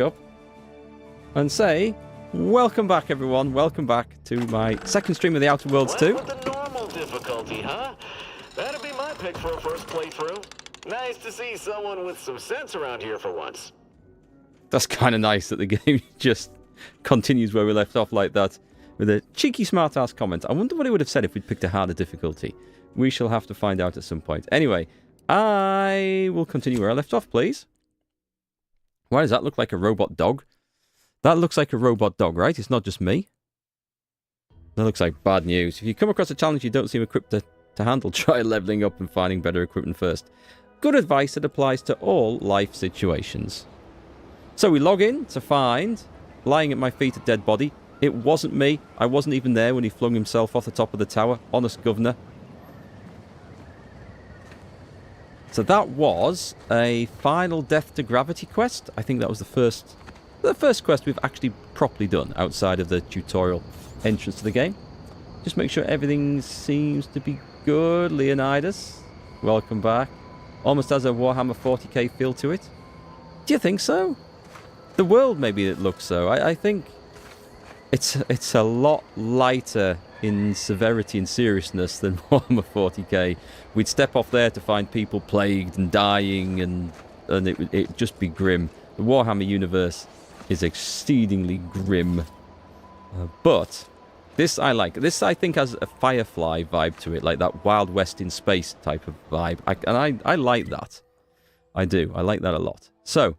up and say, welcome back, everyone. Welcome back to my second stream of The Outer Worlds 2. With the normal difficulty, huh? That'd be my pick for a first playthrough. Nice to see someone with some sense around here for once. That's kind of nice that the game just continues where we left off like that, with a cheeky smart-ass comment. I wonder what it would have said if we'd picked a harder difficulty. We shall have to find out at some point. Anyway, I will continue where I left off, please. Why does that look like a robot dog? That looks like a robot dog, right? It's not just me. That looks like bad news. If you come across a challenge you don't seem equipped to handle, try leveling up and finding better equipment first. Good advice that applies to all life situations. So we log in to find, lying at my feet, a dead body. It wasn't me. I wasn't even there when he flung himself off the top of the tower. Honest governor. So that was a final death to gravity quest. I think that was the first quest we've actually properly done outside of the tutorial entrance to the game. Just make sure everything seems to be good. Leonidas, welcome back. Almost has a Warhammer 40k feel to it. Do you think so? The world, maybe it looks so. I think it's a lot lighter in severity and seriousness than Warhammer 40k. We'd step off there to find people plagued and dying, and it'd just be grim. The Warhammer universe is exceedingly grim. But this I like. This, I think, has a Firefly vibe to it, like that Wild West in space type of vibe. I like that. I do. I like that a lot. So,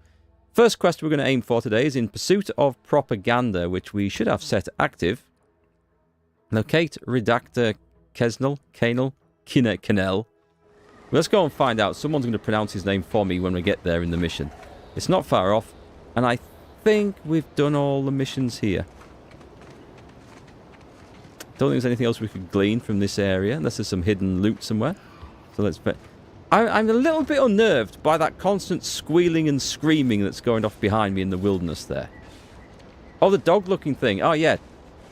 first quest we're going to aim for today is In Pursuit of Propaganda, which we should have set active. Locate Redactor Kenel. Let's go and find out. Someone's going to pronounce his name for me when we get there in the mission. It's not far off, and I think we've done all the missions here. Don't think there's anything else we could glean from this area, unless there's some hidden loot somewhere. So let's... I'm a little bit unnerved by that constant squealing and screaming that's going off behind me in the wilderness there. Oh, the dog-looking thing. Oh, yeah.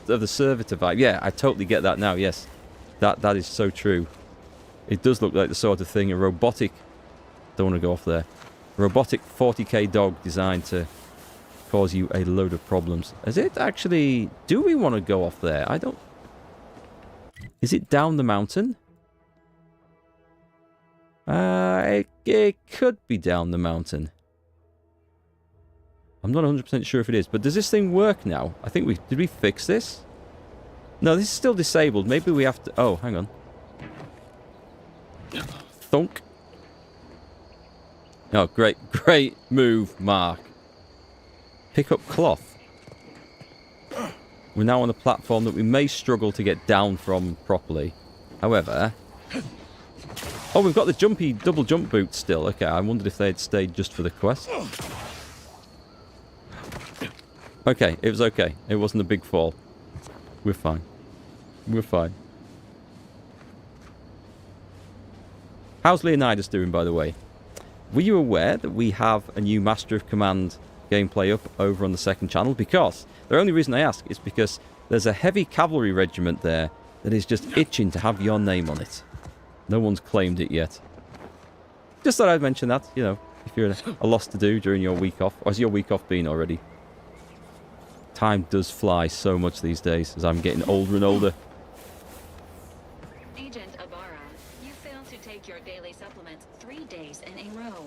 Of the servitor vibe. Yeah, I totally get that now, yes. That is so true. It does look like the sort of thing a robotic... Don't want to go off there. A robotic 40k dog designed to cause you a load of problems. Is it actually... Do we want to go off there? I don't... Is it down the mountain? It could be down the mountain. I'm not 100% sure if it is, but does this thing work now? I think we... Did we fix this? No, this is still disabled. Maybe we have to... Oh, hang on. Thunk. Oh, great move, Mark. Pick up cloth. We're now on a platform that we may struggle to get down from properly. However... Oh, we've got the double jump boots still. Okay, I wondered if they'd stayed just for the quest. Okay, it was okay. It wasn't a big fall. We're fine. We're fine. How's Leonidas doing, by the way? Were you aware that we have a new Master of Command gameplay up over on the second channel? Because the only reason I ask is because there's a heavy cavalry regiment there that is just itching to have your name on it. No one's claimed it yet. Just thought I'd mention that, you know, if you're a loss to do during your week off. Or has your week off been already? Time does fly so much these days as I'm getting older and older. Agent Ibarra, you failed to take your daily supplements 3 days in a row.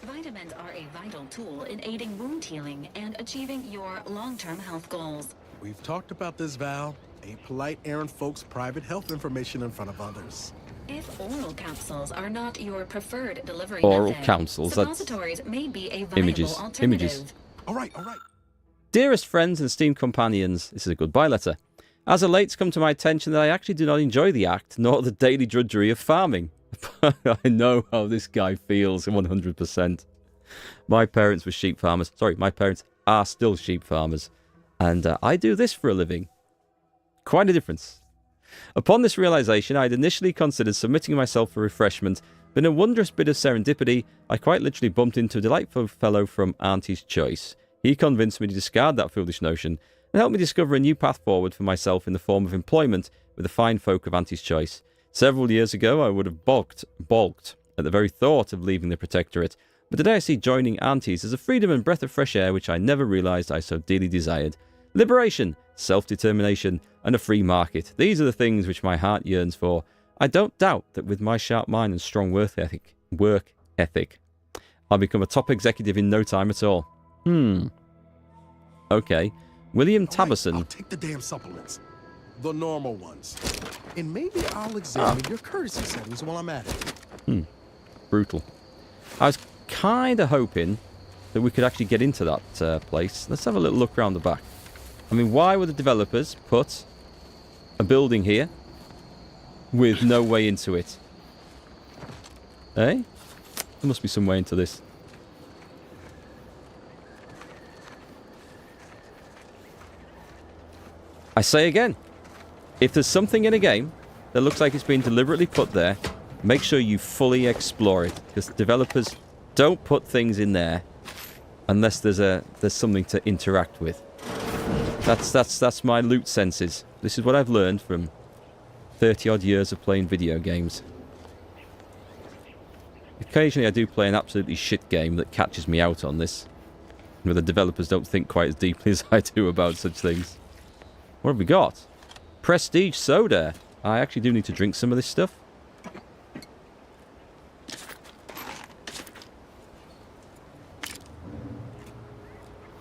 Vitamins are a vital tool in aiding wound healing and achieving your long-term health goals. We've talked about this, Val. Ain't polite airing folks' private health information in front of others. If oral capsules are not your preferred delivery Oral method, capsules, suppositories may be a viable alternative. Images. All right. Dearest friends and esteemed companions, this is a goodbye letter. As of late, it's come to my attention that I actually do not enjoy the act, nor the daily drudgery of farming. I know how this guy feels, 100%. My parents were sheep farmers. Sorry, my parents are still sheep farmers. And I do this for a living. Quite a difference. Upon this realization, I had initially considered submitting myself for refreshment, but in a wondrous bit of serendipity, I quite literally bumped into a delightful fellow from Auntie's Choice. He convinced me to discard that foolish notion and helped me discover a new path forward for myself in the form of employment with the fine folk of Auntie's Choice. Several years ago, I would have balked at the very thought of leaving the Protectorate, But today I see joining aunties as a freedom and breath of fresh air which I never realised I so dearly desired. Liberation, self-determination, and a free market. These are the things which my heart yearns for. I don't doubt that with my sharp mind and strong work ethic, I'll become a top executive in no time at all. Okay. William Tabberson. I'll take the damn supplements. The normal ones. And maybe I'll examine your courtesy settings while I'm at it. Brutal. I was kind of hoping that we could actually get into that place. Let's have a little look around the back. I mean, why would the developers put a building here with no way into it? Eh? There must be some way into this. I say again, if there's something in a game that looks like it's been deliberately put there, make sure you fully explore it, because developers don't put things in there unless there's something to interact with. That's my loot senses. This is what I've learned from 30 odd years of playing video games. Occasionally I do play an absolutely shit game that catches me out on this, where the developers don't think quite as deeply as I do about such things. What have we got? Prestige soda. I actually do need to drink some of this stuff.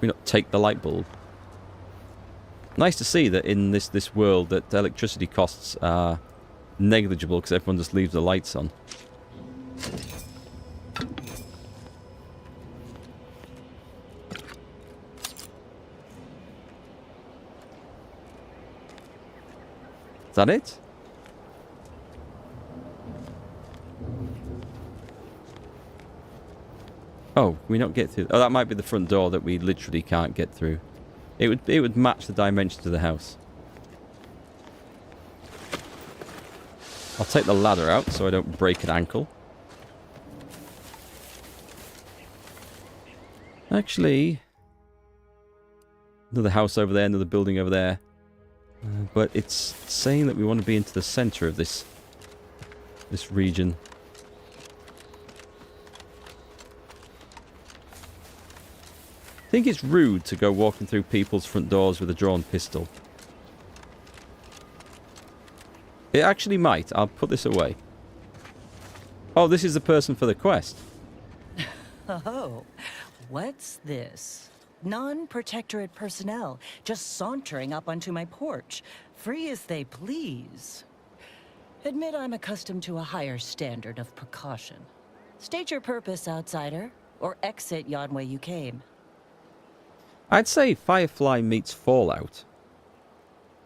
We not take the light bulb. Nice to see that in this world that electricity costs are negligible because everyone just leaves the lights on. Is that it? Oh, can we not get through? Oh, that might be the front door that we literally can't get through. It would match the dimensions of the house. I'll take the ladder out so I don't break an ankle. Actually, another house over there, another building over there. But it's saying that we want to be into the center of this region. I think it's rude to go walking through people's front doors with a drawn pistol. It actually might. I'll put this away. Oh, this is the person for the quest. Oh, what's this? Non-protectorate personnel just sauntering up onto my porch, free as they please. Admit I'm accustomed to a higher standard of precaution. State your purpose, outsider, or exit yon way you came. I'd say Firefly meets Fallout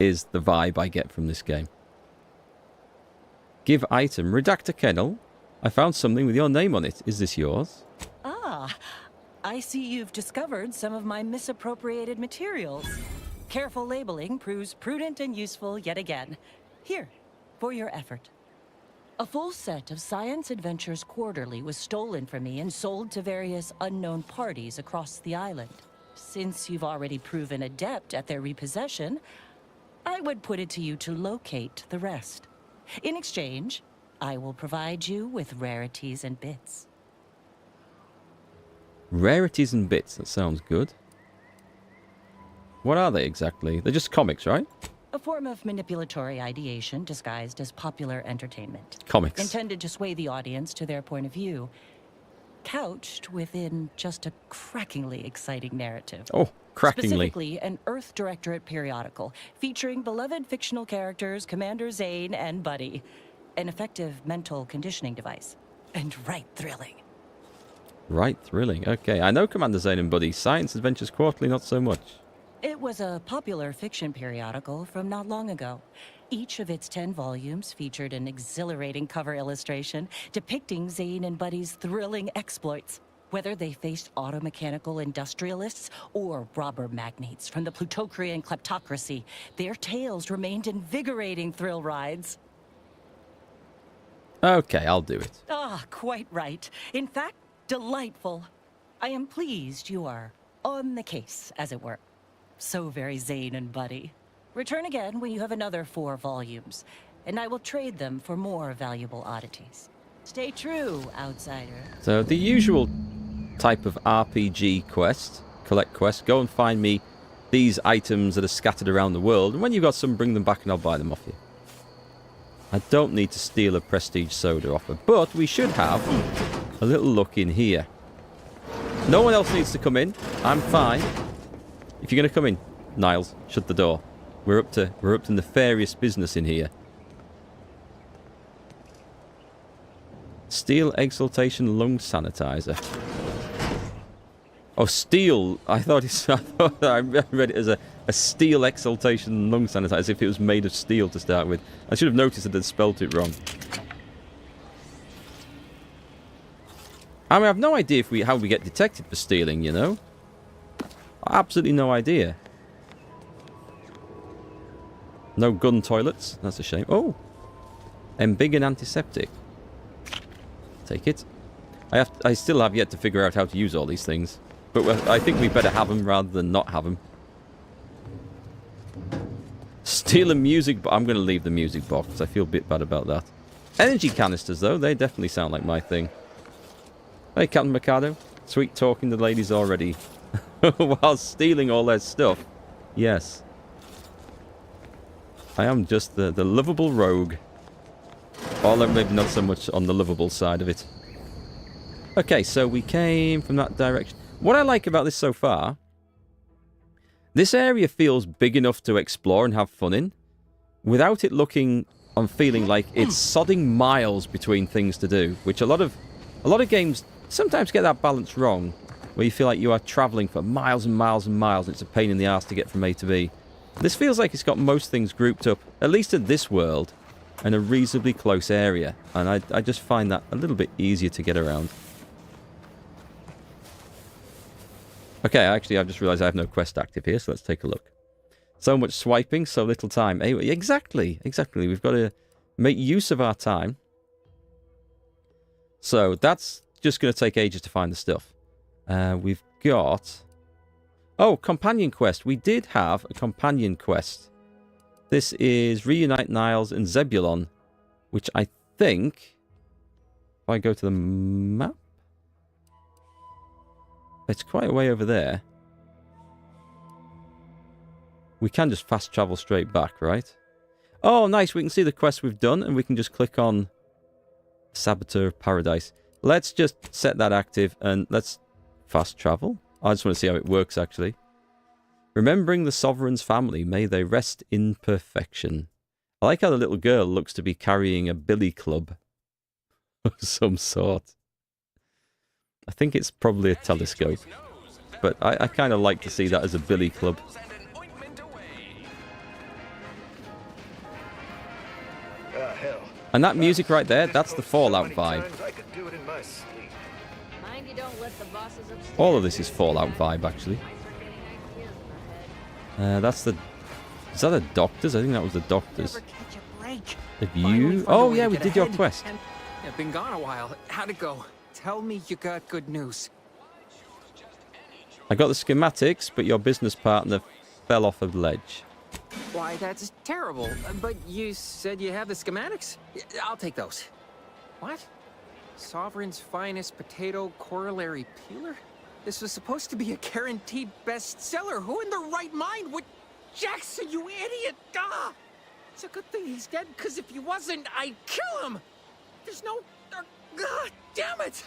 is the vibe I get from this game. Give item. Redact a kennel. I found something with your name on it. Is this yours? Ah, I see you've discovered some of my misappropriated materials. Careful labeling proves prudent and useful yet again. Here, for your effort. A full set of Science Adventures Quarterly was stolen from me and sold to various unknown parties across the island. Since you've already proven adept at their repossession, I would put it to you to locate the rest. In exchange, I will provide you with rarities and bits. Rarities and bits. That sounds good. What are they exactly? They're just comics, right? A form of manipulatory ideation disguised as popular entertainment. Comics. Intended to sway the audience to their point of view. Couched within just a crackingly exciting narrative. Oh, crackingly. Specifically, an Earth Directorate periodical featuring beloved fictional characters Commander Zane and Buddy. An effective mental conditioning device. And right thrilling. Right, thrilling. Okay, I know Commander Zane and Buddy. Science Adventures Quarterly, not so much. It was a popular fiction periodical from not long ago. Each of its 10 volumes featured an exhilarating cover illustration depicting Zane and Buddy's thrilling exploits. Whether they faced automechanical industrialists or robber magnates from the Plutocrian kleptocracy, their tales remained invigorating thrill rides. Okay, I'll do it. Ah, quite right. In fact, delightful. I am pleased you are on the case, as it were. So very Zane and Buddy. Return again when you have another 4 volumes, and I will trade them for more valuable oddities. Stay true, outsider. So the usual type of RPG quest, collect quest. Go and find me these items that are scattered around the world, and when you've got some, bring them back and I'll buy them off you. I don't need to steal a prestige soda off her, but we should have a little look in here. No one else needs to come in. I'm fine. If you're going to come in, Niles, shut the door. We're up to nefarious business in here. Steel Exaltation Lung Sanitizer. Oh, steel. I thought I read it as a Steel Exaltation Lung Sanitizer, as if it was made of steel to start with. I should have noticed that I'd spelt it wrong. I mean, I have no idea how we get detected for stealing, you know? Absolutely no idea. No gun toilets. That's a shame. Oh! Embiggen antiseptic. Take it. I still have yet to figure out how to use all these things. But I think we better have them rather than not have them. Steal a music box. I'm going to leave the music box. I feel a bit bad about that. Energy canisters, though. They definitely sound like my thing. Hey, Captain Mikado. Sweet talking to the ladies already. While stealing all their stuff. Yes. I am just the lovable rogue. Although maybe not so much on the lovable side of it. Okay, so we came from that direction. What I like about this so far, this area feels big enough to explore and have fun in, without it looking and feeling like it's sodding miles between things to do, which a lot of games sometimes get that balance wrong, where you feel like you are travelling for miles and miles and miles, and it's a pain in the arse to get from A to B. This feels like it's got most things grouped up, at least in this world, in a reasonably close area, and I just find that a little bit easier to get around. Okay, actually, I've just realised I have no quest active here, so let's take a look. So much swiping, so little time. Exactly. We've got to make use of our time. So that's just going to take ages to find the stuff. We've got... Oh, companion quest. We did have a companion quest. This is Reunite Niles and Zebulon, which I think... If I go to the map... It's quite a way over there. We can just fast travel straight back, right? Oh, nice. We can see the quest we've done, and we can just click on Saboteur of Paradise. Let's just set that active, and let's fast travel. I just want to see how it works, actually. Remembering the Sovereign's family, may they rest in perfection. I like how the little girl looks to be carrying a billy club of some sort. I think it's probably a telescope, but I kind of like to see that as a billy club. And that music right there, that's the Fallout vibe. All of this is Fallout vibe, actually. That's the... Is that a doctor's? I think that was the doctor's. Have you... Oh, yeah, we did your quest. I've been gone a while. How'd it go? Tell me you got good news. I got the schematics, but your business partner fell off a ledge. Why, that's terrible. But you said you have the schematics? I'll take those. What? Sovereign's finest potato corollary peeler? This was supposed to be a guaranteed bestseller. Who in their right mind would... Jackson, you idiot! Ah! It's a good thing he's dead, because if he wasn't, I'd kill him! There's no... God damn it!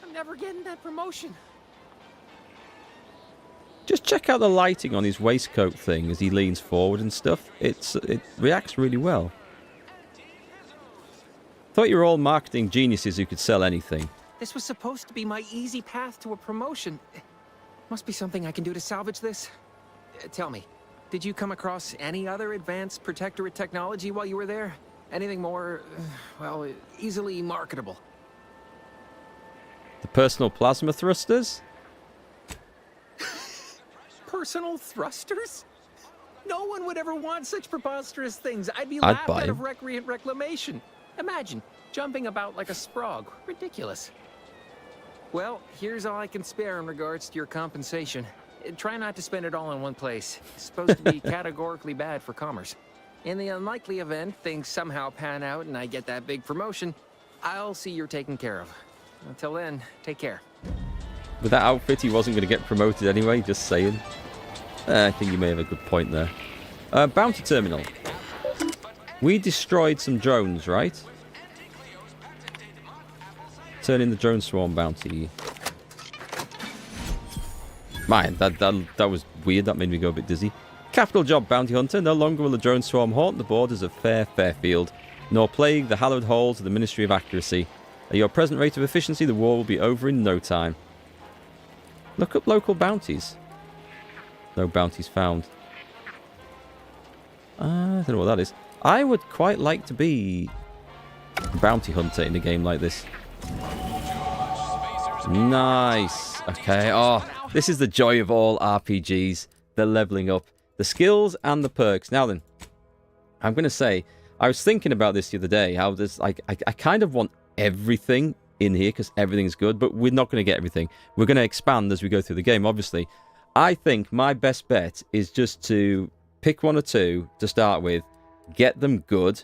I'm never getting that promotion. Just check out the lighting on his waistcoat thing as he leans forward and stuff. It reacts really well. Thought you were all marketing geniuses who could sell anything. This was supposed to be my easy path to a promotion. Must be something I can do to salvage this. Tell me, did you come across any other advanced protectorate technology while you were there? Anything more, well, easily marketable? The personal plasma thrusters? Personal thrusters? No one would ever want such preposterous things. I'd be I'd laughed buy out of them. recreant reclamation. Imagine, jumping about like a sprog. Ridiculous. Well, here's all I can spare in regards to your compensation. Try not to spend it all in one place. It's supposed to be categorically bad for commerce. In the unlikely event things somehow pan out and I get that big promotion, I'll see you're taken care of. Until then, take care. With that outfit, he wasn't going to get promoted anyway, just saying. I think you may have a good point there. Bounty terminal. We destroyed some drones, right? Turn in the drone swarm bounty. Man, that was weird. That made me go a bit dizzy. Capital job, bounty hunter. No longer will the drone swarm haunt the borders of fair Fairfield, nor plague the hallowed halls of the Ministry of Accuracy. At your present rate of efficiency, the war will be over in no time. Look up local bounties. No bounties found. I don't know what that is. I would quite like to be a bounty hunter in a game like this. Nice. Okay. Oh, this is the joy of all RPGs. The leveling up. The skills and the perks. Now then, I'm going to say, I was thinking about this the other day. How there's like, I kind of want everything in here because everything's good, but we're not going to get everything. We're going to expand as we go through the game, obviously. I think my best bet is just to pick one or two to start with, get them good,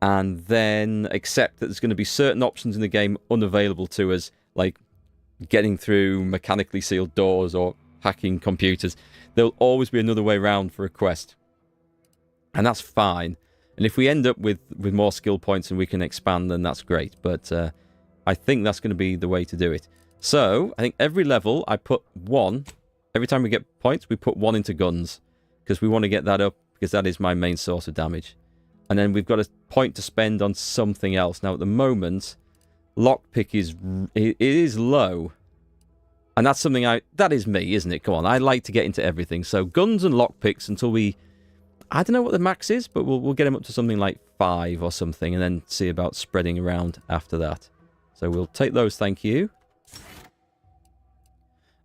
and then accept that there's going to be certain options in the game unavailable to us, like getting through mechanically sealed doors or hacking computers. There'll always be another way around for a quest. And that's fine. And if we end up with more skill points and we can expand, then that's great. But I think that's going to be the way to do it. So, I think every level I put one. Every time we get points, we put one into guns. Because we want to get that up, because that is my main source of damage. And then we've got a point to spend on something else. Now, at the moment, lockpick is low. And that's something that is me, isn't it? Come on, I like to get into everything. So guns and lockpicks until we, I don't know what the max is, but we'll get them up to something like 5 or something, and then see about spreading around after that. So we'll take those, thank you.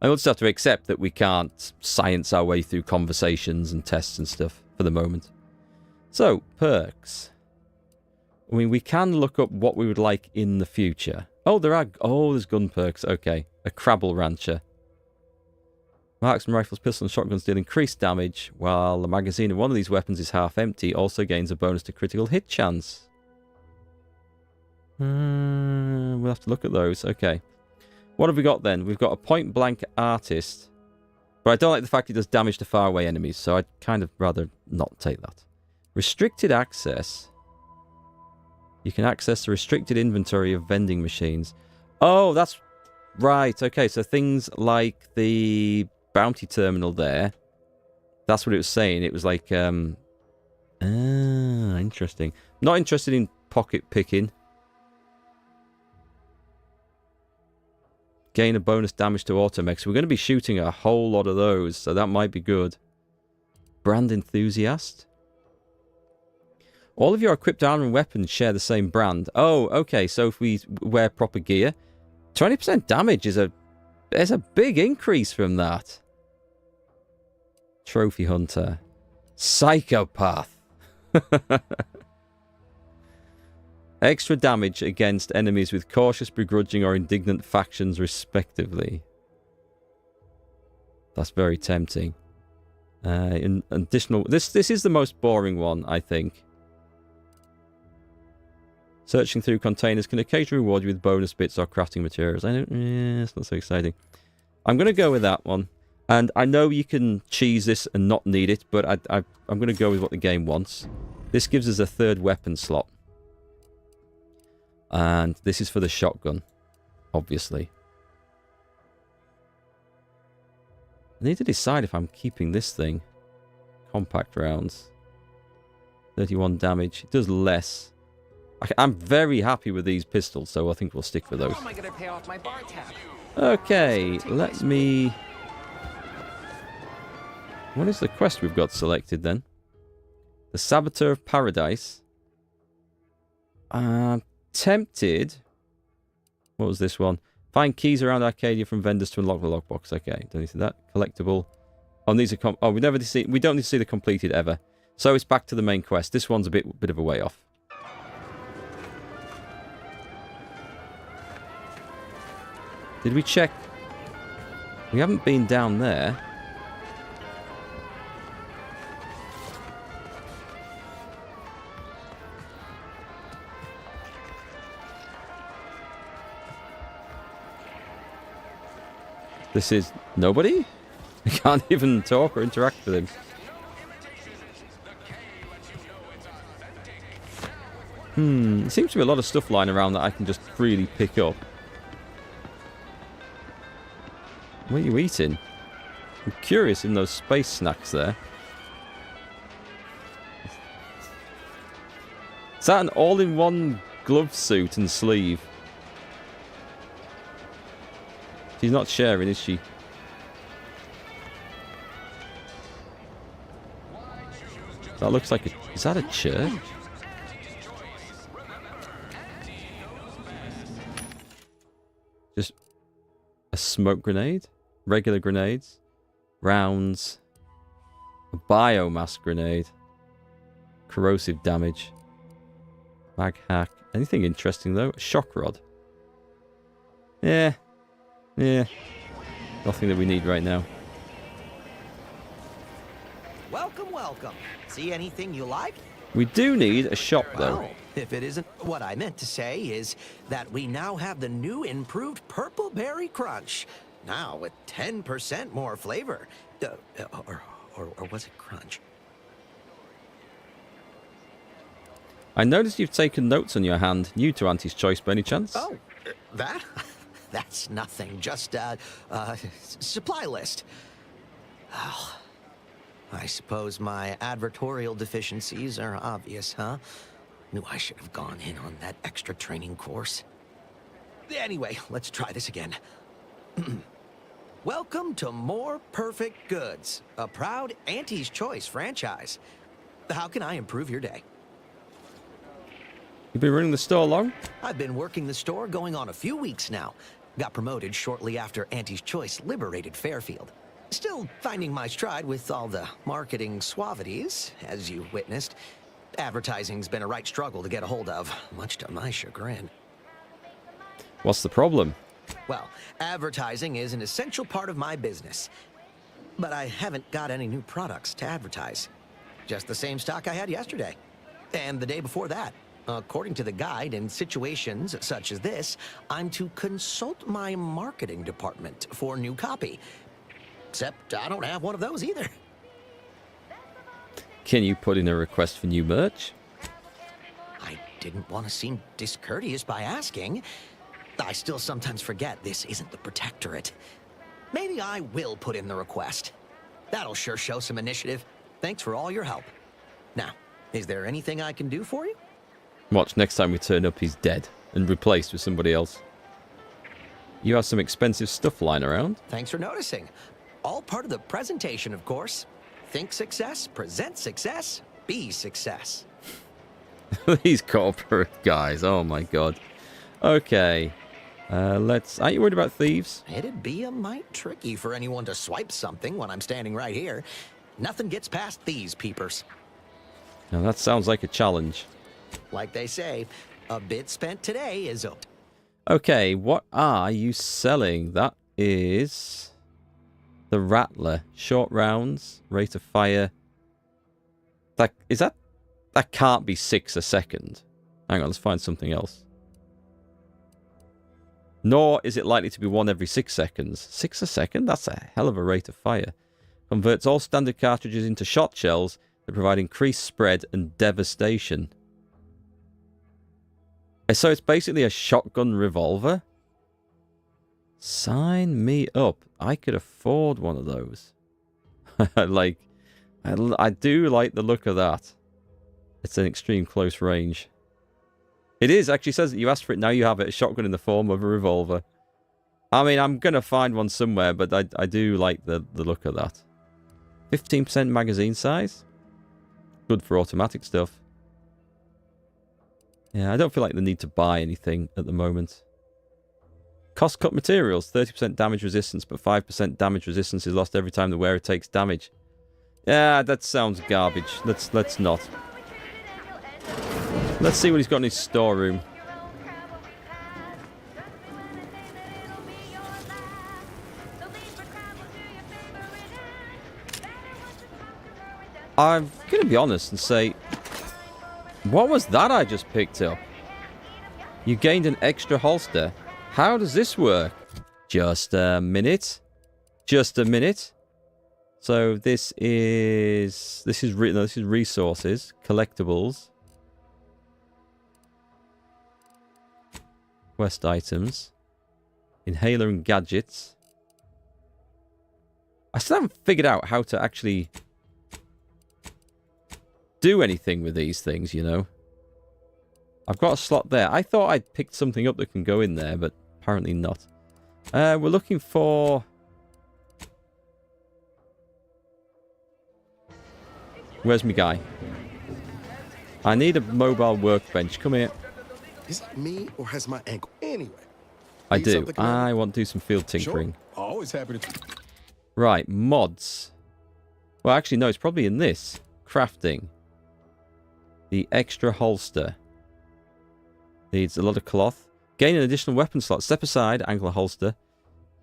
I also have to accept that we can't science our way through conversations and tests and stuff for the moment. So, perks. I mean, we can look up what we would like in the future. Oh, there's gun perks. Okay. A Crabble Rancher. Marksman rifles, pistols, and shotguns deal increased damage, while the magazine of one of these weapons is half empty. Also gains a bonus to critical hit chance. We'll have to look at those. Okay. What have we got then? We've got a point-blank artist. But I don't like the fact it does damage to faraway enemies, so I'd kind of rather not take that. Restricted access. You can access the restricted inventory of vending machines. Oh, that's right. Okay, so things like the bounty terminal there. That's what it was saying. It was like, interesting. Not interested in pocket picking. Gain a bonus damage to automechs. We're going to be shooting a whole lot of those, so that might be good. Brand enthusiast. All of your equipped armor and weapons share the same brand. Oh, okay. So if we wear proper gear, 20% damage there's a big increase from that. Trophy hunter. Psychopath. Extra damage against enemies with cautious, begrudging, or indignant factions, respectively. That's very tempting. In additional, this is the most boring one, I think. Searching through containers can occasionally reward you with bonus bits or crafting materials. It's not so exciting. I'm going to go with that one. And I know you can cheese this and not need it, but I'm going to go with what the game wants. This gives us a third weapon slot. And this is for the shotgun, obviously. I need to decide if I'm keeping this thing. Compact rounds. 31 damage. It does less. I'm very happy with these pistols, so I think we'll stick with those. How am I going to pay off my bar tab? Okay, let me... What is the quest we've got selected then? The Saboteur of Paradise. Tempted. What was this one? Find keys around Arcadia from vendors to unlock the lockbox. Okay, don't need to see that. Collectible. Oh, these are we don't need to see the completed ever. So it's back to the main quest. This one's a bit of a way off. Did we check? We haven't been down there. This is nobody? I can't even talk or interact with him. There seems to be a lot of stuff lying around that I can just freely pick up. What are you eating? I'm curious in those space snacks there. Is that an all-in-one glove suit and sleeve? She's not sharing, is she? That looks like a... Is that a church? Just a smoke grenade? Regular grenades? Rounds? A biomass grenade? Corrosive damage? Mag hack? Anything interesting though? A shock rod? Yeah. Nothing that we need right now. Welcome, welcome. See anything you like? We do need a shop though. Well, if it isn't, what I meant to say is that we now have the new improved Purple Berry Crunch. Now with 10% more flavor. Or was it crunch? I noticed you've taken notes on your hand. New to Auntie's Choice by any chance? Oh, that? That's nothing. Just supply list. Oh, I suppose my advertorial deficiencies are obvious, huh? Knew I should have gone in on that extra training course. Anyway, let's try this again. Welcome to More Perfect Goods, a proud Auntie's Choice franchise. How can I improve your day? You've been running the store long? I've been working the store going on a few weeks now. Got promoted shortly after Auntie's Choice liberated Fairfield. Still finding my stride with all the marketing suavities, as you witnessed. Advertising's been a right struggle to get a hold of, much to my chagrin. What's the problem? Well, advertising is an essential part of my business. But I haven't got any new products to advertise. Just the same stock I had yesterday. And the day before that. According to the guide, in situations such as this, I'm to consult my marketing department for new copy. Except I don't have one of those either. Can you put in a request for new merch? I didn't want to seem discourteous by asking. I still sometimes forget this isn't the Protectorate. Maybe I will put in the request. That'll sure show some initiative. Thanks for all your help. Now, is there anything I can do for you? Watch, next time we turn up, he's dead and replaced with somebody else. You have some expensive stuff lying around. Thanks for noticing. All part of the presentation, of course. Think success, present success, be success. These corporate guys, oh my god. Okay, aren't you worried about thieves? It'd be a mite tricky for anyone to swipe something when I'm standing right here. Nothing gets past these peepers. Now that sounds like a challenge. Like they say, a bit spent today is up. Okay, what are you selling? That is the Rattler. Short rounds, rate of fire. That can't be 6 a second. Hang on, let's find something else. Nor is it likely to be 1 every 6 seconds. 6 a second? That's a hell of a rate of fire. Converts all standard cartridges into shot shells that provide increased spread and devastation. So it's basically a shotgun revolver? Sign me up. I could afford one of those. I do like the look of that. It's an extreme close range. It is, actually says that you asked for it, now you have it. A shotgun in the form of a revolver. I mean, I'm going to find one somewhere, but I do like the look of that. 15% magazine size. Good for automatic stuff. Yeah, I don't feel like the need to buy anything at the moment. Cost cut materials. 30% damage resistance, but 5% damage resistance is lost every time the wearer takes damage. Yeah, that sounds garbage. Let's not. Let's see what he's got in his storeroom. I'm going to be honest and say, what was that I just picked up? You gained an extra holster. How does this work? Just a minute. just a minute. So this is resources, collectibles, quest items, inhaler and gadgets. I still haven't figured out how to actually do anything with these things, you know. I've got a slot there. I thought I'd picked something up that can go in there, but apparently not. We're looking for... Where's my guy? I need a mobile workbench. Come here. Is it me or has my ankle? Anyway. I Need do. something, Commander? I want to do some field tinkering. Sure. Always happy to. Right, mods. Well, actually, no, it's probably in this. Crafting. The extra holster. Needs a lot of cloth. Gain an additional weapon slot. Step aside, ankle holster.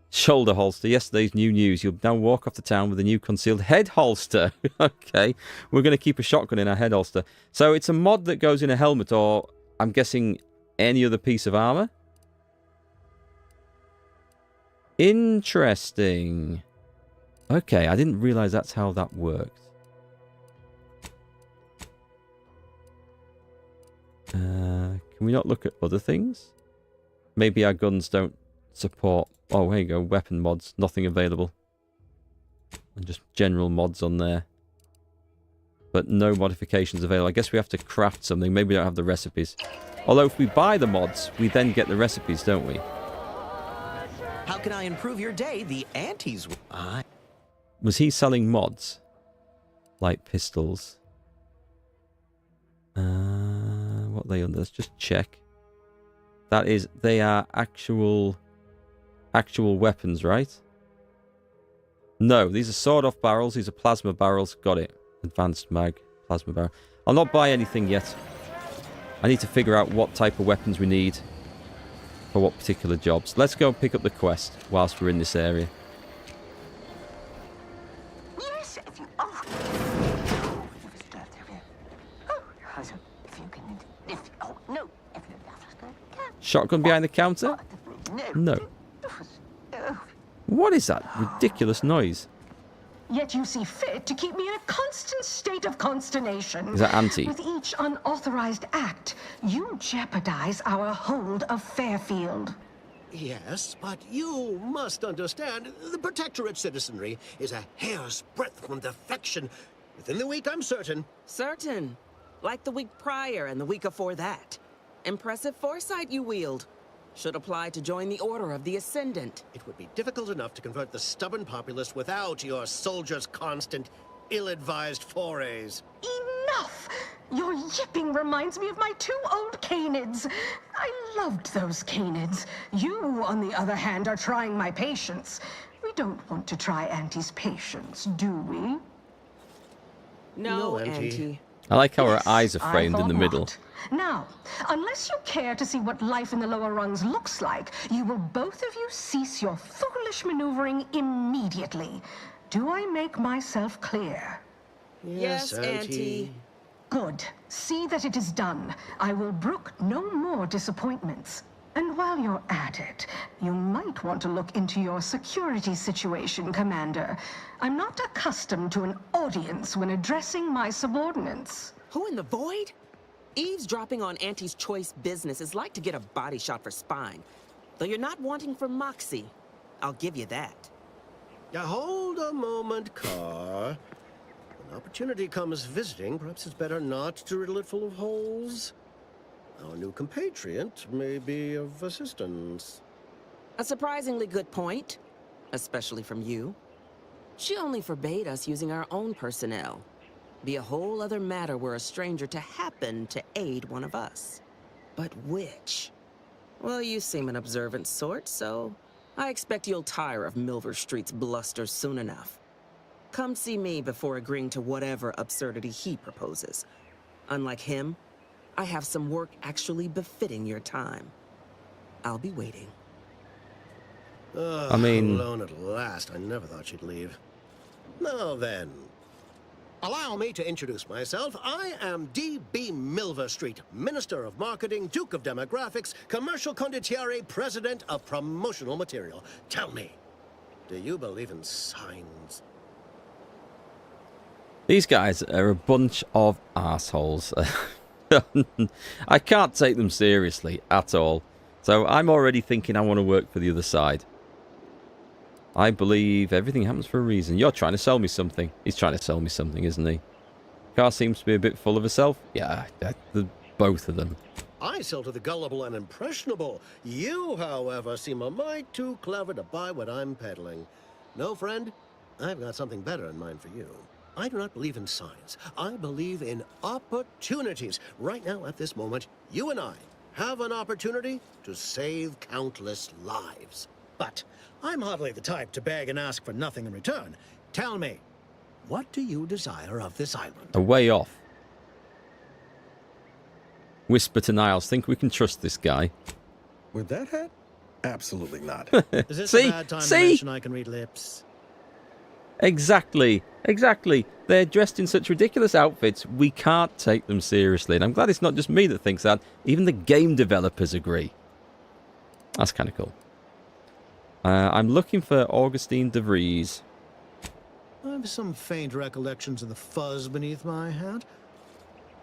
Shoulder holster. Yesterday's new news. You'll now walk off the town with a new concealed head holster. Okay. We're going to keep a shotgun in our head holster. So it's a mod that goes in a helmet or, I'm guessing, any other piece of armor. Interesting. Okay, I didn't realize that's how that worked. Can we not look at other things? Maybe our guns don't support... Oh, here you go. Weapon mods. Nothing available. And just general mods on there. But no modifications available. I guess we have to craft something. Maybe we don't have the recipes. Although if we buy the mods, we then get the recipes, don't we? How can I improve your day? The antis... Was he selling mods? Light pistols. What are they under? Let's just check. That is... They are actual weapons, right? No, these are sawed-off barrels. These are plasma barrels. Got it. Advanced mag. Plasma barrel. I'll not buy anything yet. I need to figure out what type of weapons we need for what particular jobs. Let's go and pick up the quest whilst we're in this area. Yes, if you... Oh, no. Shotgun behind the counter? No. What is that ridiculous noise? Yet you see fit to keep me in a constant state of consternation. Is that Auntie? With each unauthorized act, you jeopardize our hold of Fairfield. Yes, but you must understand, the Protectorate citizenry is a hair's breadth from defection. Within the week, I'm certain. Certain. Like the week prior and the week before that. Impressive foresight you wield. Should apply to join the Order of the Ascendant. It would be difficult enough to convert the stubborn populace without your soldiers' constant, ill-advised forays. Enough! Your yipping reminds me of my 2 old canids. I loved those canids. You, on the other hand, are trying my patience. We don't want to try Auntie's patience, do we? No, Auntie. Auntie. I like how her Yes, eyes are framed I in the thought middle. not. Now, unless you care to see what life in the lower rungs looks like, you will both of you cease your foolish maneuvering immediately. Do I make myself clear? Yes, Auntie. Good. See that it is done. I will brook no more disappointments. And while you're at it, you might want to look into your security situation, Commander. I'm not accustomed to an audience when addressing my subordinates. Who in the void? Eavesdropping on Auntie's choice business is like to get a body shot for spine. Though you're not wanting for moxie. I'll give you that. Now, hold a moment, Carr. When opportunity comes visiting, perhaps it's better not to riddle it full of holes. Our new compatriot may be of assistance. A surprisingly good point. Especially from you. She only forbade us using our own personnel. Be a whole other matter were a stranger to happen to aid one of us. But which? Well, you seem an observant sort, so I expect you'll tire of Milver Street's bluster soon enough. Come see me before agreeing to whatever absurdity he proposes. Unlike him, I have some work actually befitting your time. I'll be waiting. I mean... Alone at last. I never thought she'd leave. Now then, allow me to introduce myself. I am D.B. Milver Street, Minister of Marketing, Duke of Demographics, Commercial Condottiere, President of Promotional Material. Tell me, Do you believe in signs? These guys are a bunch of assholes. I can't take them seriously at all. So I'm already thinking I want to work for the other side. I believe everything happens for a reason. You're trying to sell me something. He's trying to sell me something, isn't he? Car seems to be a bit full of herself. Yeah, both of them. I sell to the gullible and impressionable. You, however, seem a mite too clever to buy what I'm peddling. No, friend, I've got something better in mind for you. I do not believe in signs. I believe in opportunities. Right now, at this moment, you and I have an opportunity to save countless lives. But I'm hardly the type to beg and ask for nothing in return. Tell me, what do you desire of this island? A way off. Whisper to Niles, think we can trust this guy. With that hat? Absolutely not. Is this a bad time to mention I can read lips? Exactly. They're dressed in such ridiculous outfits, we can't take them seriously. And I'm glad it's not just me that thinks that. Even the game developers agree. That's kind of cool. I'm looking for Augustine de Vries. I have some faint recollections of the fuzz beneath my hat.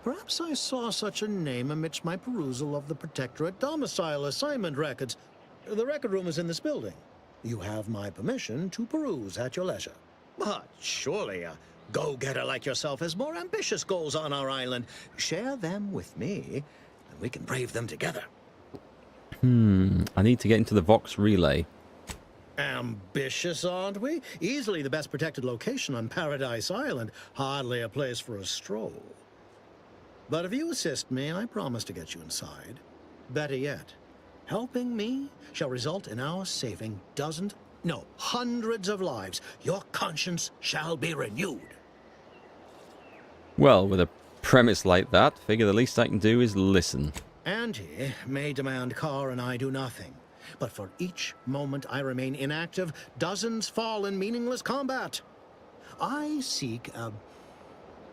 Perhaps I saw such a name amidst my perusal of the Protectorate domicile assignment records. The record room is in this building. You have my permission to peruse at your leisure. But surely a go-getter like yourself has more ambitious goals on our island. Share them with me, and we can brave them together. I need to get into the Vox relay. Ambitious, aren't we? Easily the best protected location on Paradise Island. Hardly a place for a stroll. But if you assist me, I promise to get you inside. Better yet, helping me shall result in our saving dozens, no, hundreds of lives. Your conscience shall be renewed. Well, with a premise like that, figure the least I can do is listen. Auntie may demand Carr and I do nothing. But for each moment I remain inactive, dozens fall in meaningless combat. I seek a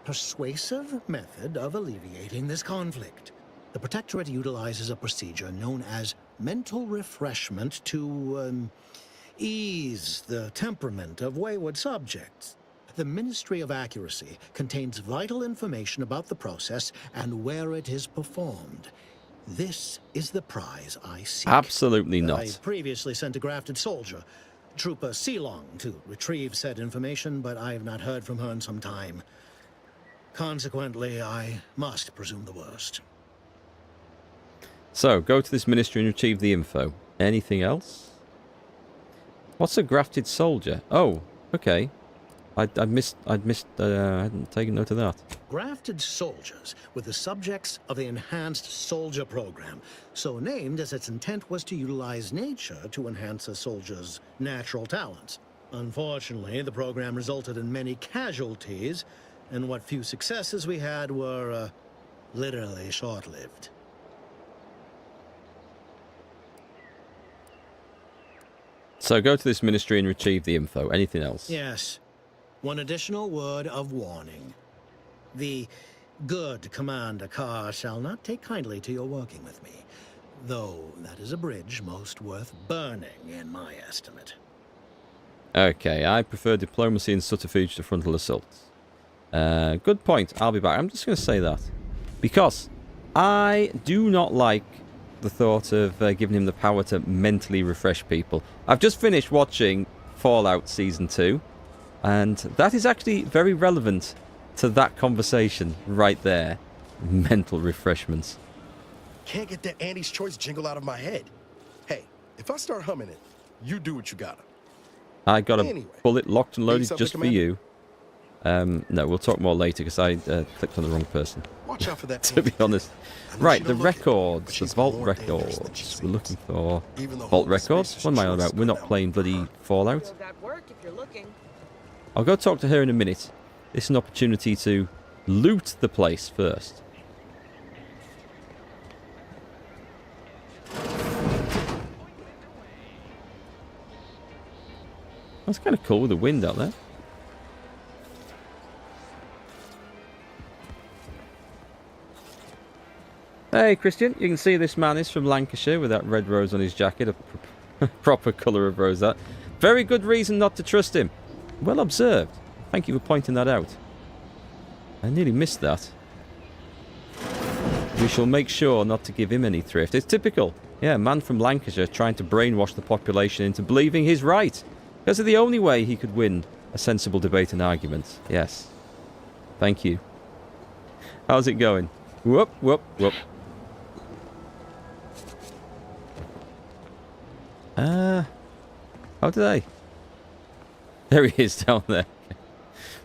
persuasive method of alleviating this conflict. The Protectorate utilizes a procedure known as mental refreshment to ease the temperament of wayward subjects. The Ministry of Accuracy contains vital information about the process and where it is performed. This is the prize I seek. Absolutely not. I previously sent a grafted soldier, Trooper Sealong, to retrieve said information, but I have not heard from her in some time. Consequently, I must presume the worst. So, go to this ministry and retrieve the info. Anything else? What's a grafted soldier? Oh, okay. I hadn't taken note of that. Grafted soldiers were the subjects of the Enhanced Soldier Program, so named as its intent was to utilize nature to enhance a soldier's natural talents. Unfortunately, the program resulted in many casualties, and what few successes we had were, literally short-lived. So go to this ministry and retrieve the info. Anything else? Yes. One additional word of warning. The good Commander Carr shall not take kindly to your working with me, though that is a bridge most worth burning, in my estimate. Okay, I prefer diplomacy and subterfuge to frontal assaults. Good point. I'll be back. I'm just going to say that. Because I do not like the thought of giving him the power to mentally refresh people. I've just finished watching Fallout Season 2, and that is actually very relevant to that conversation right there. Mental refreshments. Can't get that Andy's Choice jingle out of my head. Hey, if I start humming it, you do what you gotta. I got a bullet locked and loaded something, just for Commander? you. No, we'll talk more later because I clicked on the wrong person. Watch out for that. To be honest. Right, the records, the vault records. We're looking for vault records. What am I on about? We're not playing bloody Fallout. I'll go talk to her in a minute. This is an opportunity to loot the place first. That's kind of cool with the wind out there. Hey Christian, you can see this man is from Lancashire with that red rose on his jacket, a proper colour of rose that. Very good reason not to trust him. Well observed. Thank you for pointing that out. I nearly missed that. We shall make sure not to give him any thrift. It's typical. Yeah, a man from Lancashire trying to brainwash the population into believing he's right. Because of the only way he could win a sensible debate and argument. Yes. Thank you. How's it going? Whoop, whoop, whoop. How did I? There he is down there.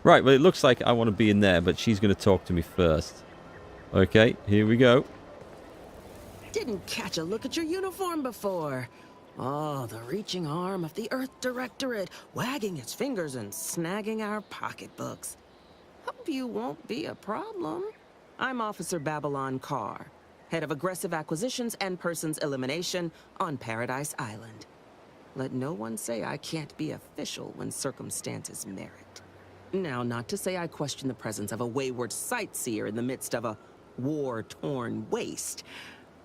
Right, well, it looks like I want to be in there, but she's going to talk to me first. Okay, here we go. Didn't catch a look at your uniform before. Oh, the reaching arm of the Earth Directorate, wagging its fingers and snagging our pocketbooks. Hope you won't be a problem. I'm Officer Babylon Carr, head of aggressive acquisitions and persons elimination on Paradise Island. Let no one say I can't be official when circumstances merit. Now, not to say I question the presence of a wayward sightseer in the midst of a war-torn waste,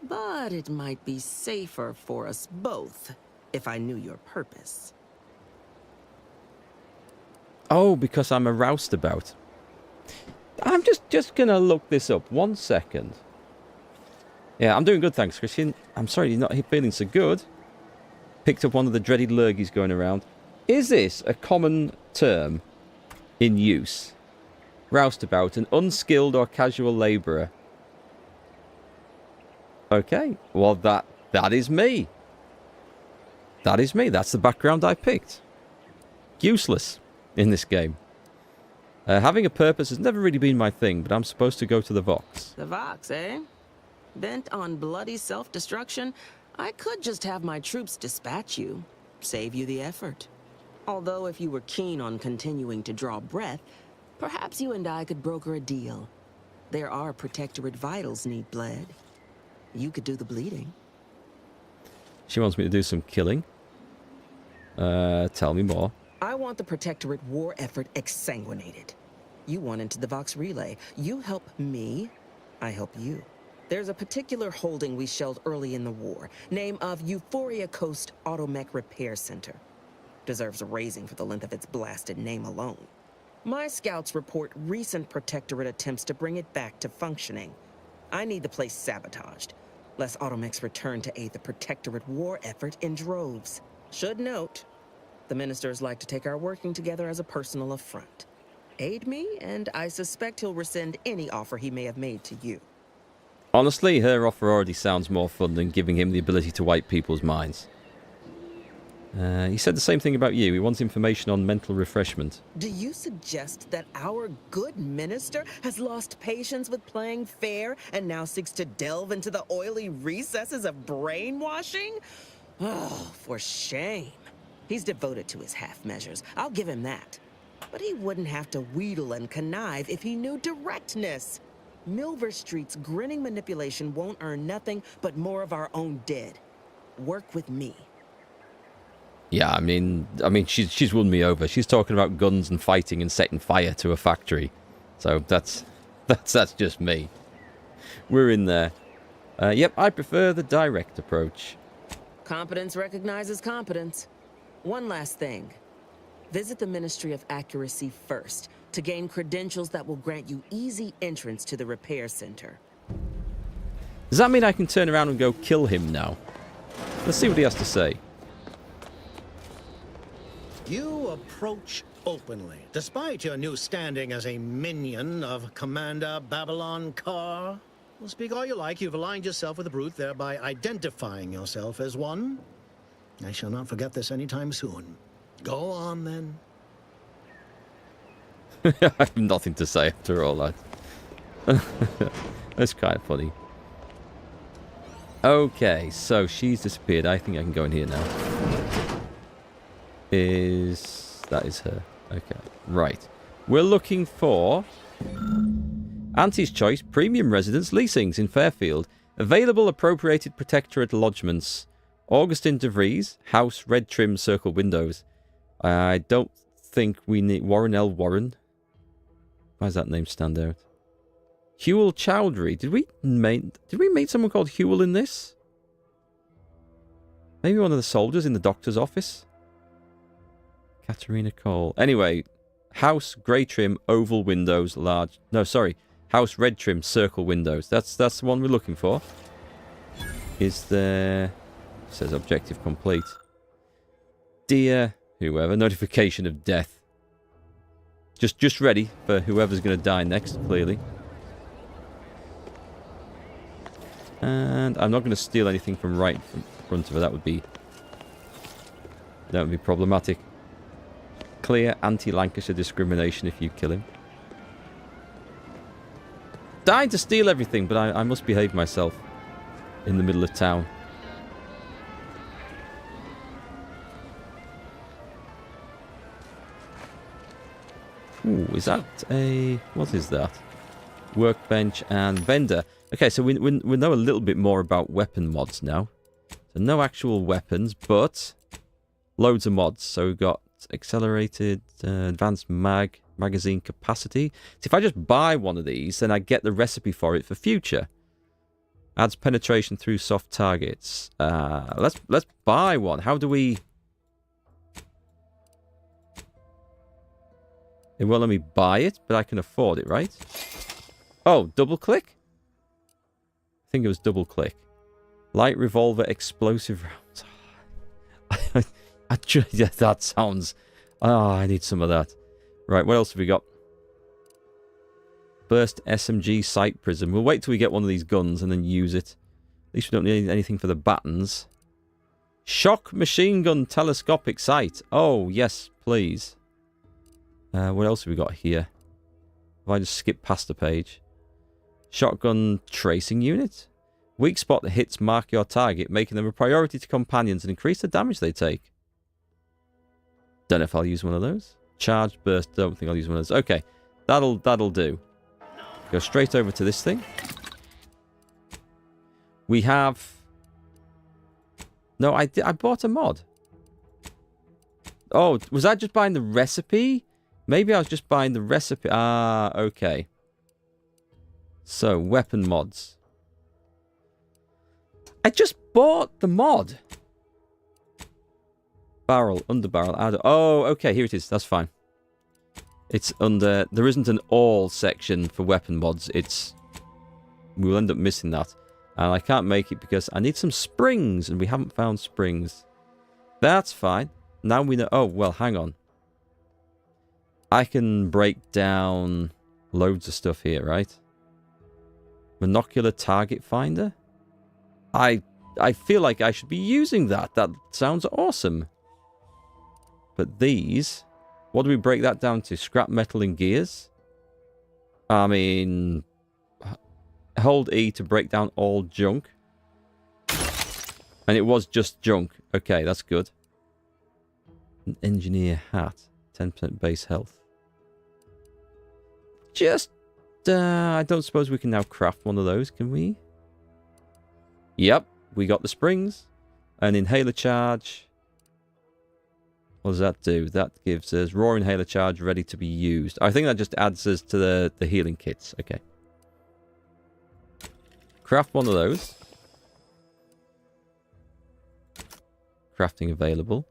but it might be safer for us both if I knew your purpose. Oh, because I'm a roustabout. I'm just going to look this up. 1 second. Yeah, I'm doing good, thanks, Christian. I'm sorry you're not feeling so good. Picked up one of the dreaded lurgies going around. Is this a common term in use? Roustabout, an unskilled or casual labourer. Okay, well that is me. That is me. That's the background I picked. Useless in this game. Having a purpose has never really been my thing, but I'm supposed to go to the Vox. The Vox, eh? Bent on bloody self-destruction? I could just have my troops dispatch you, save you the effort. Although if you were keen on continuing to draw breath, perhaps you and I could broker a deal. There are Protectorate vitals need bled. You could do the bleeding. She wants me to do some killing. Tell me more. I want the Protectorate war effort exsanguinated. You want into the Vox relay. You help me, I help you. There's a particular holding we shelled early in the war. Name of Euphoria Coast Automech Repair Center. Deserves a raising for the length of its blasted name alone. My scouts report recent Protectorate attempts to bring it back to functioning. I need the place sabotaged, lest Automechs return to aid the Protectorate war effort in droves. Should note, the ministers like to take our working together as a personal affront. Aid me, and I suspect he'll rescind any offer he may have made to you. Honestly, her offer already sounds more fun than giving him the ability to wipe people's minds. He said the same thing about you. He wants information on mental refreshment. Do you suggest that our good minister has lost patience with playing fair and now seeks to delve into the oily recesses of brainwashing? Oh, for shame. He's devoted to his half measures. I'll give him that. But he wouldn't have to wheedle and connive if he knew directness. Milver Street's grinning manipulation won't earn nothing but more of our own dead. Work with me. Yeah, I mean, she's won me over. She's talking about guns and fighting and setting fire to a factory. So that's just me. We're in there. Yep, I prefer the direct approach. Competence recognizes competence. One last thing. Visit the Ministry of Accuracy first to gain credentials that will grant you easy entrance to the repair center. Does that mean I can turn around and go kill him now? Let's see what he has to say. You approach openly, despite your new standing as a minion of Commander Babylon Carr. Well, speak all you like, you've aligned yourself with the brute, thereby identifying yourself as one. I shall not forget this anytime soon. Go on, then. I have nothing to say after all that. That's kind of funny. Okay, so she's disappeared. I think I can go in here now. That is her. Okay, right. We're looking for Auntie's Choice Premium Residence Leasings in Fairfield. Available appropriated Protectorate lodgements. Augustine DeVries, House, red trim, circle windows. I don't think we need Warren L. Warren. Why does that name stand out? Hewell Chowdhury. Did we meet someone called Hewell in this? Maybe one of the soldiers in the doctor's office? Katarina Cole. Anyway, house grey trim, oval windows, large... No, sorry. House red trim, circle windows. That's the one we're looking for. Is there... It says objective complete. Dear whoever, notification of death. Just ready for whoever's going to die next, clearly. And I'm not going to steal anything from right in front of her. That would be problematic. Clear anti-Lancashire discrimination if you kill him. Dying to steal everything, but I must behave myself in the middle of town. Ooh, is that a... What is that? Workbench and vendor. Okay, so we know a little bit more about weapon mods now. So no actual weapons, but loads of mods. So we've got accelerated, advanced magazine capacity. So if I just buy one of these, then I get the recipe for it for future. Adds penetration through soft targets. Let's buy one. How do we... It won't let me buy it, but I can afford it, right? Oh, double click? I think it was double click. Light revolver explosive rounds. Yeah, that sounds... Oh, I need some of that. Right, what else have we got? Burst SMG sight prism. We'll wait till we get one of these guns and then use it. At least we don't need anything for the battens. Shock machine gun telescopic sight. Oh, yes, please. What else have we got here? If I just skip past the page. Shotgun tracing unit. Weak spot that hits mark your target, making them a priority to companions and increase the damage they take. Don't know if I'll use one of those. Charge burst. Don't think I'll use one of those. Okay, that'll do. Go straight over to this thing. We have... No, I bought a mod. Oh, was I just buying the recipe? Maybe I was just buying the recipe. Ah, okay. So, weapon mods. I just bought the mod. Barrel, underbarrel, add... Oh, okay, here it is. That's fine. It's under... There isn't an all section for weapon mods. It's... We'll end up missing that. And I can't make it because I need some springs, and we haven't found springs. That's fine. Now we know... Oh, well, hang on. I can break down loads of stuff here, right? Monocular target finder? I feel like I should be using that. That sounds awesome. But these... What do we break that down to? Scrap metal and gears? I mean... Hold E to break down all junk. And it was just junk. Okay, that's good. An engineer hat. 10% base health. Just... I don't suppose we can now craft one of those, can we? Yep, we got the springs. An inhaler charge. What does that do? That gives us raw inhaler charge ready to be used. I think that just adds us to the healing kits. Okay. Craft one of those. Crafting available.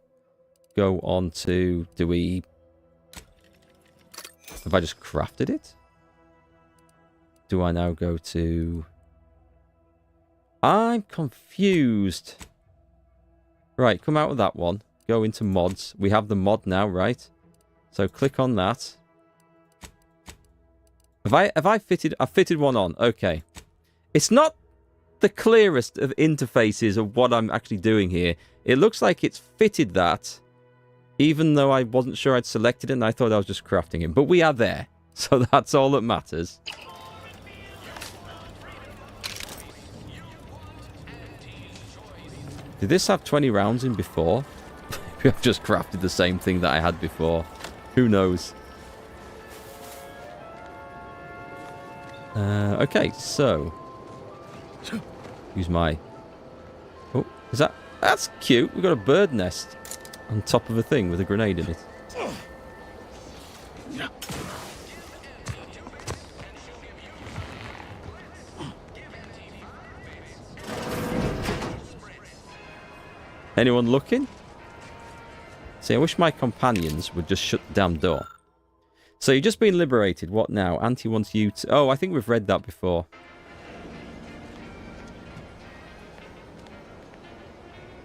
Go on to... Do we... Have I just crafted it? Do I now go to... I'm confused. Right, come out of that one. Go into mods. We have the mod now, right? So click on that. Have I fitted... I've fitted one on. Okay. It's not the clearest of interfaces of what I'm actually doing here. It looks like it's fitted that, even though I wasn't sure I'd selected it and I thought I was just crafting it. But we are there. So that's all that matters. Did this have 20 rounds in before? Maybe I've just crafted the same thing that I had before. Who knows? Okay, so... Use my... Oh, is that... That's cute. We've got a bird nest on top of a thing with a grenade in it. Anyone looking? See, I wish my companions would just shut the damn door. So you've just been liberated. What now? Auntie wants you to... Oh, I think we've read that before.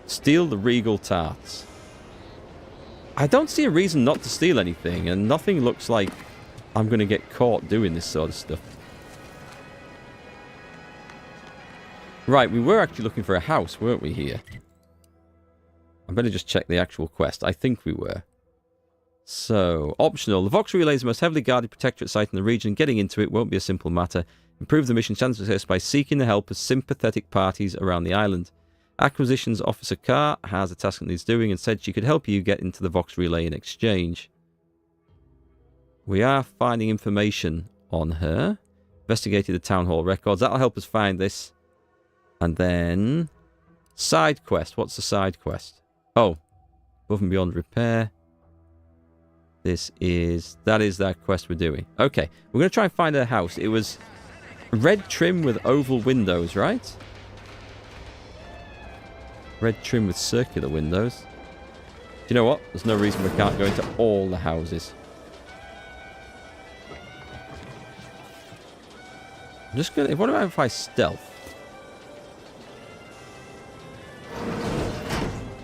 Steal the regal tarts. I don't see a reason not to steal anything, and nothing looks like I'm going to get caught doing this sort of stuff. Right, we were actually looking for a house, weren't we, here? I better just check the actual quest. I think we were. So, optional. The Vox Relay is the most heavily guarded protectorate site in the region. Getting into it won't be a simple matter. Improve the mission chance of success by seeking the help of sympathetic parties around the island. Acquisitions Officer Carr has a task that needs doing and said she could help you get into the Vox Relay in exchange. We are finding information on her. Investigated the Town Hall records. That'll help us find this. And then... Side quest. What's the side quest? Oh. Above and Beyond Repair. That is that quest we're doing. Okay. We're going to try and find her house. It was red trim with oval windows, right? Red trim with circular windows. Do you know what? There's no reason we can't go into all the houses. I'm just going to... What about if I stealth?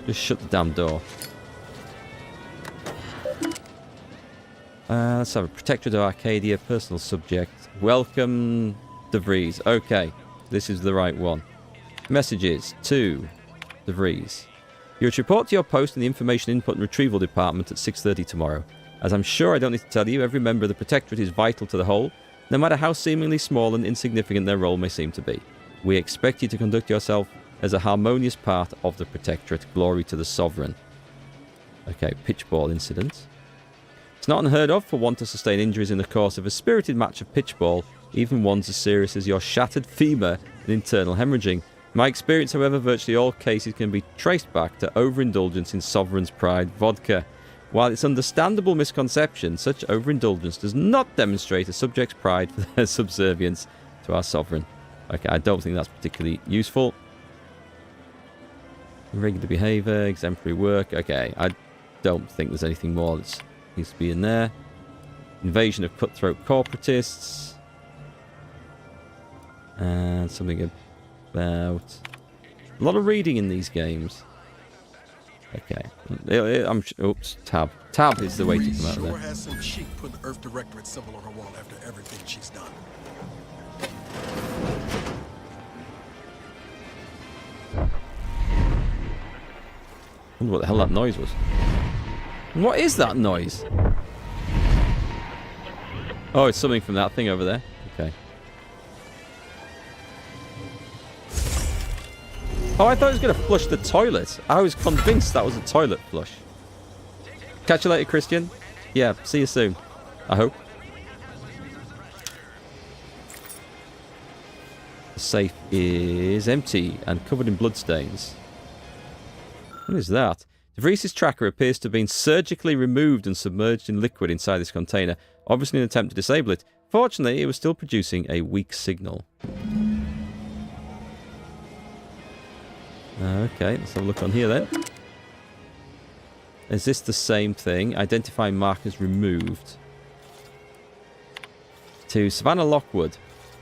Just shut the damn door. Let's have a Protectorate of Arcadia, personal subject. Welcome, De Vries. Okay, this is the right one. Messages to De Vries. You're to report to your post in the Information Input and Retrieval Department at 6:30 tomorrow. As I'm sure I don't need to tell you, every member of the Protectorate is vital to the whole, no matter how seemingly small and insignificant their role may seem to be. We expect you to conduct yourself as a harmonious part of the Protectorate. Glory to the Sovereign. Okay, pitchball incident. It's not unheard of for one to sustain injuries in the course of a spirited match of pitchball, even ones as serious as your shattered femur and internal hemorrhaging. In my experience, however, virtually all cases can be traced back to overindulgence in Sovereign's Pride vodka. While it's understandable misconception, such overindulgence does not demonstrate a subject's pride for their subservience to our Sovereign. Okay, I don't think that's particularly useful. Regular behaviour, exemplary work. Okay, I don't think there's anything more that needs to be in there. Invasion of cutthroat corporatists. And something about... A lot of reading in these games. Okay. Oops, tab. Tab is the way to come out of there. Sure has some cheek putting Earth Directorate symbol on her wall after everything she's done. I wonder what the hell that noise was. What is that noise? Oh, it's something from that thing over there. Okay. Oh, I thought it was going to flush the toilet. I was convinced that was a toilet flush. Catch you later, Christian. Yeah, see you soon. I hope. The safe is empty and covered in bloodstains. What is that? De Vries' tracker appears to have been surgically removed and submerged in liquid inside this container, obviously in an attempt to disable it. Fortunately, it was still producing a weak signal. Okay, let's have a look on here then. Is this the same thing? Identify markers removed. To Savannah Lockwood.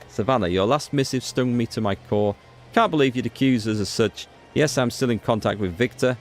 Savannah, your last missive stung me to my core. Can't believe you'd accuse us as such. Yes, I'm still in contact with Victor.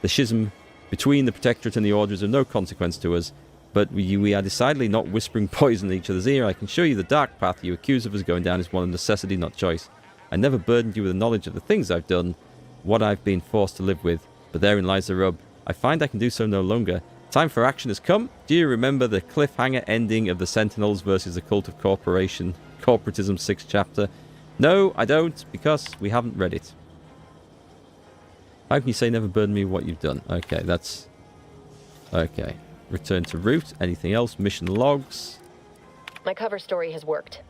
The schism between the Protectorate and the Order is of no consequence to us, but we are decidedly not whispering poison in each other's ear. I can show you the dark path you accuse of us going down is one of necessity, not choice. I never burdened you with the knowledge of the things I've done, what I've been forced to live with, but therein lies the rub. I find I can do so no longer. Time for action has come. Do you remember the cliffhanger ending of the Sentinels versus the Cult of Corporatism 6th chapter? No, I don't, because we haven't read it. How can you say never burden me with what you've done? Okay, that's... Okay. Return to route. Anything else? Mission logs. My cover story has worked.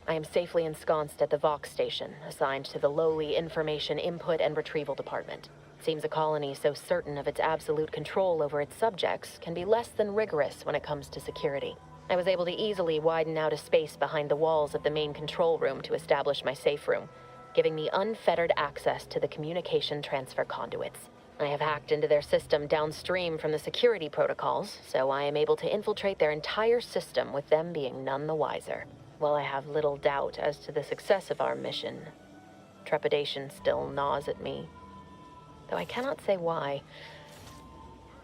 I am safely ensconced at the Vox station, assigned to the lowly Information Input and Retrieval Department. Seems a colony so certain of its absolute control over its subjects can be less than rigorous when it comes to security. I was able to easily widen out a space behind the walls of the main control room to establish my safe room, giving me unfettered access to the communication transfer conduits. I have hacked into their system downstream from the security protocols, so I am able to infiltrate their entire system with them being none the wiser. While I have little doubt as to the success of our mission, trepidation still gnaws at me, though I cannot say why.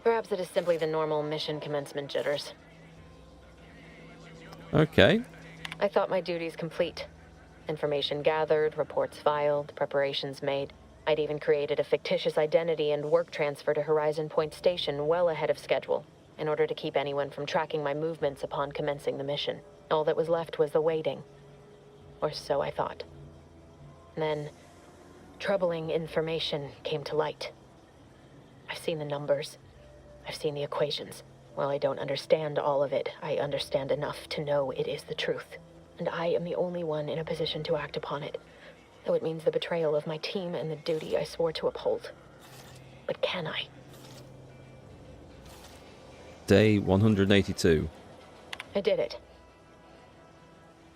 Perhaps it is simply the normal mission commencement jitters. Okay. I thought my duties complete. Information gathered, reports filed, preparations made. I'd even created a fictitious identity and work transfer to Horizon Point Station well ahead of schedule, in order to keep anyone from tracking my movements upon commencing the mission. All that was left was the waiting. Or so I thought. Then, troubling information came to light. I've seen the numbers. I've seen the equations. While I don't understand all of it, I understand enough to know it is the truth. And I am the only one in a position to act upon it. Though it means the betrayal of my team and the duty I swore to uphold. But can I? Day 182. I did it.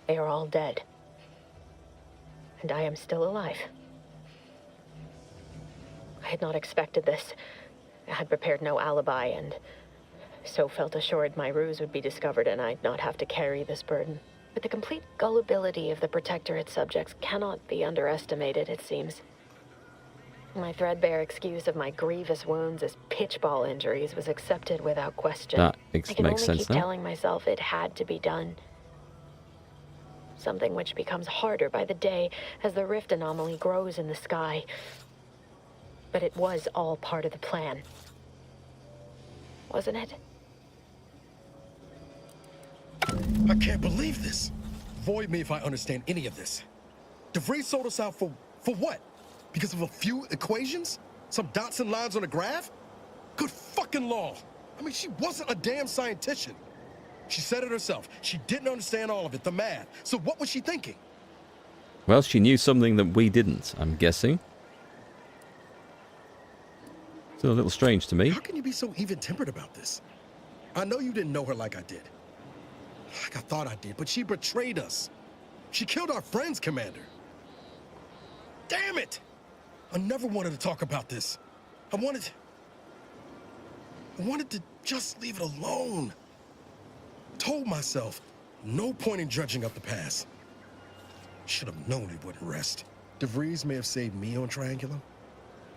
They are all dead. And I am still alive. I had not expected this. I had prepared no alibi, and so felt assured my ruse would be discovered and I'd not have to carry this burden. But the complete gullibility of the Protectorate subjects cannot be underestimated, it seems. My threadbare excuse of my grievous wounds as pitchball injuries was accepted without question. That I can makes only sense keep now. telling myself it had to be done. Something which becomes harder by the day as the rift anomaly grows in the sky. But it was all part of the plan. Wasn't it? I can't believe this. Void me if I understand any of this. DeVries sold us out for what? Because of a few equations? Some dots and lines on a graph? Good fucking law. I mean, she wasn't a damn scientist. She said it herself. She didn't understand all of it, the math. So what was she thinking? Well, she knew something that we didn't, I'm guessing. Still a little strange to me. How can you be so even-tempered about this? I know you didn't know her like I did. Like I thought I did, but she betrayed us. She killed our friends, Commander. Damn it! I never wanted to talk about this. I wanted to just leave it alone. Told myself, no point in dredging up the past. Should have known it wouldn't rest. DeVries may have saved me on Triangulum,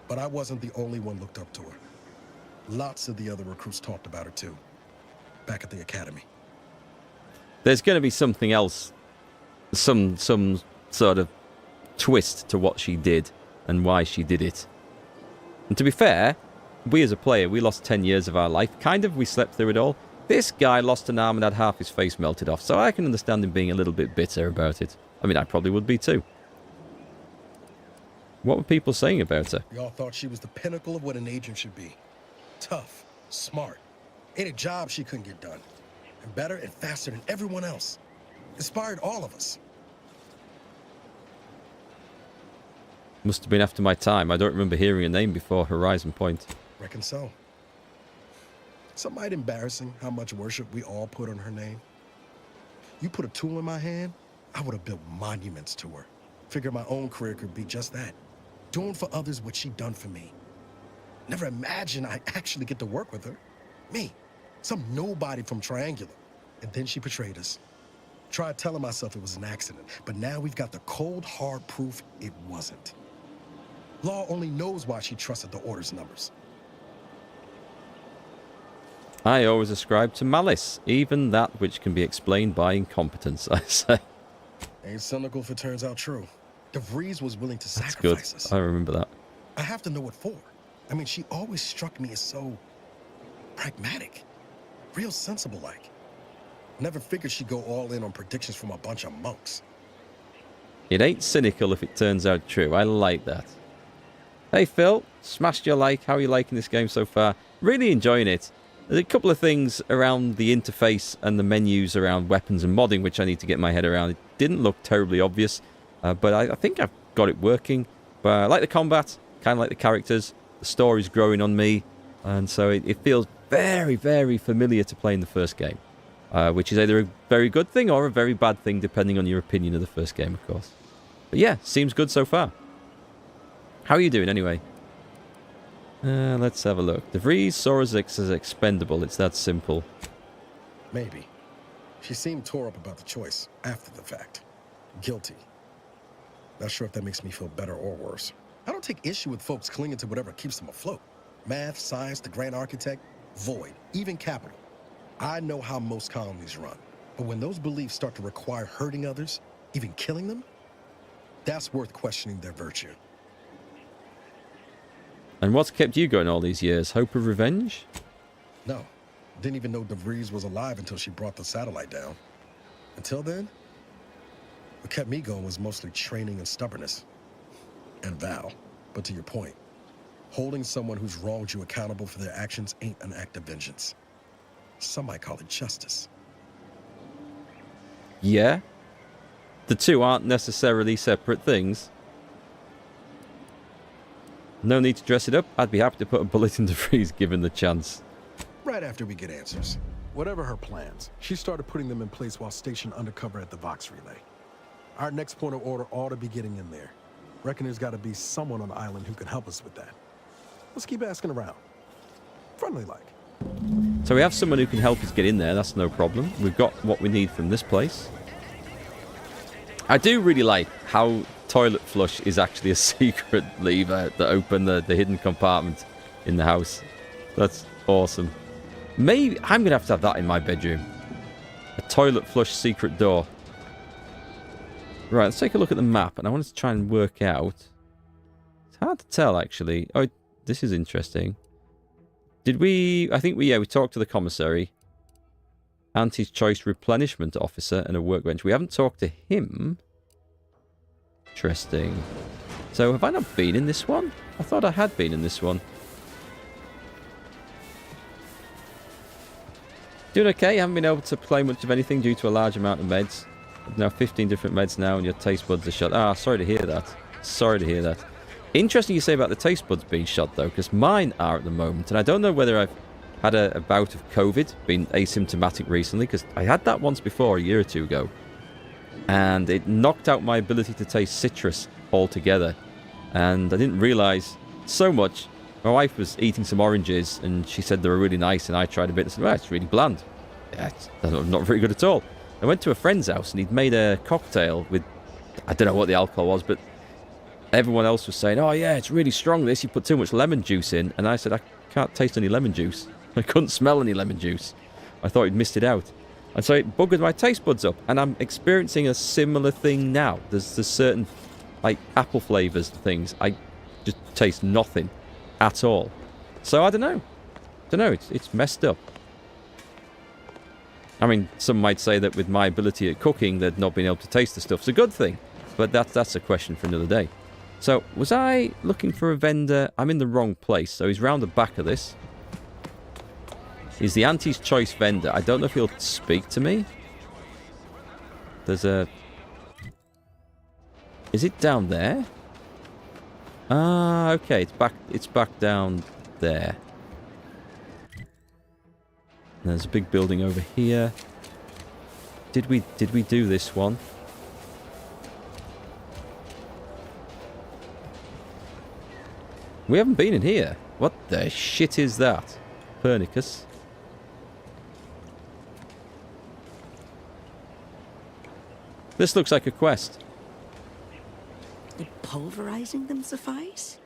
but I wasn't the only one looked up to her. Lots of the other recruits talked about her too, back at the academy. There's going to be something else, some sort of twist to what she did and why she did it. And to be fair, we as a player, we lost 10 years of our life. Kind of, we slept through it all. This guy lost an arm and had half his face melted off, so I can understand him being a little bit bitter about it. I mean, I probably would be too. What were people saying about her? We all thought she was the pinnacle of what an agent should be. Tough, smart, ain't a job she couldn't get done. And better and faster than everyone else. Inspired all of us. Must have been after my time. I don't remember hearing a name before Horizon Point. Reckon so. Some might embarrassing how much worship we all put on her name. You put a tool in my hand, I would have built monuments to her. Figured my own career could be just that. Doing for others what she done for me. Never imagined I'd actually get to work with her. Me, some nobody from Triangulum. And then she betrayed us. Tried telling myself it was an accident, but now we've got the cold, hard proof it wasn't. Law only knows why she trusted the Order's numbers. I always ascribe to malice, even that which can be explained by incompetence, I say. Ain't cynical if it turns out true. DeVries was willing to That's sacrifice good. us. I remember that. I have to know what for. I mean, she always struck me as so pragmatic. Real sensible-like. Never figured she'd go all in on predictions from a bunch of monks. It ain't cynical if it turns out true. I like that. Hey, Phil. Smashed your like. How are you liking this game so far? Really enjoying it. There's a couple of things around the interface and the menus around weapons and modding which I need to get my head around. It didn't look terribly obvious, but I think I've got it working. But I like the combat, kind of like the characters. The story's growing on me, and so it feels very, very familiar to play in the first game, which is either a very good thing or a very bad thing, depending on your opinion of the first game, of course. But yeah, seems good so far. How are you doing, anyway? Let's have a look. DeVries saw us as expendable. It's that simple. Maybe. She seemed tore up about the choice after the fact. Guilty. Not sure if that makes me feel better or worse. I don't take issue with folks clinging to whatever keeps them afloat. Math, science, the grand architect, void, even capital. I know how most colonies run. But when those beliefs start to require hurting others, even killing them, that's worth questioning their virtue. And what's kept you going all these years? Hope of revenge? No. Didn't even know DeVries was alive until she brought the satellite down. Until then, what kept me going was mostly training and stubbornness. And Val. But to your point, holding someone who's wronged you accountable for their actions ain't an act of vengeance. Some might call it justice. Yeah. The two aren't necessarily separate things. No need to dress it up. I'd be happy to put a bullet in DeVries given the chance. Right after we get answers. Whatever her plans, she started putting them in place while stationed undercover at the Vox Relay. Our next point of order ought to be getting in there. Reckon there's got to be someone on the island who can help us with that. Let's keep asking around. Friendly-like. So we have someone who can help us get in there. That's no problem. We've got what we need from this place. I do really like how toilet flush is actually a secret lever that opened the hidden compartment in the house. That's awesome. Maybe I'm going to have that in my bedroom. A toilet flush secret door. Right, let's take a look at the map. And I wanted to try and work out... It's hard to tell, actually. Oh, this is interesting. Did we... I think we talked to the commissary. Auntie's Choice Replenishment Officer and a workbench. We haven't talked to him. Interesting. So, have I not been in this one? I thought I had been in this one. Doing okay. Haven't been able to play much of anything due to a large amount of meds. Now 15 different meds now and your taste buds are shot. Ah, sorry to hear that. Sorry to hear that. Interesting you say about the taste buds being shot, though, because mine are at the moment. And I don't know whether I've had a bout of COVID, been asymptomatic recently, because I had that once before, a year or two ago. And it knocked out my ability to taste citrus altogether. And I didn't realise so much. My wife was eating some oranges, and she said they were really nice, and I tried a bit and said, well, it's really bland. Yeah, it's not very good at all. I went to a friend's house, and he'd made a cocktail with, I don't know what the alcohol was, but everyone else was saying, oh yeah, it's really strong this, you put too much lemon juice in. And I said, I can't taste any lemon juice. I couldn't smell any lemon juice. I thought he'd missed it out. And so it buggered my taste buds up. And I'm experiencing a similar thing now. There's certain, like, apple flavours things. I just taste nothing at all. So I don't know. It's messed up. I mean, some might say that with my ability at cooking, that not being able to taste the stuff's a good thing. But that's a question for another day. So, was I looking for a vendor? I'm in the wrong place. So he's round the back of this. He's the Auntie's Choice vendor. I don't know if he'll speak to me. There's a... Is it down there? Ah, okay. It's back down there. There's a big building over here. Did we do this one? We haven't been in here. What the shit is that? Pernicus. This looks like a quest. Would pulverizing them suffice?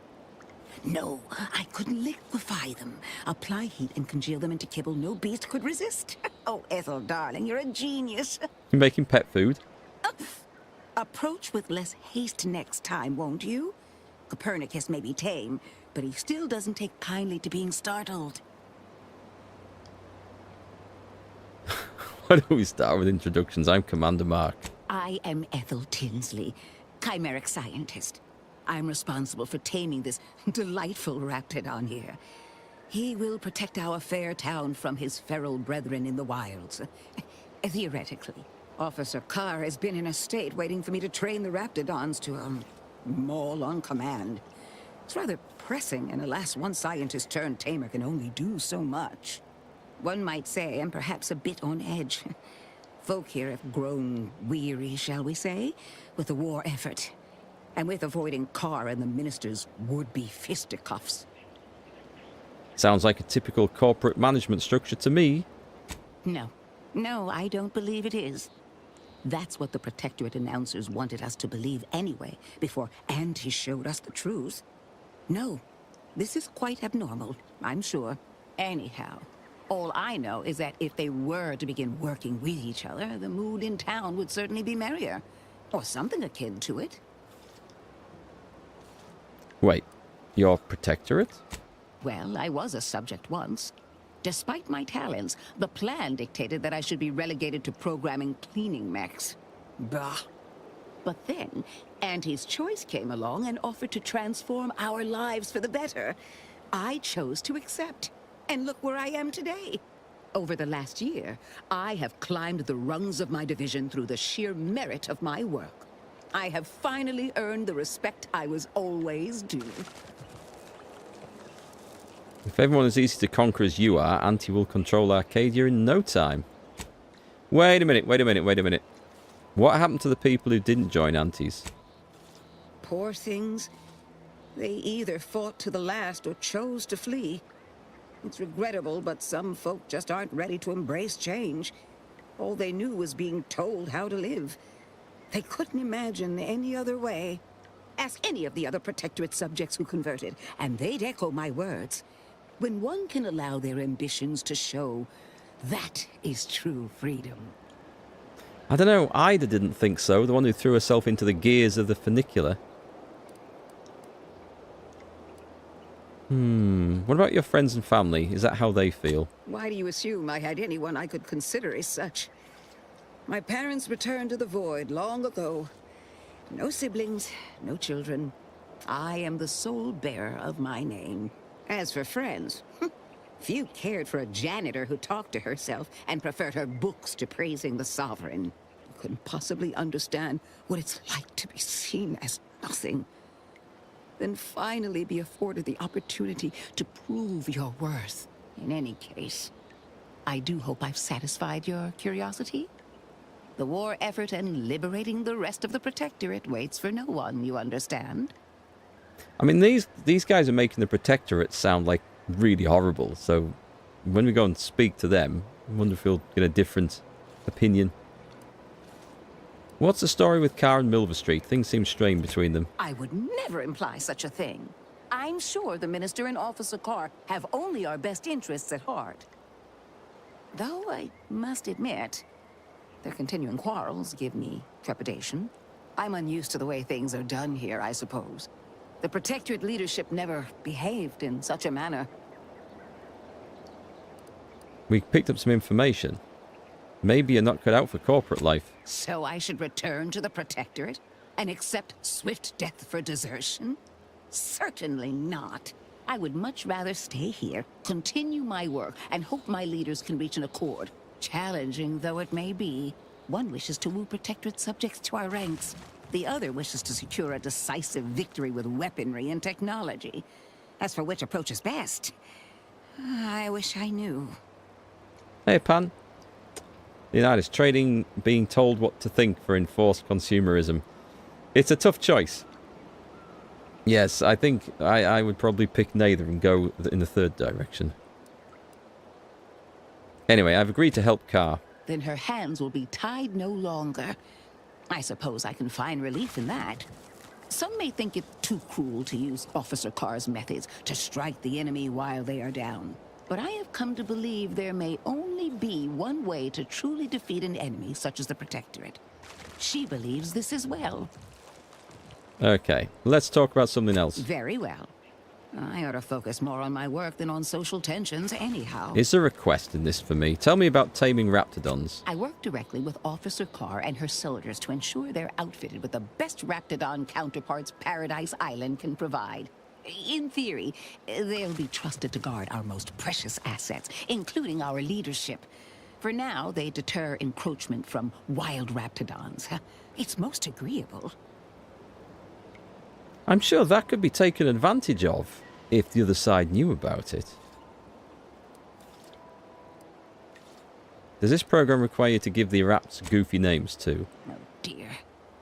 No, I couldn't liquefy them. Apply heat and congeal them into kibble no beast could resist. Oh, Ethel, darling, you're a genius. You're making pet food. Approach with less haste next time, won't you? Copernicus may be tame, but he still doesn't take kindly to being startled. Why don't we start with introductions? I'm Commander Mark. I am Ethel Tinsley, chimeric scientist. I'm responsible for taming this delightful raptidon here. He will protect our fair town from his feral brethren in the wilds. Theoretically, Officer Carr has been in a state waiting for me to train the raptidons to, maul on command. It's rather pressing, and alas, one scientist-turned-tamer can only do so much. One might say I'm perhaps a bit on edge. Folk here have grown weary, shall we say, with the war effort. And with avoiding Carr and the minister's would-be fisticuffs. Sounds like a typical corporate management structure to me. No. No, I don't believe it is. That's what the Protectorate announcers wanted us to believe anyway, before Auntie showed us the truth. No, this is quite abnormal, I'm sure. Anyhow, all I know is that if they were to begin working with each other, the mood in town would certainly be merrier. Or something akin to it. Wait, your Protectorate? Well, I was a subject once. Despite my talents, the plan dictated that I should be relegated to programming cleaning mechs. Bah. But then, Auntie's choice came along and offered to transform our lives for the better. I chose to accept. And look where I am today. Over the last year, I have climbed the rungs of my division through the sheer merit of my work. I have finally earned the respect I was always due. If everyone is easy to conquer as you are, Auntie will control Arcadia in no time. Wait a minute. What happened to the people who didn't join Auntie's? Poor things. They either fought to the last or chose to flee. It's regrettable, but some folk just aren't ready to embrace change. All they knew was being told how to live. They couldn't imagine any other way. Ask any of the other Protectorate subjects who converted, and they'd echo my words. When one can allow their ambitions to show, that is true freedom. I don't know, Ida didn't think so, the one who threw herself into the gears of the funicular. What about your friends and family? Is that how they feel? Why do you assume I had anyone I could consider as such? My parents returned to the void long ago. No siblings, no children. I am the sole bearer of my name. As for friends, few cared for a janitor who talked to herself and preferred her books to praising the Sovereign. You couldn't possibly understand what it's like to be seen as nothing. Then finally be afforded the opportunity to prove your worth. In any case, I do hope I've satisfied your curiosity. The war effort and liberating the rest of the Protectorate waits for no one, you understand? I mean, these guys are making the Protectorate sound like really horrible, so when we go and speak to them, I wonder if we'll get a different opinion. What's the story with Carr and Milver Street? Things seem strained between them. I would never imply such a thing. I'm sure the Minister and Officer Carr have only our best interests at heart. Though I must admit, their continuing quarrels give me trepidation. I'm unused to the way things are done here, I suppose. The Protectorate leadership never behaved in such a manner. We picked up some information. Maybe you're not cut out for corporate life. So I should return to the Protectorate and accept swift death for desertion? Certainly not. I would much rather stay here, continue my work, and hope my leaders can reach an accord. Challenging though it may be, one wishes to woo Protectorate subjects to our ranks. The other wishes to secure a decisive victory with weaponry and technology. As for which approach is best, I wish I knew. Hey, Pan. The United trading being told what to think for enforced consumerism. It's a tough choice. Yes, I think I would probably pick neither and go in the third direction. Anyway, I've agreed to help Carr. Then her hands will be tied no longer. I suppose I can find relief in that. Some may think it too cruel to use Officer Carr's methods to strike the enemy while they are down. But I have come to believe there may only be one way to truly defeat an enemy such as the Protectorate. She believes this as well. Okay, let's talk about something else. Very well. I ought to focus more on my work than on social tensions anyhow. Is there a quest in this for me? Tell me about taming raptidons. I work directly with Officer Carr and her soldiers to ensure they're outfitted with the best raptidon counterparts Paradise Island can provide. In theory, they'll be trusted to guard our most precious assets, including our leadership. For now, they deter encroachment from wild raptidons. It's most agreeable. I'm sure that could be taken advantage of if the other side knew about it. Does this program require you to give the raps goofy names too? Oh dear.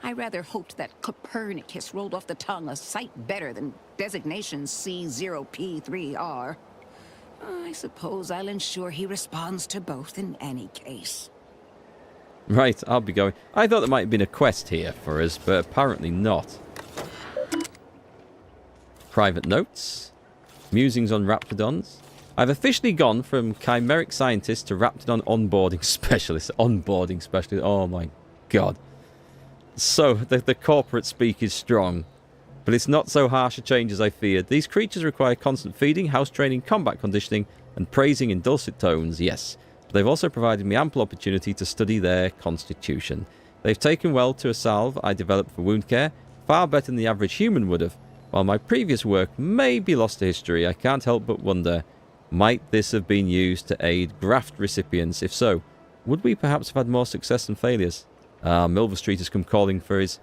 I rather hoped that Copernicus rolled off the tongue a sight better than designation C0P3R. I suppose I'll ensure he responds to both in any case. Right, I'll be going. I thought there might have been a quest here for us, but apparently not. Private notes. Musings on Raptidons. I've officially gone from chimeric scientist to Raptidon onboarding specialist. Onboarding specialist. Oh my god. So, the corporate speak is strong. But it's not so harsh a change as I feared. These creatures require constant feeding, house training, combat conditioning, and praising in dulcet tones, yes. But they've also provided me ample opportunity to study their constitution. They've taken well to a salve I developed for wound care, far better than the average human would have. While my previous work may be lost to history, I can't help but wonder, might this have been used to aid graft recipients? If so, would we perhaps have had more success than failures? Milver Street has come calling for his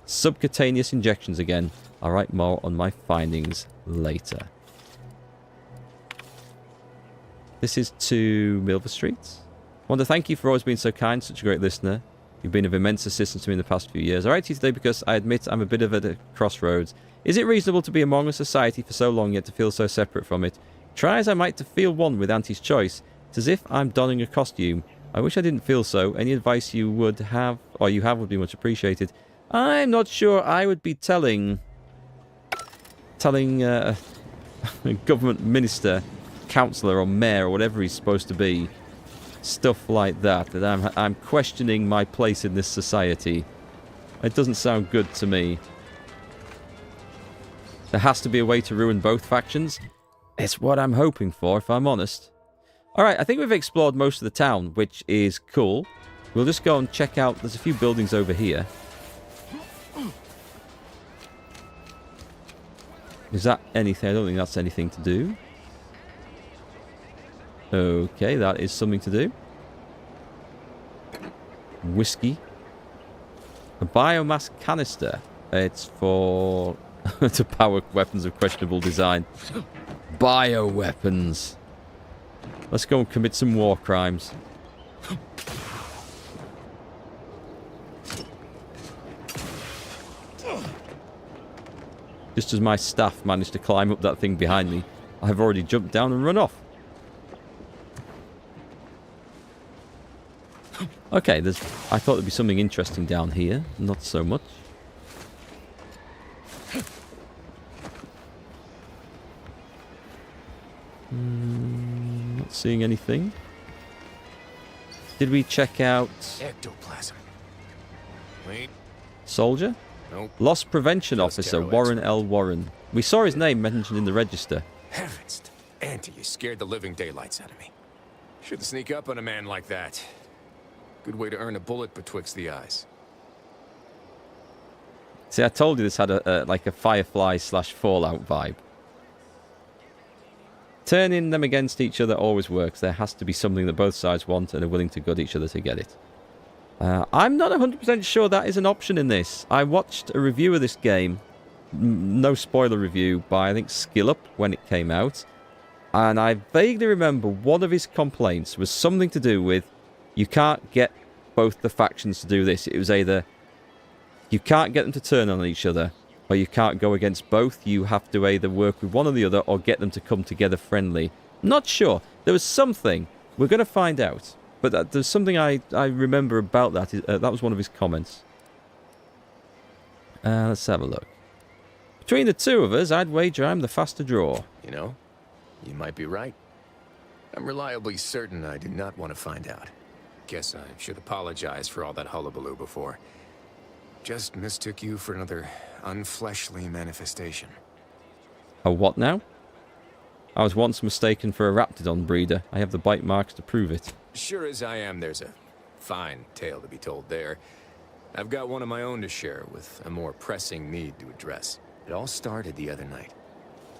subcutaneous injections again. I'll write more on my findings later. This is to Milver Street. I want to thank you for always being so kind, such a great listener. You've been of immense assistance to me in the past few years. I write to you today because I admit I'm a bit of at a crossroads. Is it reasonable to be among a society for so long yet to feel so separate from it? Try as I might to feel one with Auntie's choice. It's as if I'm donning a costume. I wish I didn't feel so. Any advice you would have, or you have, would be much appreciated. I'm not sure I would be telling a government minister, councillor or mayor or whatever he's supposed to be, stuff like that, that I'm questioning my place in this society. It doesn't sound good to me. There has to be a way to ruin both factions. It's what I'm hoping for, if I'm honest. Alright, I think we've explored most of the town, which is cool. We'll just go and check out, there's a few buildings over here. Is that anything? I don't think that's anything to do. Okay, that is something to do. Whiskey. A biomass canister. It's for to power weapons of questionable design. Bioweapons. Let's go and commit some war crimes. Just as my staff managed to climb up that thing behind me, I've already jumped down and run off. Okay, I thought there'd be something interesting down here. Not so much. Not seeing anything. Did we check out... Ectoplasm. Wait. Soldier? Nope. Loss Prevention Officer, Warren L. Warren. We saw his name mentioned in the register. Heavens. Auntie, you scared the living daylights out of me. Shouldn't sneak up on a man like that. Good way to earn a bullet betwixt the eyes. See, I told you this had like a Firefly / Fallout vibe. Turning them against each other always works. There has to be something that both sides want and are willing to gut each other to get it. I'm not 100% sure that is an option in this. I watched a review of this game, no spoiler review, by I think SkillUp when it came out. And I vaguely remember one of his complaints was something to do with you can't get both the factions to do this. It was either you can't get them to turn on each other, or you can't go against both. You have to either work with one or the other, or get them to come together friendly. Not sure. There was something. We're going to find out. But there's something I remember about that. That was one of his comments. Let's have a look. Between the two of us, I'd wager I'm the faster draw. You know, you might be right. I'm reliably certain I did not want to find out. Guess I should apologize for all that hullabaloo before. Just mistook you for another unfleshly manifestation. A what now? I was once mistaken for a Raptidon breeder. I have the bite marks to prove it. Sure as I am, there's a fine tale to be told there. I've got one of my own to share with a more pressing need to address. It all started the other night.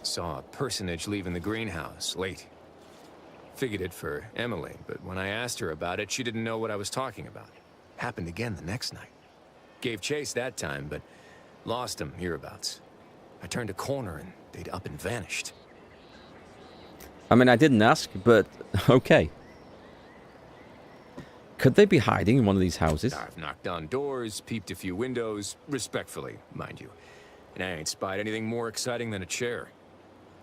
Saw a personage leaving the greenhouse late. Figured it for Emily, but when I asked her about it, she didn't know what I was talking about. Happened again the next night. Gave chase that time, but lost him hereabouts. I turned a corner and they'd up and vanished. I mean, I didn't ask, but okay. Could they be hiding in one of these houses? I've knocked on doors, peeped a few windows, respectfully, mind you. And I ain't spied anything more exciting than a chair.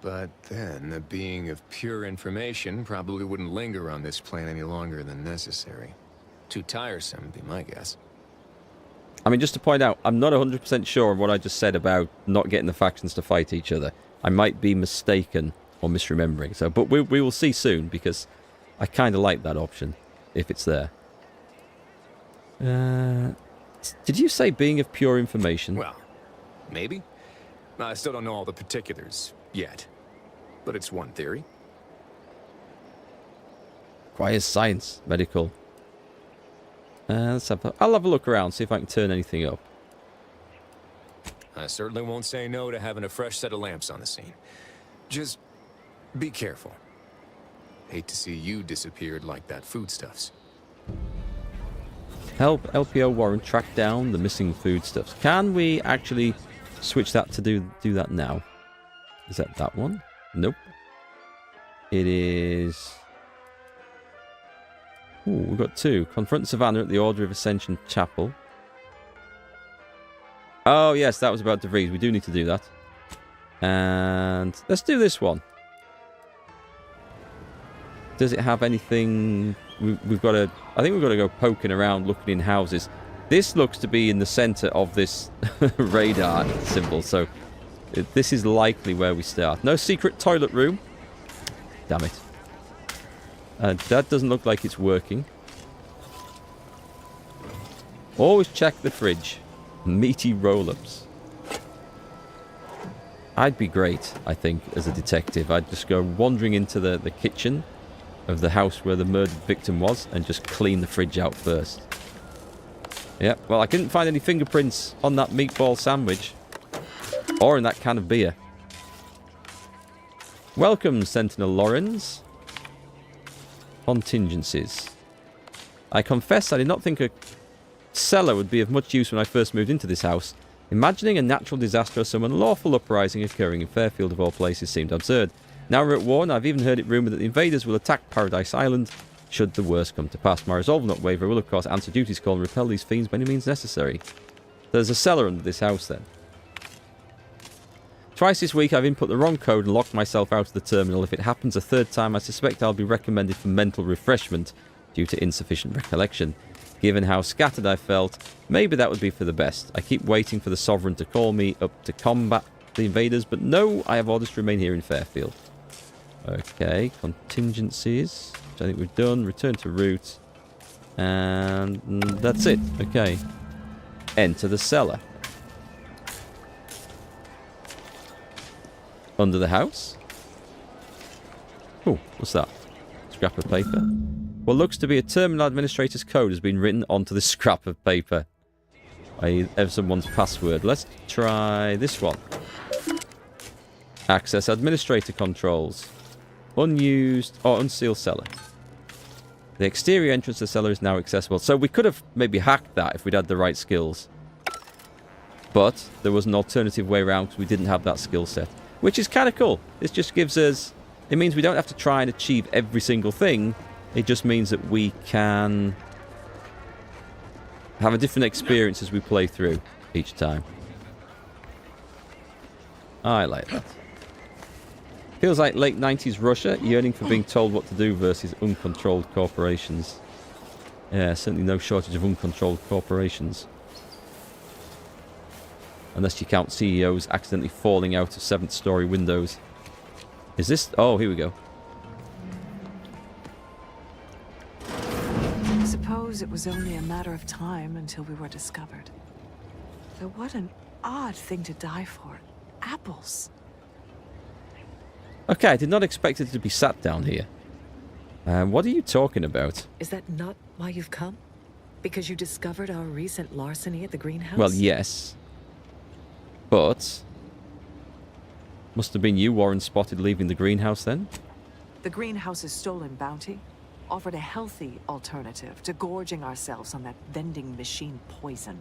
But then, a being of pure information probably wouldn't linger on this plane any longer than necessary. Too tiresome, would be my guess. I mean, just to point out, I'm not 100% sure on what I just said about not getting the factions to fight each other. I might be mistaken or misremembering. So, but we will see soon, because I kind of like that option, if it's there. Did you say being of pure information? Well, maybe. I still don't know all the particulars yet. But it's one theory. Requires science, medical. I'll have a look around, see if I can turn anything up. I certainly won't say no to having a fresh set of lamps on the scene. Just be careful. Hate to see you disappeared like that foodstuffs. Help LPO Warren track down the missing foodstuffs. Can we actually switch that to do that now? Is that one? Nope. It is... Ooh, we've got two. Confront Savannah at the Order of Ascension Chapel. Oh, yes, that was about DeVries. We do need to do that. And let's do this one. Does it have anything... We've got to... I think we've got to go poking around, looking in houses. This looks to be in the center of this radar symbol, so this is likely where we start. No secret toilet room. Damn it. That doesn't look like it's working. Always check the fridge. Meaty roll-ups. I'd be great, I think, as a detective. I'd just go wandering into the kitchen of the house where the murdered victim was and just clean the fridge out first. Yeah, well, I couldn't find any fingerprints on that meatball sandwich. Or in that can of beer. Welcome, Sentinel Lawrence. Contingencies. I confess I did not think a cellar would be of much use when I first moved into this house. Imagining a natural disaster or some unlawful uprising occurring in Fairfield of all places seemed absurd. Now we're at war, and I've even heard it rumoured that the invaders will attack Paradise Island should the worst come to pass. My resolve will not waver. I will, of course, answer duty's call and repel these fiends by any means necessary. There's a cellar under this house, then. Twice this week I've input the wrong code and locked myself out of the terminal. If it happens a third time, I suspect I'll be recommended for mental refreshment due to insufficient recollection. Given how scattered I felt, maybe that would be for the best. I keep waiting for the Sovereign to call me up to combat the invaders, but no, I have orders to remain here in Fairfield. Okay, contingencies, which I think we've done. Return to route. And that's it. Okay. Enter the cellar. Under the house. Oh, what's that? Scrap of paper. What looks to be a terminal administrator's code has been written onto this scrap of paper. I have someone's password. Let's try this one. Access administrator controls. Unused or unsealed cellar. The exterior entrance to the cellar is now accessible. So we could have maybe hacked that if we'd had the right skills. But there was an alternative way around because we didn't have that skill set. Which is kind of cool. This just gives us... It means we don't have to try and achieve every single thing. It just means that we can have a different experience as we play through each time. I like that. Feels like late 90s Russia, yearning for being told what to do versus uncontrolled corporations. Yeah, certainly no shortage of uncontrolled corporations. Unless you count CEOs accidentally falling out of 7th story windows. Is this... Oh, here we go. I suppose it was only a matter of time until we were discovered. Though what an odd thing to die for. Apples. Okay, I did not expect it to be sat down here. What are you talking about? Is that not why you've come? Because you discovered our recent larceny at the greenhouse? Well, yes. But... Must have been you Warren spotted leaving the greenhouse then? The greenhouse's stolen bounty offered a healthy alternative to gorging ourselves on that vending machine poison.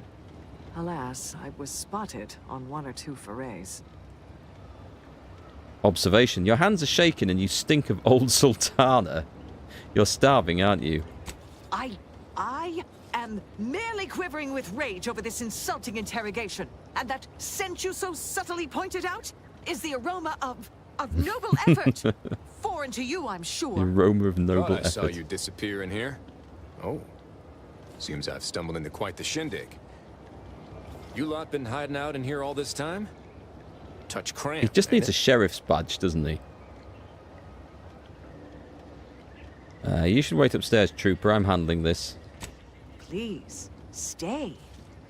Alas, I was spotted on 1 or 2 forays. Observation. Your hands are shaking and you stink of old sultana. You're starving, aren't you? I am merely quivering with rage over this insulting interrogation. And that scent you so subtly pointed out is the aroma of of noble effort. Foreign to you, I'm The sure. aroma of noble Thought I saw effort. you disappear in here. Oh. Seems I've stumbled into quite the shindig. You lot been hiding out in here all this time? Touch cramp. He just needs a ain't sheriff's badge, doesn't he? You should wait upstairs, Trooper. I'm handling this. Please, stay.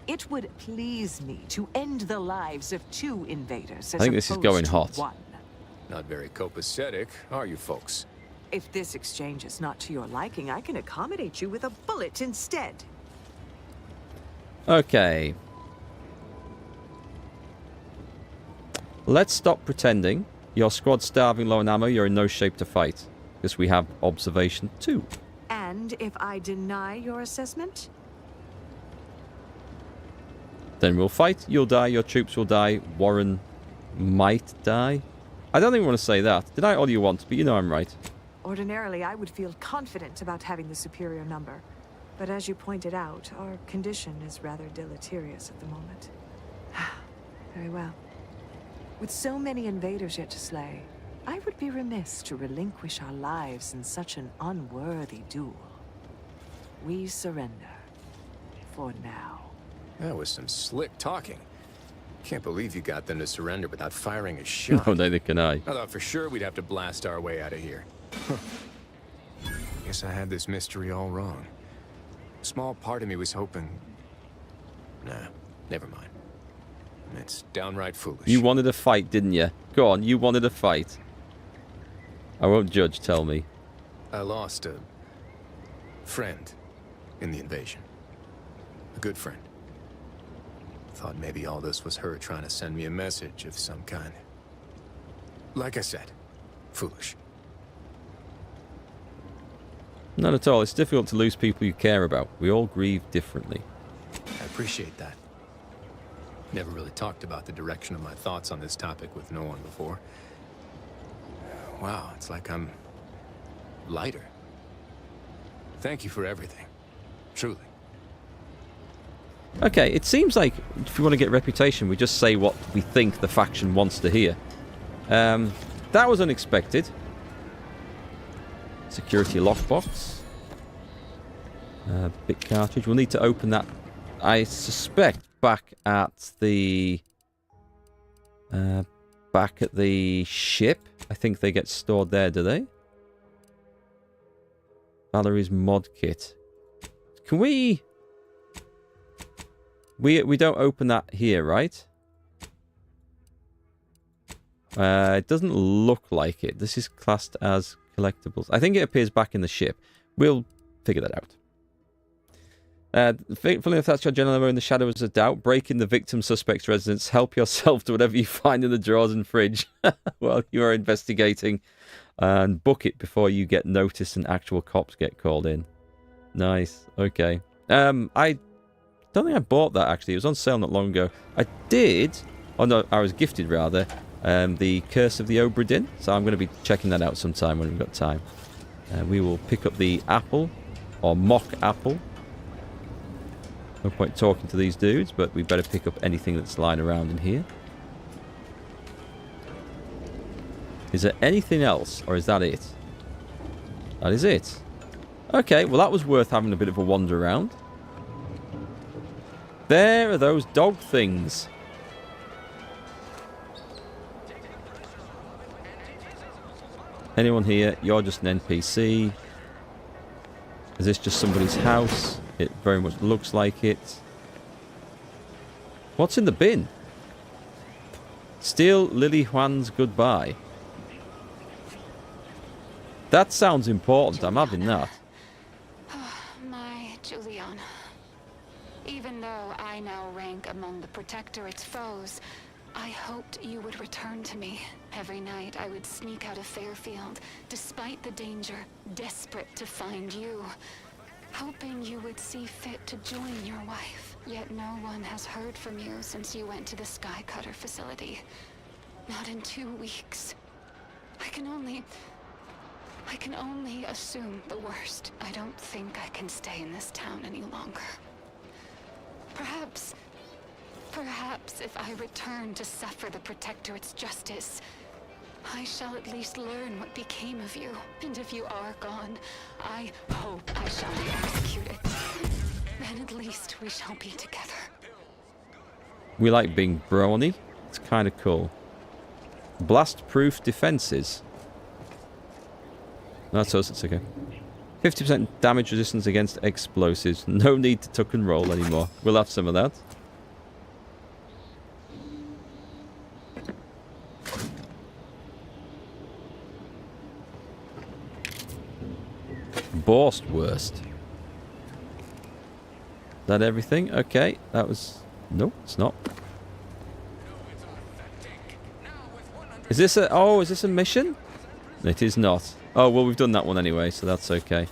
It would please me to end the lives of 2 invaders as I think this is opposed going to hot. 1. it? Not very copacetic, are you folks? If this exchange is not to your liking, I can accommodate you with a bullet instead. Okay. Let's stop pretending. Your squad's starving, low on ammo. You're in no shape to fight. Because we have observation 2. And if I deny your assessment? Then we'll fight. You'll die. Your troops will die. Warren might die. I don't think we want to say that. Deny all you want, but you know I'm right. Ordinarily, I would feel confident about having the superior number. But as you pointed out, our condition is rather deleterious at the moment. Very well. With so many invaders yet to slay, I would be remiss to relinquish our lives in such an unworthy duel. We surrender. For now. That was some slick talking. Can't believe you got them to surrender without firing a shot. No, neither can I. I thought for sure we'd have to blast our way out of here. Guess I had this mystery all wrong. A small part of me was hoping... Nah, never mind. It's downright foolish. You wanted a fight, didn't you? Go on, you wanted a fight. I won't judge, tell me. I lost a... friend in the invasion. A good friend. Thought maybe all this was her trying to send me a message of some kind. Like I said, foolish. Not at all. It's difficult to lose people you care about. We all grieve differently. I appreciate that. Never really talked about the direction of my thoughts on this topic with no one before. Wow, it's like I'm lighter. Thank you for everything. Truly. Okay, it seems like if we want to get reputation, we just say what we think the faction wants to hear. That was unexpected. Security lockbox. Bit cartridge. We'll need to open that, I suspect, back at the ship. I think they get stored there, do they? Valerie's mod kit. Can we... We don't open that here, right? It doesn't look like it. This is classed as collectibles. I think it appears back in the ship. We'll figure that out. Fully if that's your general MO in the shadows of doubt, break in the victim suspect's residence, help yourself to whatever you find in the drawers and fridge while you are investigating, and book it before you get noticed and actual cops get called in. Nice. Okay. I don't think I bought that, actually. It was on sale not long ago. I did... Oh, no, I was gifted, rather. The Curse of the Obra Dinn. So I'm going to be checking that out sometime when we've got time. We will pick up the apple, or mock apple. No point talking to these dudes, but we better pick up anything that's lying around in here. Is there anything else, or is that it? That is it. Okay, well that was worth having a bit of a wander around. There are those dog things. Anyone here? You're just an NPC. Is this just somebody's house? It very much looks like it. What's in the bin? Steal Lily Juan's goodbye. That sounds important. I'm having that. My Juliana. Even though I now rank among the Protectorate's foes, I hoped you would return to me. Every night I would sneak out of Fairfield, despite the danger, desperate to find you. Hoping you would see fit to join your wife. Yet no one has heard from you since you went to the Skycutter facility. Not in 2 weeks. I can only assume the worst. I don't think I can stay in this town any longer. Perhaps if I return to suffer the Protectorate's justice, I shall at least learn what became of you. And if you are gone, I hope I shall be executed. Then at least we shall be together. We like being brawny. It's kind of cool. Blast-proof defenses. No, that's us. It's okay. 50% damage resistance against explosives. No need to tuck and roll anymore. We'll have some of that. Borstwurst. That everything? Okay, that was... No, it's not. Is this a... Oh, is this a mission? It is not. Oh, well, we've done that one anyway, so that's okay.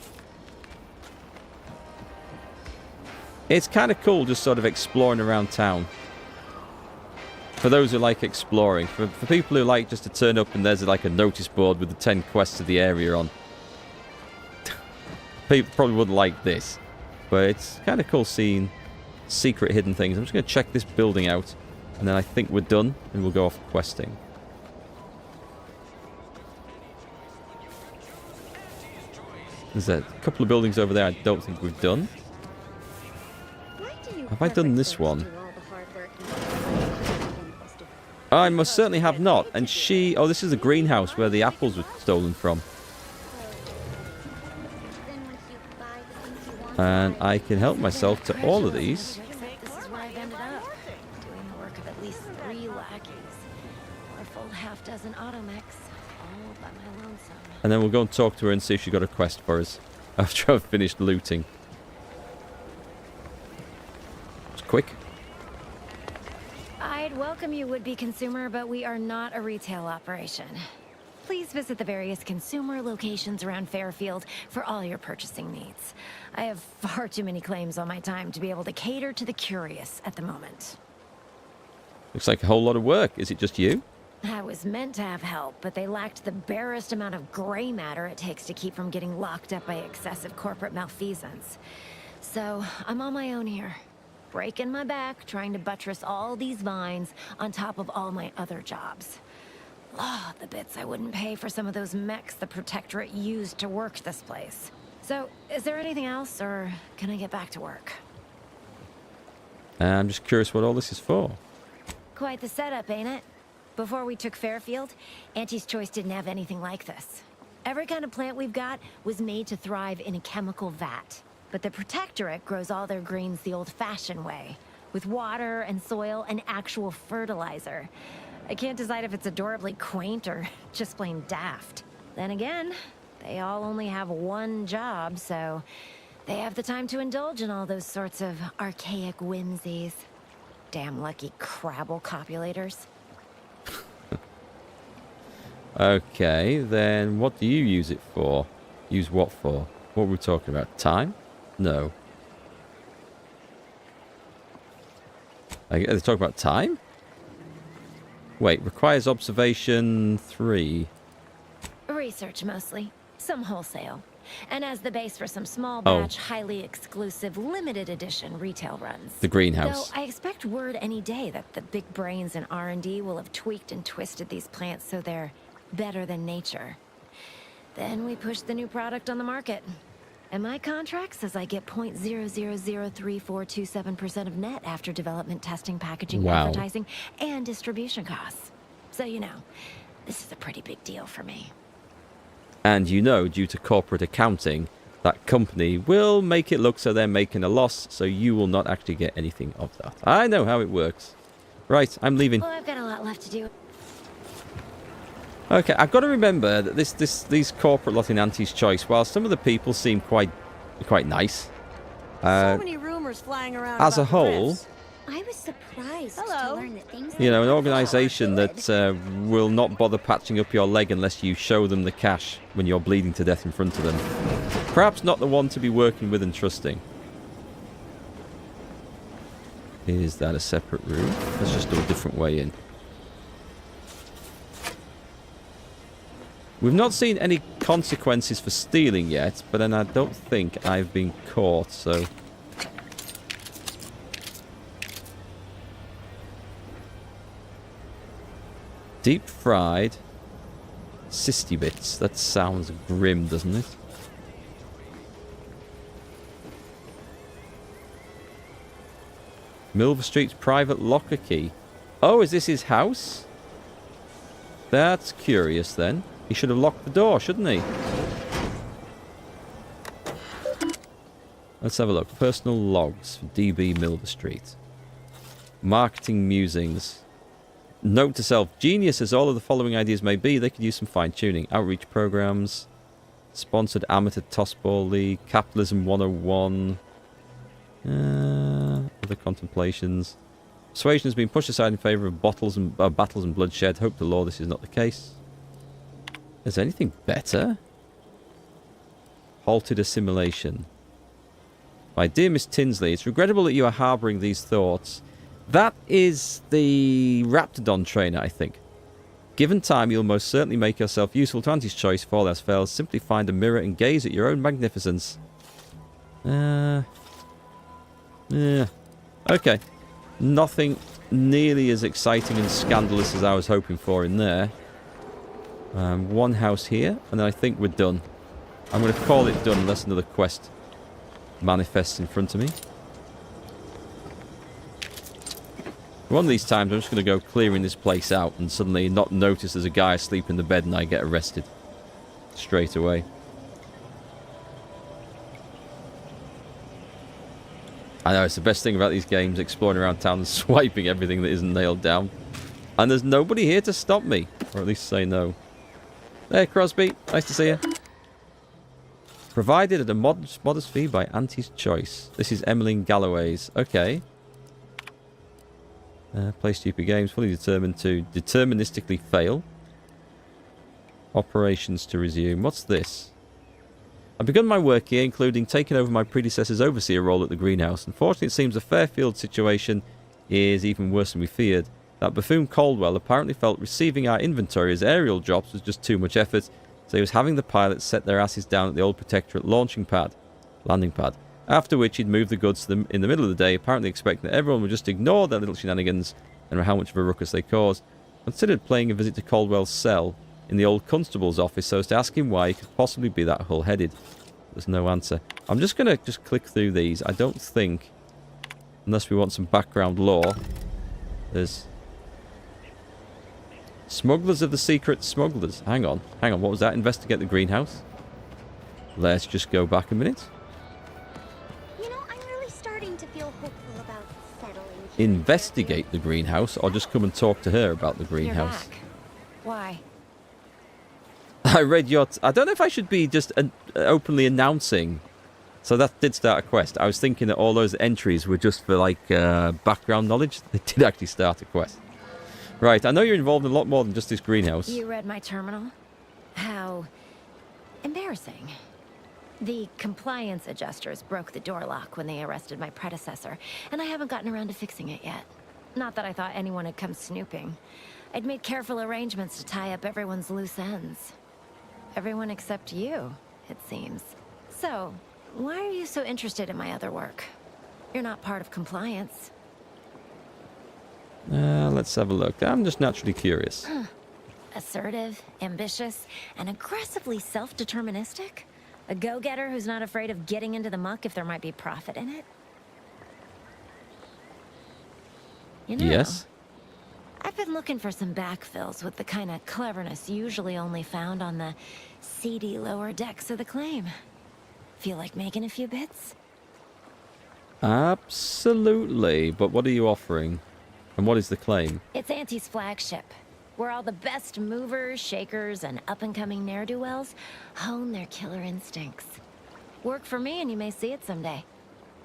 It's kind of cool just sort of exploring around town. For those who like exploring. For people who like just to turn up and there's like a notice board with the 10 quests of the area on. People probably wouldn't like this. But it's kind of cool seeing secret hidden things. I'm just going to check this building out. And then I think we're done. And we'll go off questing. There's a couple of buildings over there I don't think we've done. Have I done this one? I most certainly have not. And she... Oh, this is the greenhouse where the apples were stolen from. And I can help myself to all of these. This is where I've ended up. Doing the work of at least 3 lackeys. Or a full half-dozen automechs. All by my lonesome. And then we'll go and talk to her and see if she got a quest for us. After I've finished looting. It's quick. I'd welcome you, would-be consumer, but we are not a retail operation. Please visit the various consumer locations around Fairfield for all your purchasing needs. I have far too many claims on my time to be able to cater to the curious at the moment. Looks like a whole lot of work. Is it just you? I was meant to have help, but they lacked the barest amount of gray matter it takes to keep from getting locked up by excessive corporate malfeasance. So, I'm on my own here. Breaking my back, trying to buttress all these vines on top of all my other jobs. Oh, the bits I wouldn't pay for some of those mechs the Protectorate used to work this place. So, is there anything else, or can I get back to work? I'm just curious what all this is for. Quite the setup, ain't it? Before we took Fairfield, Auntie's Choice didn't have anything like this. Every kind of plant we've got was made to thrive in a chemical vat. But the Protectorate grows all their greens the old-fashioned way, with water and soil and actual fertilizer. I can't decide if it's adorably quaint or just plain daft. Then again, they all only have one job, so they have the time to indulge in all those sorts of archaic whimsies. Damn lucky Crabble copulators. Okay, then what do you use it for? Use what for? What were we talking about? Time? No. They talk about time? Wait, requires observation 3. Research mostly. Some wholesale. And as the base for some small batch, highly exclusive, limited edition retail runs. The greenhouse. Though I expect word any day that the big brains in R&D will have tweaked and twisted these plants so they're better than nature. Then we push the new product on the market. And my contract says I get 0.0003427% of net after development, testing, packaging, advertising, and distribution costs. So you know, this is a pretty big deal for me. And you know, due to corporate accounting, that company will make it look so they're making a loss, so you will not actually get anything of that. I know how it works. Right, I'm leaving. Well, I've got a lot left to do. Okay, I've got to remember that these corporate lot in Auntie's Choice, while some of the people seem quite nice, so many rumors flying around as a about whole, I was surprised to learn that things you know, an organisation that will not bother patching up your leg unless you show them the cash when you're bleeding to death in front of them. Perhaps not the one to be working with and trusting. Is that a separate room? Let's just do a different way in. We've not seen any consequences for stealing yet, but then I don't think I've been caught, so... Deep fried. Cysty bits. That sounds grim, doesn't it? Milver Street's private locker key. Oh, is this his house? That's curious then. He should have locked the door, shouldn't he? Let's have a look. Personal logs for DB Milver Street. Marketing musings. Note to self. Genius as all of the following ideas may be, they could use some fine-tuning. Outreach programs. Sponsored amateur tossball league. Capitalism 101. Other contemplations. Persuasion has been pushed aside in favour of battles and bloodshed. Hope the law this is not the case. Is there anything better? Halted assimilation. My dear Miss Tinsley, it's regrettable that you are harbouring these thoughts. That is the Raptidon trainer, I think. Given time, you'll most certainly make yourself useful to Auntie's choice. If all else fails, simply find a mirror and gaze at your own magnificence. Yeah. Okay. Nothing nearly as exciting and scandalous as I was hoping for in there. One house here, and then I think we're done. I'm going to call it done unless another quest manifests in front of me. One of these times I'm just going to go clearing this place out and suddenly not notice there's a guy asleep in the bed and I get arrested straight away. I know, it's the best thing about these games, exploring around town and swiping everything that isn't nailed down. And there's nobody here to stop me, or at least say no. Hey Crosby, nice to see you. Provided at a modest fee by Auntie's choice. This is Emmeline Galloway's. Okay. Play stupid games. Fully determined to deterministically fail. Operations to resume. What's this? I've begun my work here, including taking over my predecessor's overseer role at the greenhouse. Unfortunately, it seems the Fairfield situation is even worse than we feared. That buffoon Caldwell apparently felt receiving our inventory as aerial drops was just too much effort, so he was having the pilots set their asses down at the old Protectorate landing pad. After which he'd moved the goods to them in the middle of the day, apparently expecting that everyone would just ignore their little shenanigans and how much of a ruckus they caused. Considered paying a visit to Caldwell's cell in the old constable's office so as to ask him why he could possibly be that hull-headed. There's no answer. I'm just going to click through these. I don't think, unless we want some background lore, there's... Smugglers of the Secret Smugglers. Hang on. What was that? Investigate the greenhouse. Let's just go back a minute. You know, I'm really starting to feel hopeful about settling here. Investigate the greenhouse, or just come and talk to her about the greenhouse. You're back. Why? I read your... I don't know if I should be just openly announcing. So that did start a quest. I was thinking that all those entries were just for, like, background knowledge. They did actually start a quest. Right, I know you're involved in a lot more than just this greenhouse. You read my terminal? How embarrassing. The compliance adjusters broke the door lock when they arrested my predecessor, and I haven't gotten around to fixing it yet. Not that I thought anyone had come snooping. I'd made careful arrangements to tie up everyone's loose ends. Everyone except you, it seems. So, why are you so interested in my other work? You're not part of compliance. Let's have a look. I'm just naturally curious. Assertive, ambitious, and aggressively self-deterministic? A go-getter who's not afraid of getting into the muck if there might be profit in it? You know, yes? I've been looking for some backfills with the kind of cleverness usually only found on the seedy lower decks of the claim. Feel like making a few bits? Absolutely. But what are you offering? And what is the claim? It's Auntie's flagship, where all the best movers, shakers, and up-and-coming ne'er-do-wells hone their killer instincts. Work for me and you may see it someday.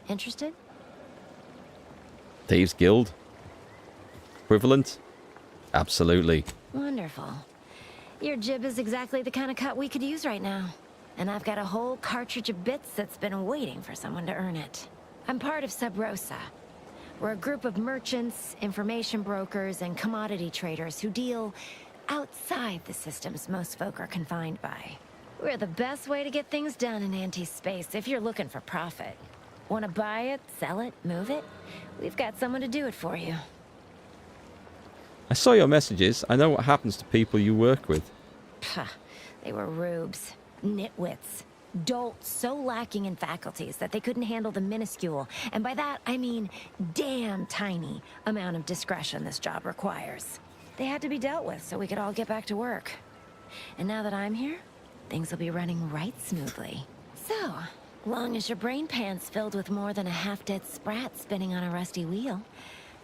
Interested? Thieves Guild? Equivalent? Absolutely. Wonderful. Your jib is exactly the kind of cut we could use right now. And I've got a whole cartridge of bits that's been waiting for someone to earn it. I'm part of Sub Rosa. We're a group of merchants, information brokers, and commodity traders who deal outside the systems most folk are confined by. We're the best way to get things done in anti-space if you're looking for profit. Want to buy it, sell it, move it? We've got someone to do it for you. I saw your messages. I know what happens to people you work with. Pah, they were rubes, nitwits, dolts so lacking in faculties that they couldn't handle the minuscule, and by that I mean damn tiny, amount of discretion this job requires. They had to be dealt with so we could all get back to work. And now that I'm here, things will be running right smoothly. So, long as your brain pan's filled with more than a half-dead sprat spinning on a rusty wheel,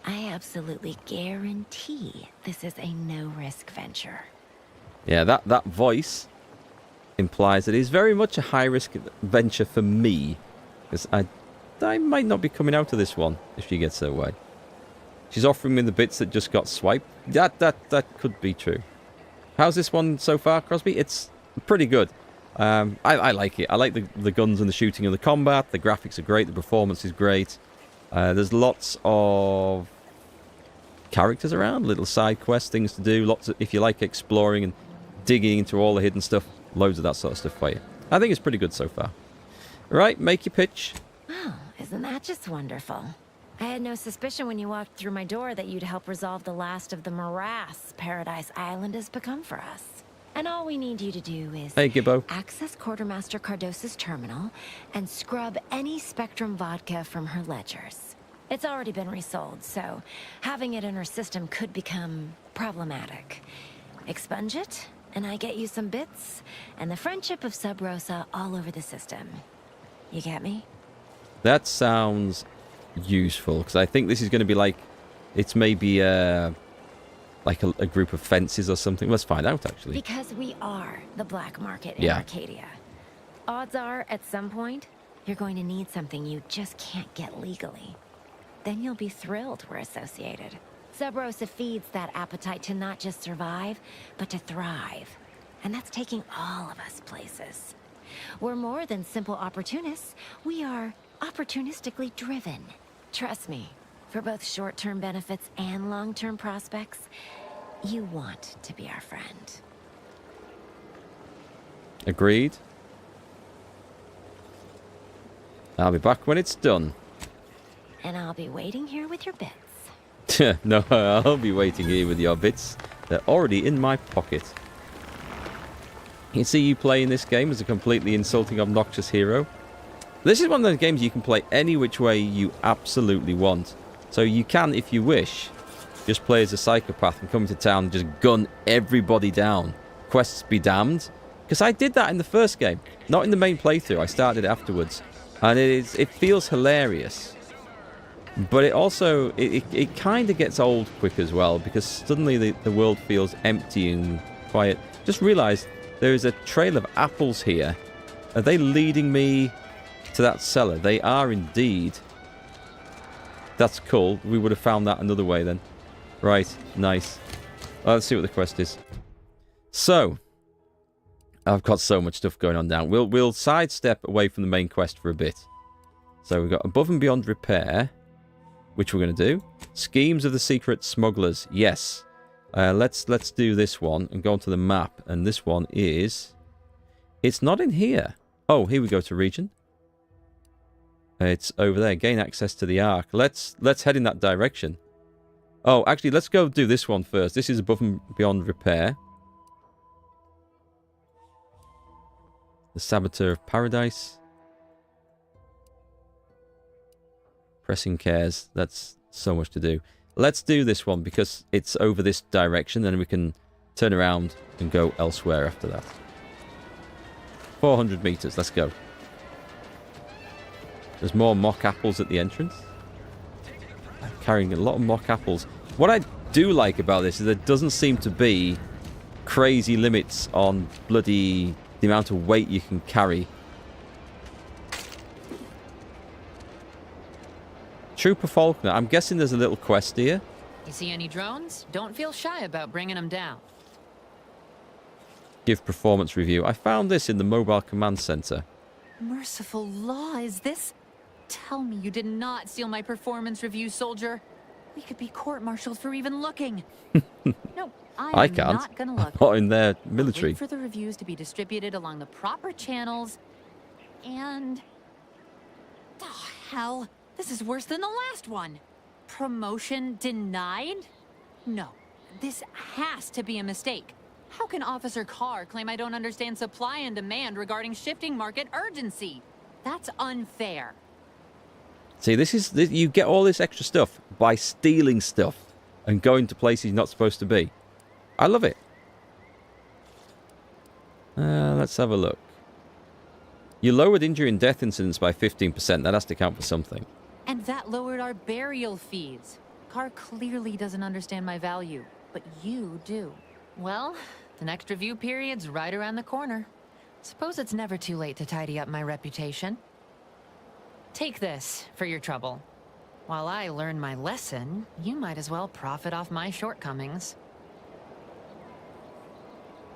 I absolutely guarantee this is a no-risk venture. Yeah, that voice implies that it is very much a high-risk venture for me, because I might not be coming out of this one if she gets her way. She's offering me the bits that just got swiped. That could be true. How's this one so far, Crosby? It's pretty good. I like it. I like the guns and the shooting and the combat. The graphics are great. The performance is great. There's lots of characters around, little side quests, things to do. Lots of, if you like exploring and digging into all the hidden stuff, loads of that sort of stuff for you. I think it's pretty good so far. Right, make your pitch. Oh, isn't that just wonderful? I had no suspicion when you walked through my door that you'd help resolve the last of the morass Paradise Island has become for us. And all we need you to do is access Quartermaster Cardos's terminal and scrub any Spectrum vodka from her ledgers. It's already been resold, so having it in her system could become problematic. Expunge it, and I get you some bits, and the friendship of Sub Rosa all over the system. You get me? That sounds useful, because I think this is going to be like, it's maybe like a group of fences or something. Let's find out, actually. Because we are the black market in Arcadia. Odds are, at some point, you're going to need something you just can't get legally. Then you'll be thrilled we're associated. Sub Rosa feeds that appetite to not just survive, but to thrive. And that's taking all of us places. We're more than simple opportunists. We are opportunistically driven. Trust me, for both short-term benefits and long-term prospects, you want to be our friend. Agreed. I'll be back when it's done. And I'll be waiting here with your bits. No, I'll be waiting here with your bits. They're already in my pocket. You can see you playing this game as a completely insulting, obnoxious hero. This is one of those games you can play any which way you absolutely want. So you can, if you wish, just play as a psychopath and come to town and just gun everybody down. Quests be damned. Because I did that in the first game. Not in the main playthrough. I started afterwards. And it feels hilarious. But it also, it kind of gets old quick as well, because suddenly the world feels empty and quiet. Just realised there is a trail of apples here. Are they leading me to that cellar? They are indeed. That's cool. We would have found that another way then. Right, nice. Let's see what the quest is. So, I've got so much stuff going on now. We'll sidestep away from the main quest for a bit. So we've got Above and Beyond Repair, which we're going to do. Schemes of the Secret Smugglers. Yes. Let's do this one and go onto the map. And this one is... It's not in here. Oh, here we go to region. It's over there. Gain access to the Ark. Let's head in that direction. Oh, actually, let's go do this one first. This is Above and Beyond Repair. The Saboteur of Paradise. Pressing cares. That's so much to do. Let's do this one because it's over this direction. Then we can turn around and go elsewhere after that. 400 meters. Let's go. There's more mock apples at the entrance. I'm carrying a lot of mock apples. What I do like about this is there doesn't seem to be crazy limits on bloody the amount of weight you can carry. Trooper Faulkner. I'm guessing there's a little quest here. You see any drones? Don't feel shy about bringing them down. Give performance review. I found this in the mobile command center. Merciful law, is this? Tell me you did not steal my performance review, soldier. We could be court-martialed for even looking. No, I am can't. not gonna look. I'm not in their I'll military. wait for the reviews to be distributed along the proper channels. And... oh, hell. This is worse than the last one. Promotion denied? No, this has to be a mistake. How can Officer Carr claim I don't understand supply and demand regarding shifting market urgency? That's unfair. See, you get all this extra stuff by stealing stuff and going to places you're not supposed to be. I love it. Let's have a look. You lowered injury and death incidents by 15%. That has to count for something. And that lowered our burial fees. Carr clearly doesn't understand my value, but you do. Well, the next review period's right around the corner. Suppose it's never too late to tidy up my reputation. Take this for your trouble. While I learn my lesson, you might as well profit off my shortcomings.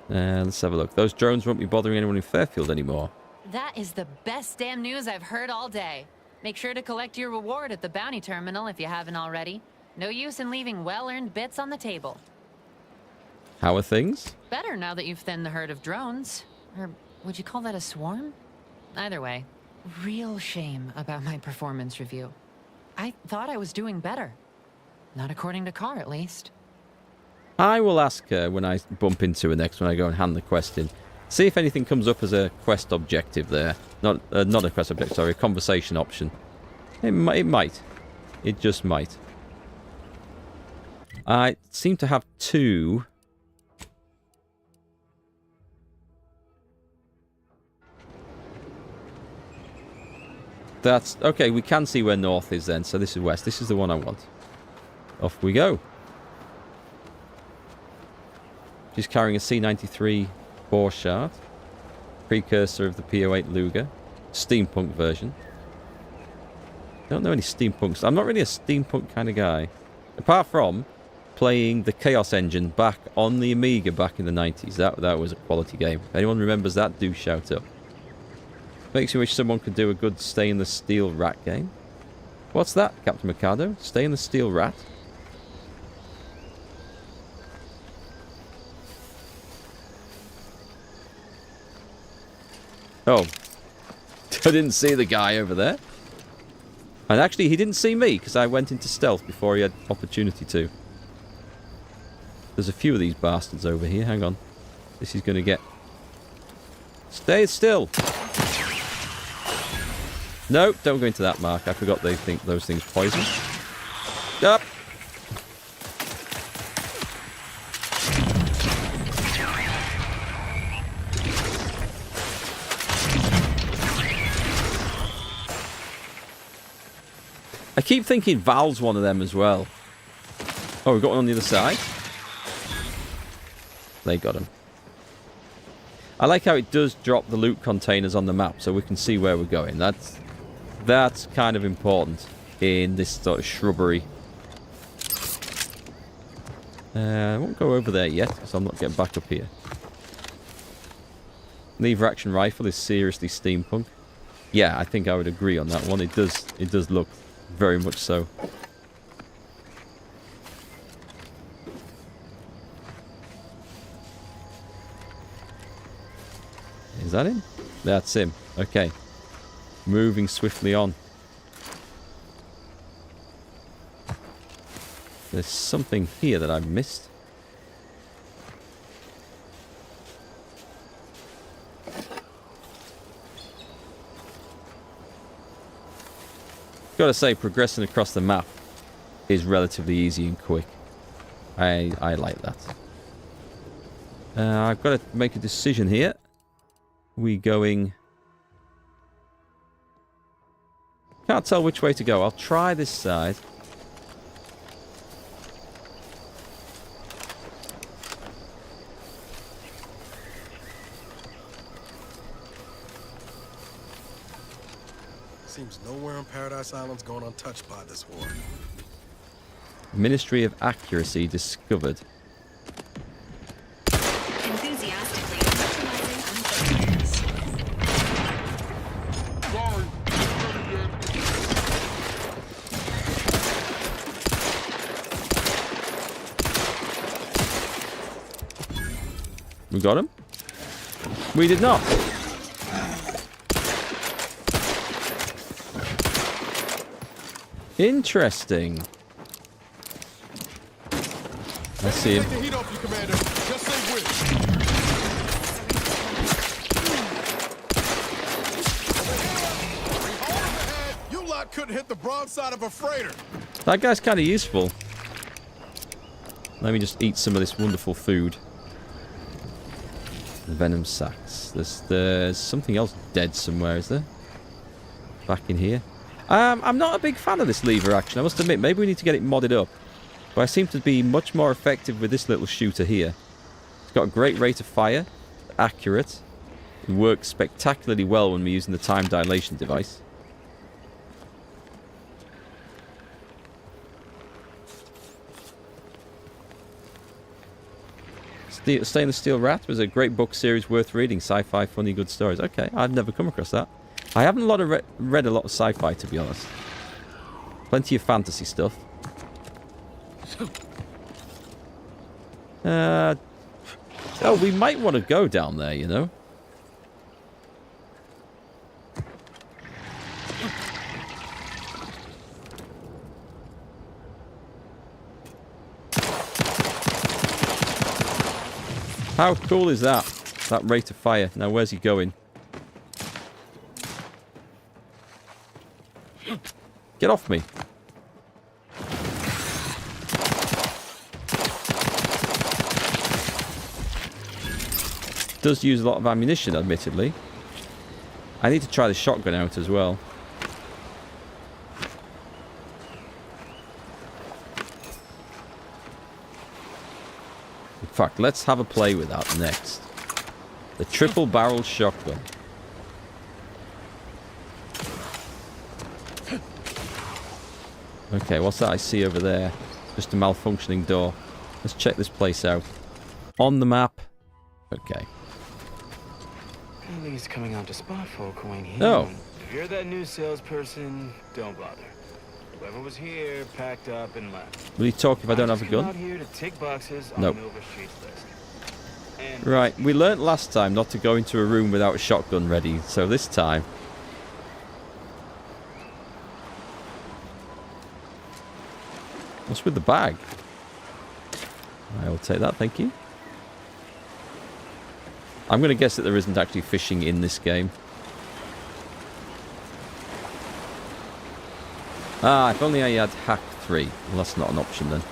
Let's have a look. Those drones won't be bothering anyone in Fairfield anymore. That is the best damn news I've heard all day. Make sure to collect your reward at the bounty terminal if you haven't already. No use in leaving well-earned bits on the table. How are things? Better now that you've thinned the herd of drones. Or would you call that a swarm? Either way, real shame about my performance review. I thought I was doing better. Not according to Carr, at least. I will ask her when I bump into her next when I go and hand the quest in. See if anything comes up as a quest objective there. Not a quest objective, sorry, a conversation option. It might. It just might. I seem to have two. That's... Okay, we can see where north is then, so this is west. This is the one I want. Off we go. She's carrying a C93 bore shard. Precursor of the P08 Luger. Steampunk version. Don't know any steampunks. I'm not really a steampunk kind of guy. Apart from playing the Chaos engine back on the Amiga back in the 90s. That was a quality game. If anyone remembers that, do shout up. Makes me wish someone could do a good Stainless Steel Rat game. What's that, Captain Mikado? Stainless Steel Rat? Oh. I didn't see the guy over there. And actually, he didn't see me, because I went into stealth before he had opportunity to. There's a few of these bastards over here. Hang on. This is going to get... Stay still! Nope, don't go into that, Mark. I forgot they think those things poison. Up! I keep thinking Val's one of them as well. Oh, we've got one on the other side. They got him. I like how it does drop the loot containers on the map so we can see where we're going. That's kind of important in this sort of shrubbery. I won't go over there yet because I'm not getting back up here. Lever action rifle is seriously steampunk. Yeah, I think I would agree on that one. It does look very much so. Is that him? That's him. Okay. Moving swiftly on. There's something here that I've missed. Gotta say, progressing across the map is relatively easy and quick. I like that. I've got to make a decision here. We going... Can't tell which way to go. I'll try this side. Seems nowhere on Paradise Island's gone untouched by this war. Ministry of Accuracy discovered. Enthusiastically patronizing unfocused. We got him? We did not. Interesting. I see him. Take the heat off you, Commander. Just say which. You lot couldn't hit the broadside of a freighter. That guy's kind of useful. Let me just eat some of this wonderful food. Venom sacks. There's something else dead somewhere, is there? Back in here. I'm not a big fan of this lever action, I must admit. Maybe we need to get it modded up. But I seem to be much more effective with this little shooter here. It's got a great rate of fire. Accurate. It works spectacularly well when we're using the time dilation device. Stainless Steel Rat was a great book series worth reading. Sci-fi, funny, good stories. Okay, I've never come across that. I haven't read a lot of sci-fi, to be honest. Plenty of fantasy stuff. Oh, we might want to go down there, you know. How cool is that? That rate of fire. Now, where's he going? Get off me. Does use a lot of ammunition, admittedly. I need to try the shotgun out as well. In fact, let's have a play with that next. The triple barrel shotgun. Okay, what's that I see over there? Just a malfunctioning door. Let's check this place out. On the map. Okay. He's coming out to spot folk when he. Oh. If you're that new salesperson, don't bother. Whoever was here packed up and left. Will you talk if I don't have a gun? Out here to tick boxes Nope. on Nova Street's list. And Right, we learnt last time not to go into a room without a shotgun ready, so this time... What's with the bag? I will take that, thank you. I'm going to guess that there isn't actually fishing in this game. Ah, if only I had hack 3. Well, that's not an option then.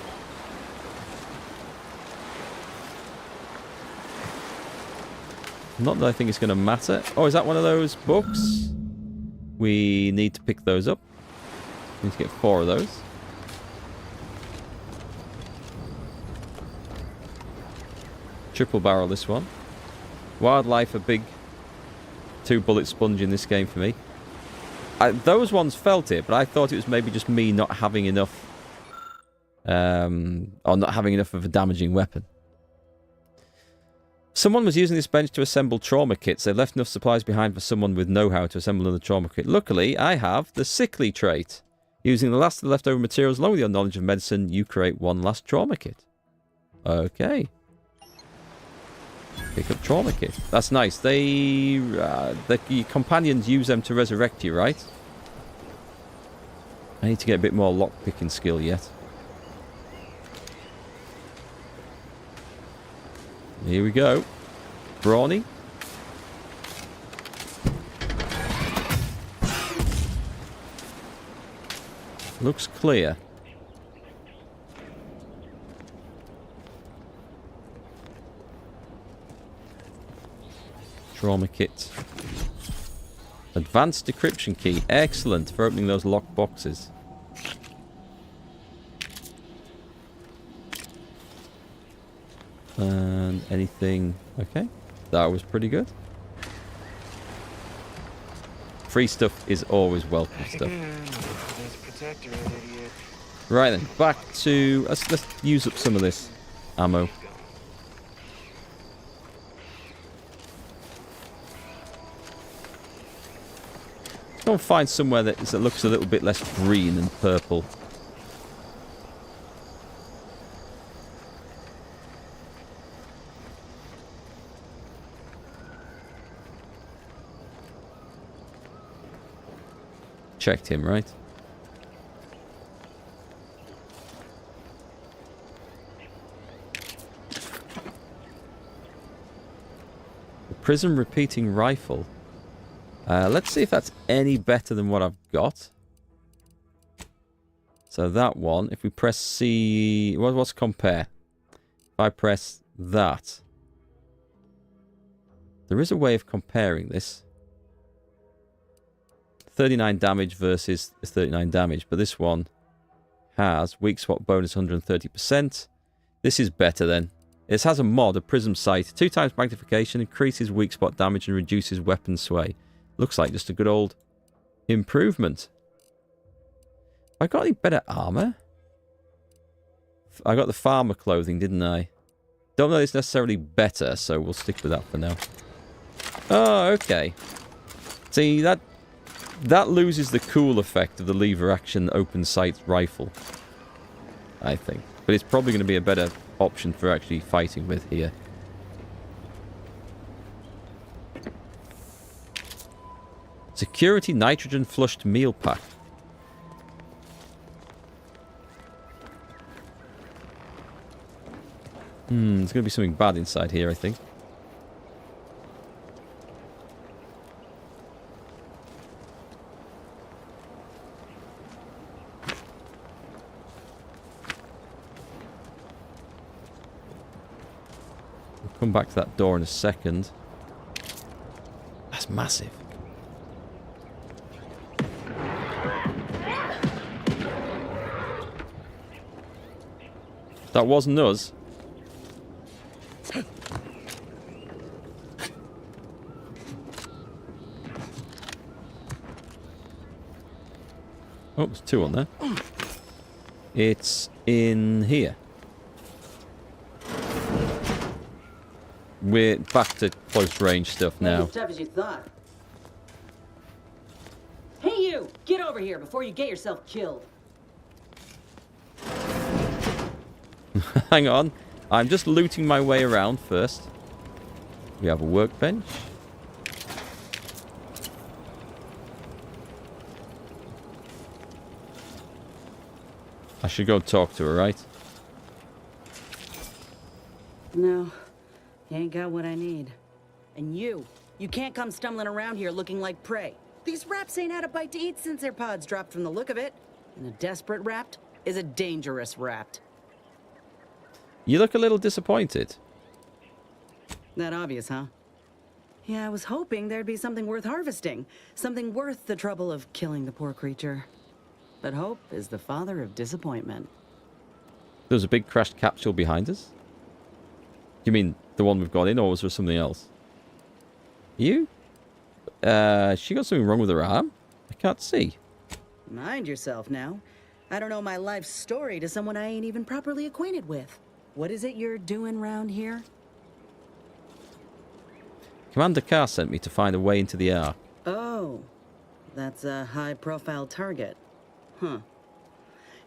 Not that I think it's going to matter. Oh, is that one of those books? We need to pick those up. We need to get 4 of those. Triple barrel this one. Wildlife, a big 2-bullet sponge in this game for me. Those ones felt it, but I thought it was maybe just me not having enough... or not having enough of a damaging weapon. Someone was using this bench to assemble trauma kits. They left enough supplies behind for someone with know-how to assemble another trauma kit. Luckily, I have the sickly trait. Using the last of the leftover materials along with your knowledge of medicine, you create one last trauma kit. Okay. Pick up trauma kit. That's nice. The companions use them to resurrect you, right? I need to get a bit more lock-picking skill yet. Here we go. Brawny. Looks clear. Trauma kit. Advanced decryption key. Excellent for opening those locked boxes. And anything... Okay. That was pretty good. Free stuff is always welcome stuff. Right then. Back to... Let's use up some of this ammo. Go and find somewhere that looks a little bit less green and purple. Checked him, right? Prism repeating rifle. Let's see if that's any better than what I've got. So that one, if we press C... What's compare? If I press that... There is a way of comparing this. 39 damage versus 39 damage, but this one has weak spot bonus 130%. This is better then. It has a mod, a prism sight, 2 times magnification, increases weak spot damage and reduces weapon sway. Looks like just a good old improvement. I got any better armor? I got the farmer clothing, didn't I? Don't know it's necessarily better, so we'll stick with that for now. Oh, okay. See, that loses the cool effect of the lever action open sight rifle, I think. But it's probably going to be a better option for actually fighting with here. Security nitrogen flushed meal pack. There's going to be something bad inside here, I think. We'll come back to that door in a second. That's massive. That wasn't us. Oh, there's 2 on there. It's in here. We're back to close range stuff now. As tough as you thought. Hey you! Get over here before you get yourself killed. Hang on. I'm just looting my way around first. We have a workbench. I should go talk to her, right? No. You ain't got what I need. And you can't come stumbling around here looking like prey. These raps ain't had a bite to eat since their pods dropped from the look of it. And a desperate rapt is a dangerous rapt. You look a little disappointed. That obvious, huh? Yeah, I was hoping there'd be something worth harvesting. Something worth the trouble of killing the poor creature. But hope is the father of disappointment. There's a big crashed capsule behind us? You mean the one we've got in, or was there something else? You? She got something wrong with her arm? I can't see. Mind yourself now. I don't know my life story to someone I ain't even properly acquainted with. What is it you're doing round here? Commander Carr sent me to find a way into the Ark. Oh, that's a high-profile target. Huh.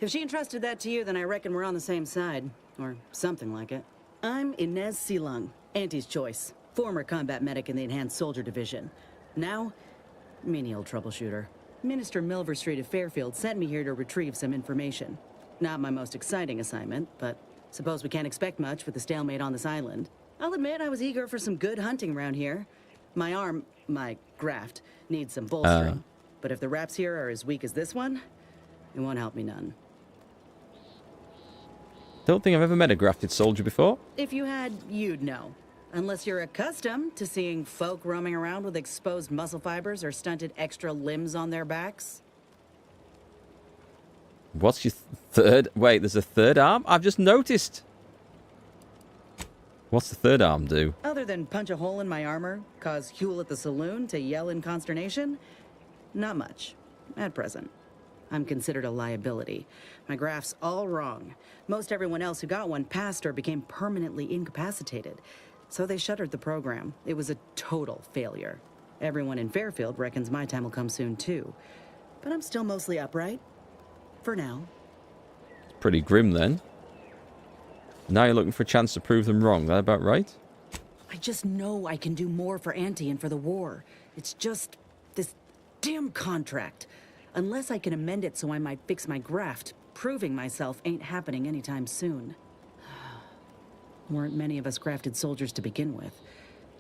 If she entrusted that to you, then I reckon we're on the same side. Or something like it. I'm Inez Silung, Auntie's choice. Former combat medic in the Enhanced Soldier Division. Now, menial troubleshooter. Minister Milver Street of Fairfield sent me here to retrieve some information. Not my most exciting assignment, but suppose we can't expect much with the stalemate on this island. I'll admit I was eager for some good hunting around here. My arm, my graft, needs some bolstering. But if the raps here are as weak as this one, it won't help me none. Don't think I've ever met a grafted soldier before. If you had, you'd know. Unless you're accustomed to seeing folk roaming around with exposed muscle fibers or stunted extra limbs on their backs. What's your third? Wait, there's a third arm? I've just noticed. What's the third arm do? Other than punch a hole in my armor, cause Huel at the saloon to yell in consternation, not much, at present. I'm considered a liability. My graph's all wrong. Most everyone else who got one passed or became permanently incapacitated. So they shuttered the program. It was a total failure. Everyone in Fairfield reckons my time will come soon too. But I'm still mostly upright. For now. It's pretty grim then. Now you're looking for a chance to prove them wrong. That about right? I just know I can do more for Auntie and for the war. It's just this damn contract. Unless I can amend it so I might fix my graft, proving myself ain't happening anytime soon. Weren't many of us grafted soldiers to begin with.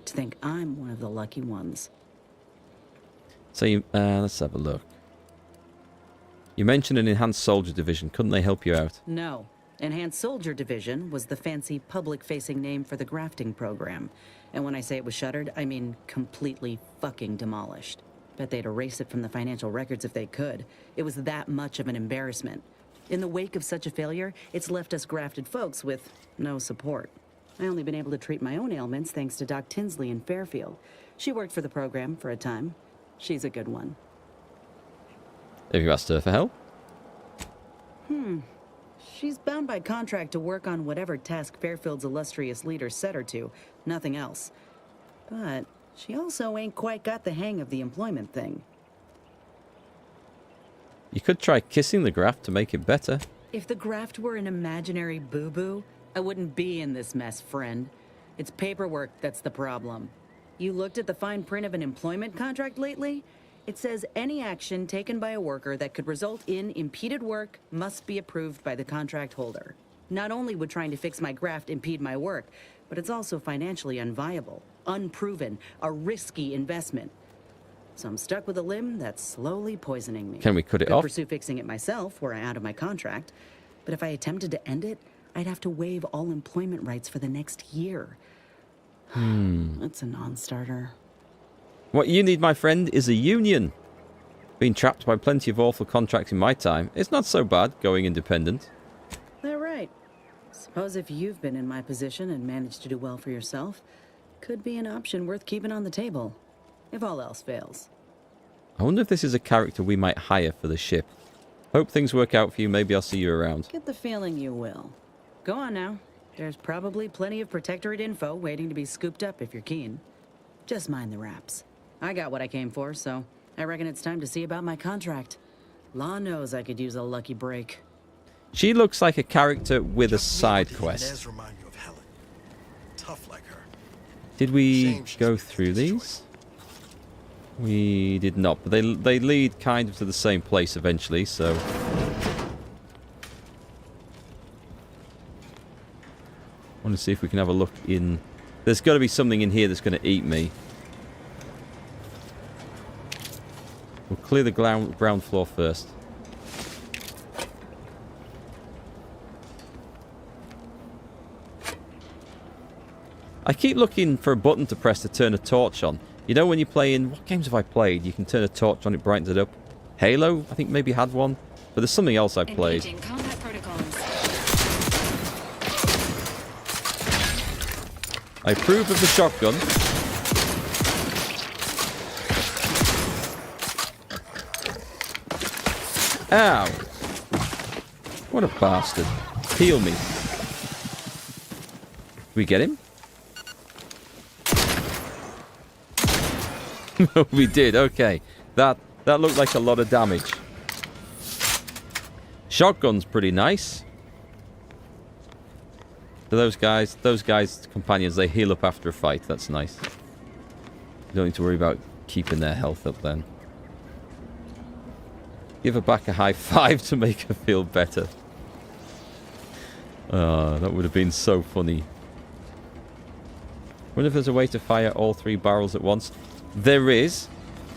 to think I'm one of the lucky ones. So you, let's have a look. You mentioned an enhanced soldier division. Couldn't they help you out? No. Enhanced Soldier Division was the fancy public-facing name for the grafting program. And when I say it was shuttered, I mean completely fucking demolished. Bet they'd erase it from the financial records if they could. It was that much of an embarrassment. In the wake of such a failure, it's left us grafted folks with no support. I only been able to treat my own ailments thanks to Doc Tinsley in Fairfield. She worked for the program for a time. She's a good one. Have you asked her for help? She's bound by contract to work on whatever task Fairfield's illustrious leader set her to, nothing else. But she also ain't quite got the hang of the employment thing. You could try kissing the graft to make it better. If the graft were an imaginary boo-boo, I wouldn't be in this mess, friend. It's paperwork that's the problem. You looked at the fine print of an employment contract lately? It says any action taken by a worker that could result in impeded work must be approved by the contract holder. Not only would trying to fix my graft impede my work, but it's also financially unviable, unproven, a risky investment. So I'm stuck with a limb that's slowly poisoning me. Can we cut it Could off? pursue fixing it myself were I out of my contract. But if I attempted to end it, I'd have to waive all employment rights for the next year. That's a non-starter. What you need, my friend, is a union. Been trapped by plenty of awful contracts in my time. It's not so bad going independent. They're right. Suppose if you've been in my position and managed to do well for yourself, could be an option worth keeping on the table, if all else fails. I wonder if this is a character we might hire for the ship. Hope things work out for you. Maybe I'll see you around. Get the feeling you will. Go on now. There's probably plenty of Protectorate info waiting to be scooped up if you're keen. Just mind the wraps. I got what I came for, so I reckon it's time to see about my contract. Law knows I could use a lucky break. She looks like a character with a side quest. Remind you of Helen. Tough like her. Did we go through these? We did not, but they lead kind of to the same place eventually, so... I want to see if we can have a look in... There's got to be something in here that's going to eat me. We'll clear the ground floor first. I keep looking for a button to press to turn a torch on. You know when you're playing... What games have I played? You can turn a torch on, it brightens it up. Halo, I think maybe had one. But there's something else I've played. Combat protocols. I approve of the shotgun. Ow! What a bastard. Heal me. Did we get him? We did, okay. That looked like a lot of damage. Shotgun's pretty nice. So those guys, companions, they heal up after a fight. That's nice. You don't need to worry about keeping their health up then. Give her back a high five to make her feel better. That would have been so funny. Wonder if there's a way to fire all 3 barrels at once. There is.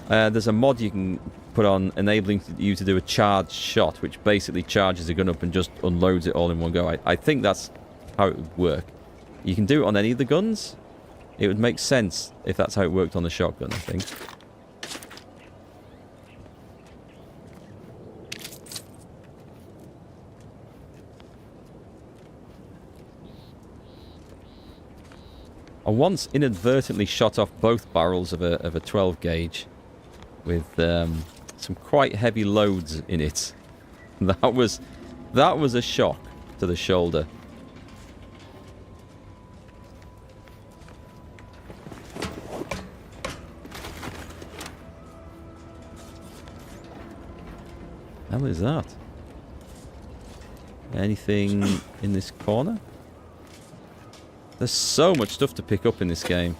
There's a mod you can put on enabling you to do a charged shot, which basically charges a gun up and just unloads it all in one go. I think that's how it would work. You can do it on any of the guns. It would make sense if that's how it worked on the shotgun, I think. I once inadvertently shot off both barrels of a 12 gauge with some quite heavy loads in it. That was a shock to the shoulder. Hell is that? Anything in this corner? There's so much stuff to pick up in this game.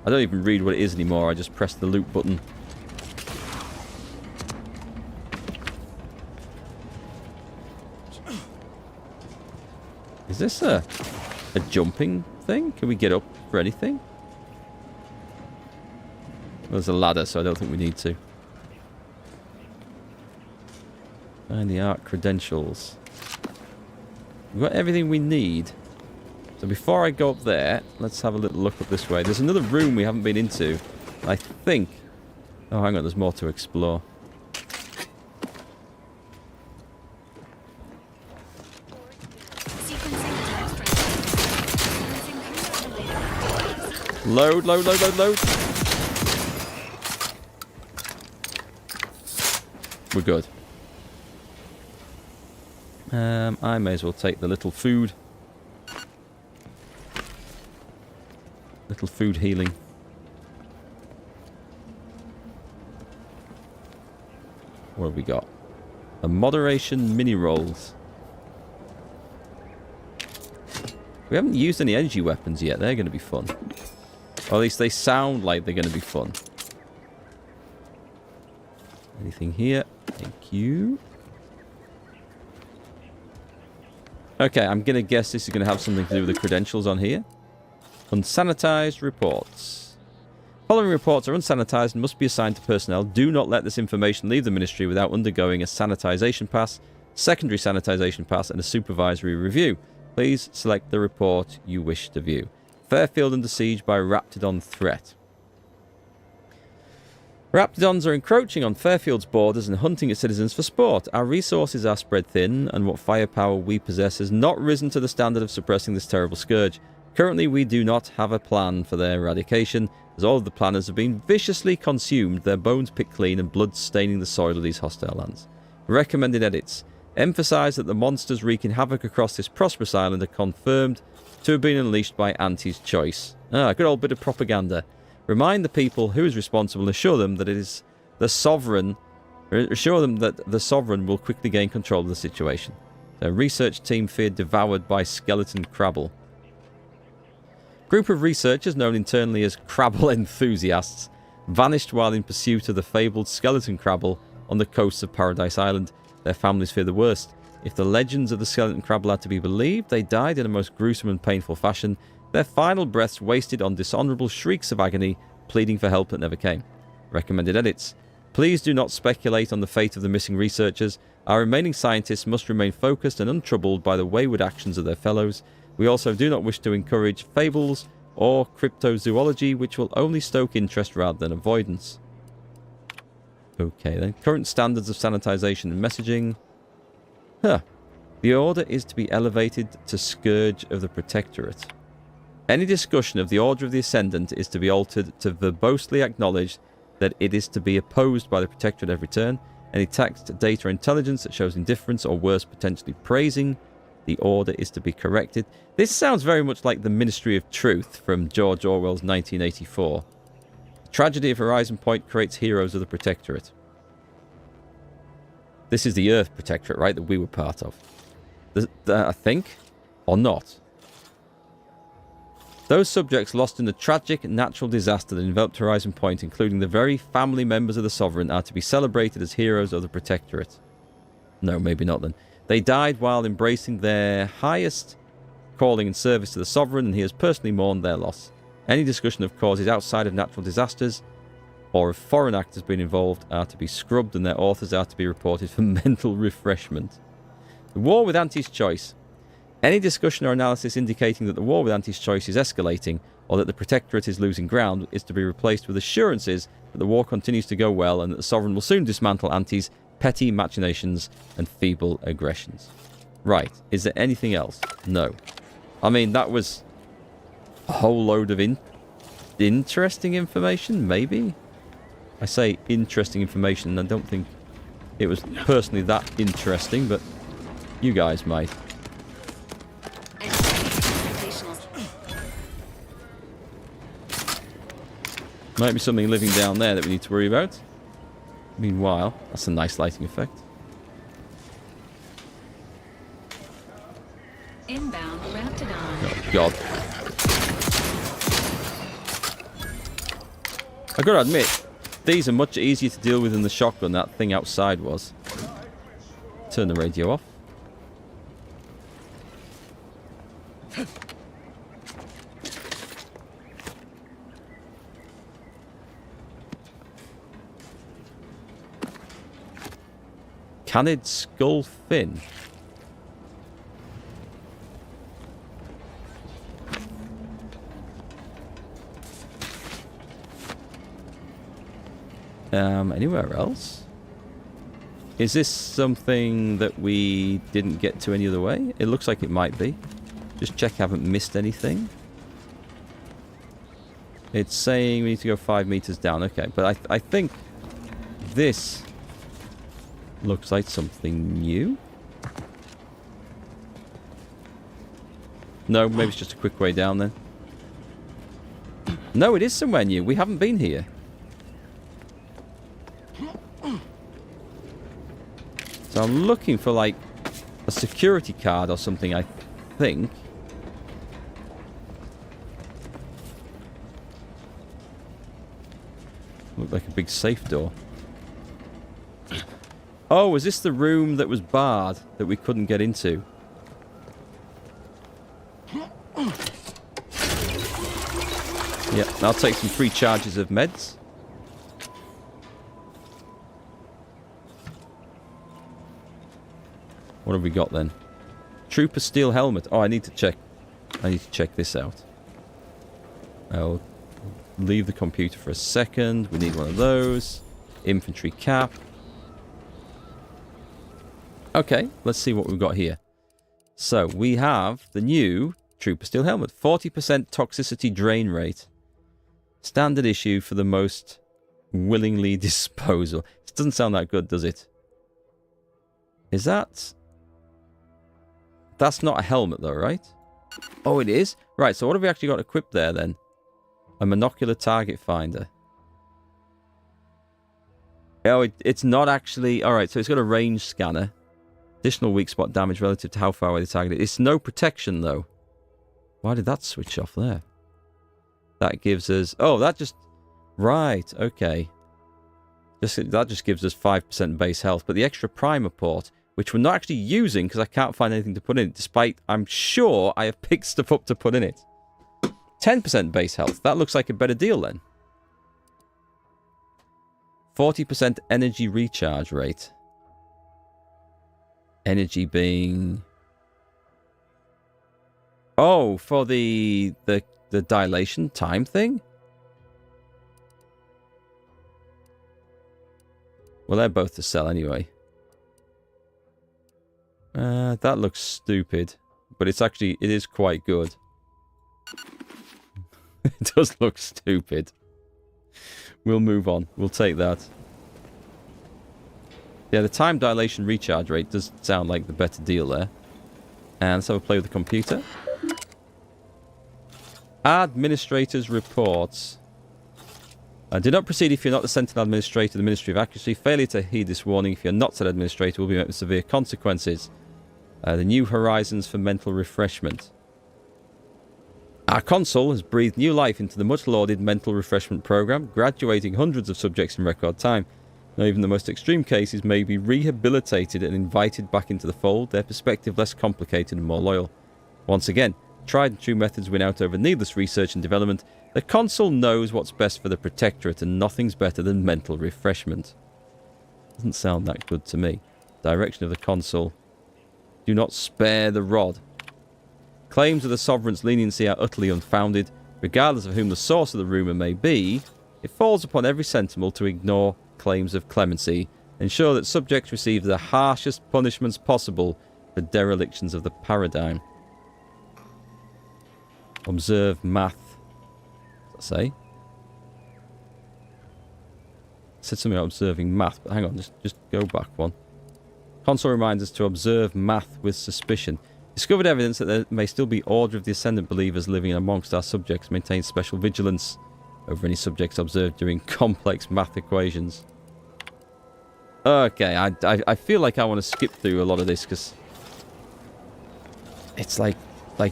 I don't even read what it is anymore. I just press the loot button. Is this a a jumping thing? Can we get up for anything? There's a ladder, so I don't think we need to. Find the art credentials. We've got everything we need. So before I go up there, let's have a little look up this way. There's another room we haven't been into. I think... Oh, hang on, there's more to explore. Load, load, load, load, load. We're good. I may as well take the little food. Little food healing. What have we got? A moderation mini rolls. We haven't used any energy weapons yet. They're going to be fun. Or at least they sound like they're going to be fun. Anything here? Thank you. Okay, I'm going to guess this is going to have something to do with the credentials on here. Unsanitized reports. Following reports are unsanitized and must be assigned to personnel. Do not let this information leave the ministry without undergoing a sanitization pass, secondary sanitization pass, and a supervisory review. Please select the report you wish to view. Fairfield under siege by Raptidon threat. Raptidons are encroaching on Fairfield's borders and hunting its citizens for sport. Our resources are spread thin, and what firepower we possess has not risen to the standard of suppressing this terrible scourge. Currently, we do not have a plan for their eradication, as all of the planners have been viciously consumed, their bones picked clean and blood staining the soil of these hostile lands. Recommended edits. Emphasize that the monsters wreaking havoc across this prosperous island are confirmed to have been unleashed by Auntie's choice. Ah, good old bit of propaganda. Remind the people who is responsible and assure them that it is the sovereign. Assure them that the sovereign will quickly gain control of the situation. The research team feared devoured by skeleton crabble. Group of researchers known internally as crabble enthusiasts vanished while in pursuit of the fabled skeleton crabble on the coasts of Paradise Island. Their families fear the worst. If the legends of the skeleton crabble are to be believed, they died in a most gruesome and painful fashion, their final breaths wasted on dishonourable shrieks of agony, pleading for help that never came. Recommended edits. Please do not speculate on the fate of the missing researchers. Our remaining scientists must remain focused and untroubled by the wayward actions of their fellows. We also do not wish to encourage fables or cryptozoology, which will only stoke interest rather than avoidance. Okay then. Current standards of sanitization and messaging. Huh. The order is to be elevated to Scourge of the Protectorate. Any discussion of the Order of the Ascendant is to be altered to verbosely acknowledge that it is to be opposed by the Protectorate every turn. Any text, data, or intelligence that shows indifference or worse, potentially praising the Order is to be corrected. This sounds very much like the Ministry of Truth from George Orwell's 1984. The tragedy of Horizon Point creates heroes of the Protectorate. This is the Earth Protectorate, right, that we were part of. I think? Or not? Those subjects lost in the tragic natural disaster that enveloped Horizon Point, including the very family members of the Sovereign, are to be celebrated as heroes of the Protectorate. No, maybe not then. They died while embracing their highest calling in service to the Sovereign, and he has personally mourned their loss. Any discussion of causes outside of natural disasters or if foreign actors being involved are to be scrubbed, and their authors are to be reported for mental refreshment. The war with Auntie's choice. Any discussion or analysis indicating that the war with Auntie's choice is escalating or that the Protectorate is losing ground is to be replaced with assurances that the war continues to go well and that the Sovereign will soon dismantle Auntie's petty machinations and feeble aggressions. Right. Is there anything else? No. I mean, that was a whole load of interesting information, maybe? I say interesting information, and I don't think it was personally that interesting, but you guys might. Might be something living down there that we need to worry about. Meanwhile, that's a nice lighting effect. Inbound Raptidon. Oh, God. I gotta admit, these are much easier to deal with than the shotgun that thing outside was. Turn the radio off. Canid skull fin. Anywhere else? Is this something that we didn't get to any other way? It looks like it might be. Just check I haven't missed anything. It's saying we need to go 5 meters down. Okay, but I think this looks like something new. No, maybe it's just a quick way down then. No, it is somewhere new. We haven't been here. So I'm looking for like a security card or something, I think. Looked like a big safe door. Oh, is this the room that was barred that we couldn't get into? Yeah, I'll take some free charges of meds. What have we got then? Trooper steel helmet. Oh, I need to check this out. I'll leave the computer for a second. We need one of those. Infantry cap. Okay, let's see what we've got here. So, we have the new Trooper steel helmet. 40% toxicity drain rate. Standard issue for the most willingly disposal. It doesn't sound that good, does it? Is that... That's not a helmet though, right? Oh, it is? Right, so what have we actually got equipped there then? A monocular target finder. Oh, it's not actually... Alright, so it's got a range scanner. Additional weak spot damage relative to how far away the target is. It's no protection though. Why did that switch off there? That gives us... Oh, that just... Right, okay. That just gives us 5% base health. But the extra primer port... which we're not actually using because I can't find anything to put in it, despite I'm sure I have picked stuff up to put in it. 10% base health. That looks like a better deal then. 40% energy recharge rate. Energy being... Oh, for the dilation time thing? Well, they're both to sell anyway. That looks stupid, but it is quite good. It does look stupid. We'll move on. We'll take that. Yeah, the time dilation recharge rate does sound like the better deal there. And let's have a play with the computer. Administrator's reports. Do not proceed if you're not the Sentinel Administrator of the Ministry of Accuracy. Failure to heed this warning if you're not said Administrator will be met with severe consequences. The new horizons for mental refreshment. Our consul has breathed new life into the much-lauded mental refreshment program, graduating hundreds of subjects in record time. Now, even the most extreme cases may be rehabilitated and invited back into the fold, their perspective less complicated and more loyal. Once again, tried and true methods win out over needless research and development. The consul knows what's best for the Protectorate, and nothing's better than mental refreshment. Doesn't sound that good to me. Direction of the consul. Do not spare the rod. Claims of the sovereign's leniency are utterly unfounded. Regardless of whom the source of the rumour may be, it falls upon every sentinel to ignore claims of clemency, ensure that subjects receive the harshest punishments possible for derelictions of the paradigm. Observe math. What does that say? It said something about observing math, but hang on, just go back one. Consul reminds us to observe math with suspicion. Discovered evidence that there may still be Order of the Ascendant believers living amongst our subjects. Maintain special vigilance over any subjects observed during complex math equations. Okay, I feel like I want to skip through a lot of this because it's like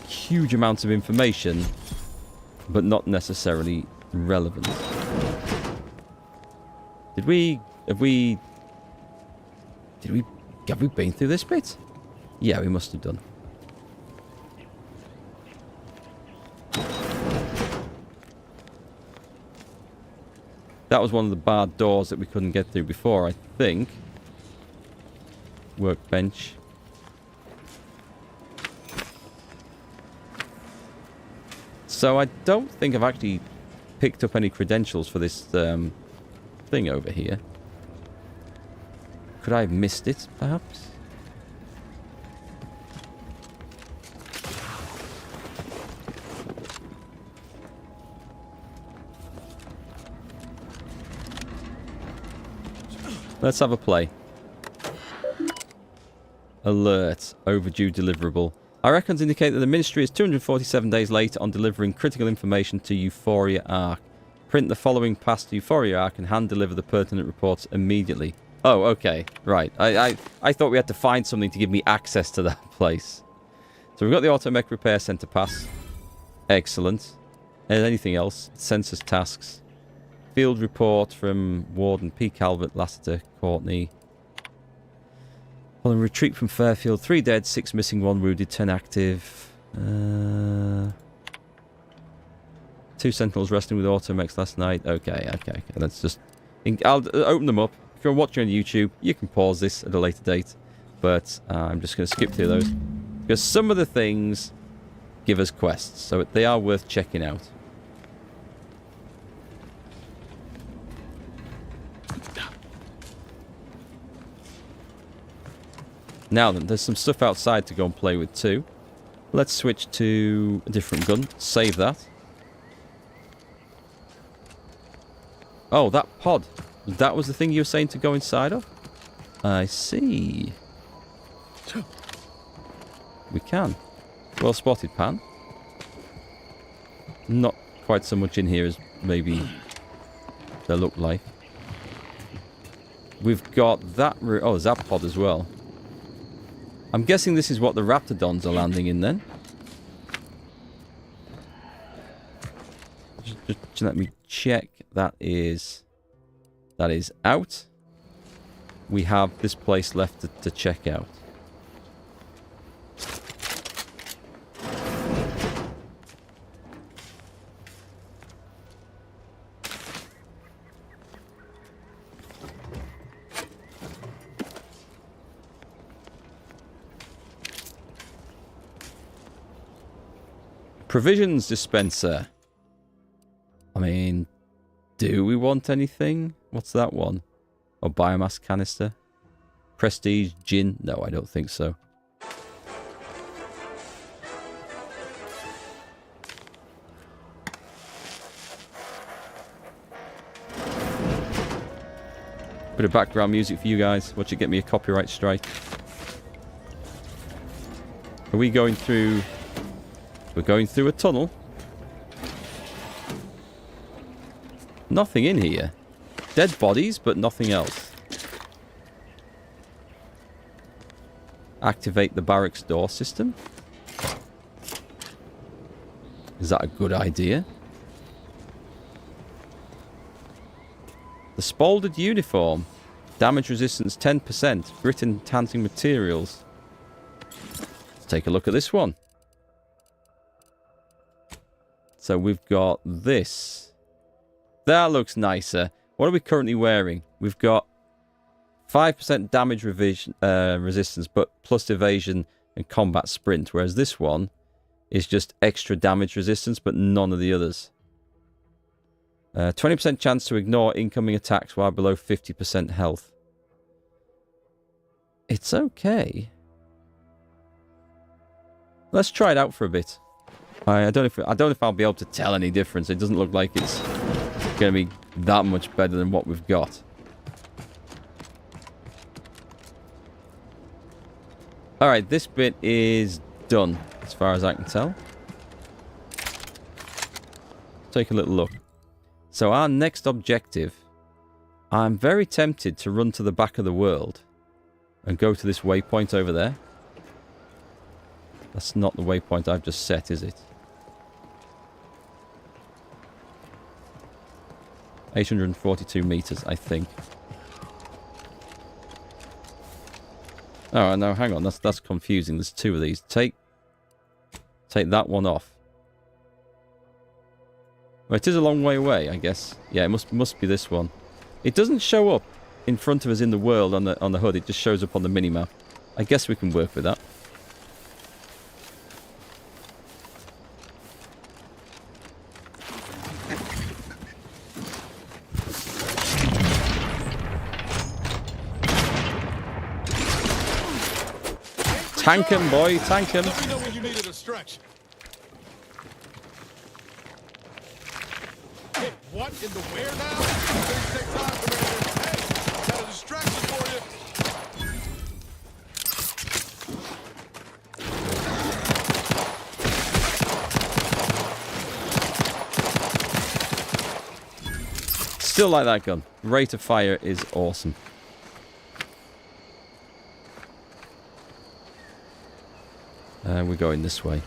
huge amounts of information, but not necessarily relevant. Have we been through this bit? Yeah, we must have done. That was one of the barred doors that we couldn't get through before, I think. workbench. So I don't think I've actually picked up any credentials for this thing over here. Could I have missed it, perhaps? Let's have a play. Alert. Overdue deliverable. Our records indicate that the Ministry is 247 days late on delivering critical information to Euphoria Arc. Print the following past Euphoria Arc and hand-deliver the pertinent reports immediately. Oh, okay. Right. I thought we had to find something to give me access to that place. So we've got the Automech Repair Center pass. Excellent. And anything else? Census tasks. Field report from Warden P. Calvert, Lassiter, Courtney. Following retreat from Fairfield. 3 dead, 6 missing, 1 wounded, 10 active. 2 Sentinels wrestling with Automechs last night. Okay. Let's just... I'll open them up. If you're watching on YouTube, you can pause this at a later date. But I'm just going to skip through those. Because some of the things give us quests. So they are worth checking out. Now then, there's some stuff outside to go and play with too. Let's switch to a different gun. Save that. Oh, that pod. That was the thing you were saying to go inside of? I see. We can. Well spotted, Pan. Not quite so much in here as maybe they look like. We've got that... Oh, there's that pod as well. I'm guessing this is what the Raptidons are landing in then. Just let me check. That is out. We have this place left to check out. Provisions dispenser. I mean, do we want anything? What's that one? Or biomass canister? Prestige gin? No, I don't think so. Bit of background music for you guys. Watch it get me a copyright strike. Are we going through... We're going through a tunnel. Nothing in here. Dead bodies, but nothing else. Activate the barracks door system. Is that a good idea? The Spalded uniform. Damage resistance 10%. Grit enhancing materials. Let's take a look at this one. So we've got this. That looks nicer. What are we currently wearing? We've got 5% damage resistance, but plus evasion and combat sprint. Whereas this one is just extra damage resistance, but none of the others. 20% chance to ignore incoming attacks while below 50% health. It's okay. Let's try it out for a bit. I don't know if I'll be able to tell any difference. It doesn't look like it's going to be that much better than what we've got. Alright, this bit is done, as far as I can tell. Take a little look. So our next objective, I'm very tempted to run to the back of the world and go to this waypoint over there. That's not the waypoint I've just set, is it? 842 meters, I think. Oh, no, hang on. That's confusing. There's 2 of these. Take that one off. Well, it is a long way away, I guess. Yeah, it must be this one. It doesn't show up in front of us in the world on the HUD. It just shows up on the minimap. I guess we can work with that. Tank him, boy, tank him. Let me know when you needed a stretch. Hey, what in the where now? Things take time, Commander. Hey, got a distraction for you. Still like that gun. Rate of fire is awesome. We're going this way.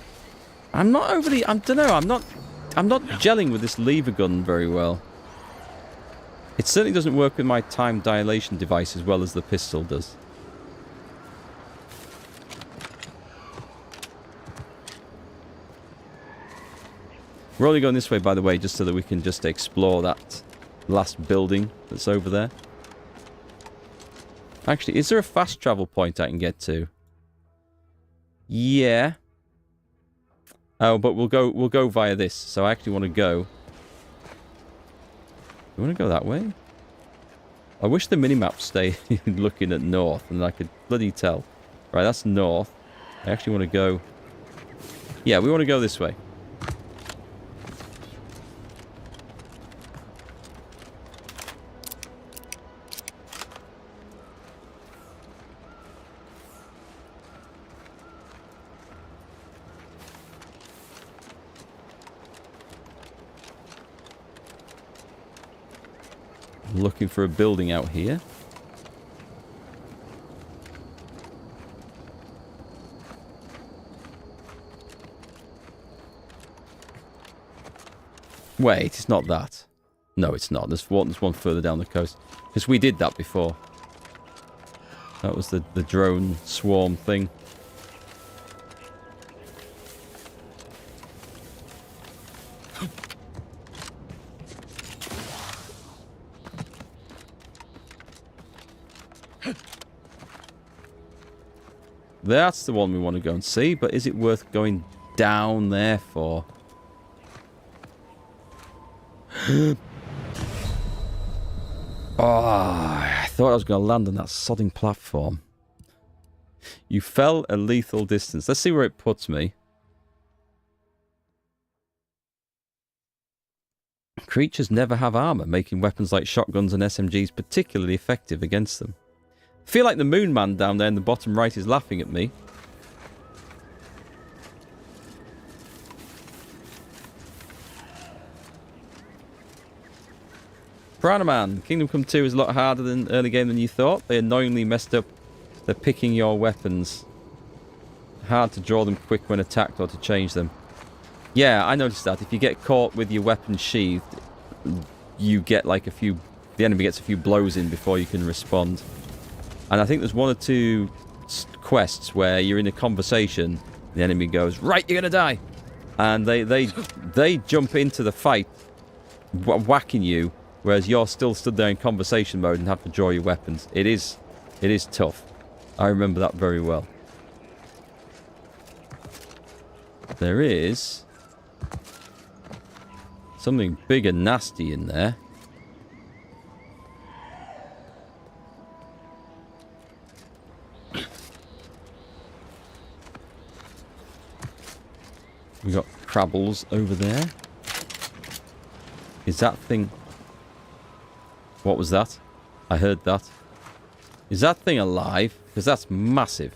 I'm not overly... I don't know. I'm not gelling with this lever gun very well. It certainly doesn't work with my time dilation device as well as the pistol does. We're only going this way, by the way, just so that we can just explore that last building that's over there. Actually, is there a fast travel point I can get to? Yeah. Oh, but we'll go via this. So I actually want to go. You want to go that way? I wish the minimap stayed looking at north and I could bloody tell. Right, that's north. I actually want to go... Yeah, we want to go this way. Looking for a building out here. Wait, it's not that. No, it's not. There's one further down the coast. Because we did that before. That was the drone swarm thing. That's the one we want to go and see, but is it worth going down there for? Oh, I thought I was going to land on that sodding platform. You fell a lethal distance. Let's see where it puts me. Creatures never have armor, making weapons like shotguns and SMGs particularly effective against them. I feel like the moon man down there in the bottom right is laughing at me. Piranha Man, Kingdom Come 2 is a lot harder than early game than you thought. They annoyingly messed up the picking your weapons. Hard to draw them quick when attacked or to change them. Yeah, I noticed that. If you get caught with your weapon sheathed, you get like a few... The enemy gets a few blows in before you can respond. And I think there's one or two quests where you're in a conversation, the enemy goes, right, you're gonna die. And they jump into the fight, whacking you, whereas you're still stood there in conversation mode and have to draw your weapons. It is tough. I remember that very well. There is something big and nasty in there. We got crabbles over there. Is that thing... What was that? I heard that. Is that thing alive? Because that's massive.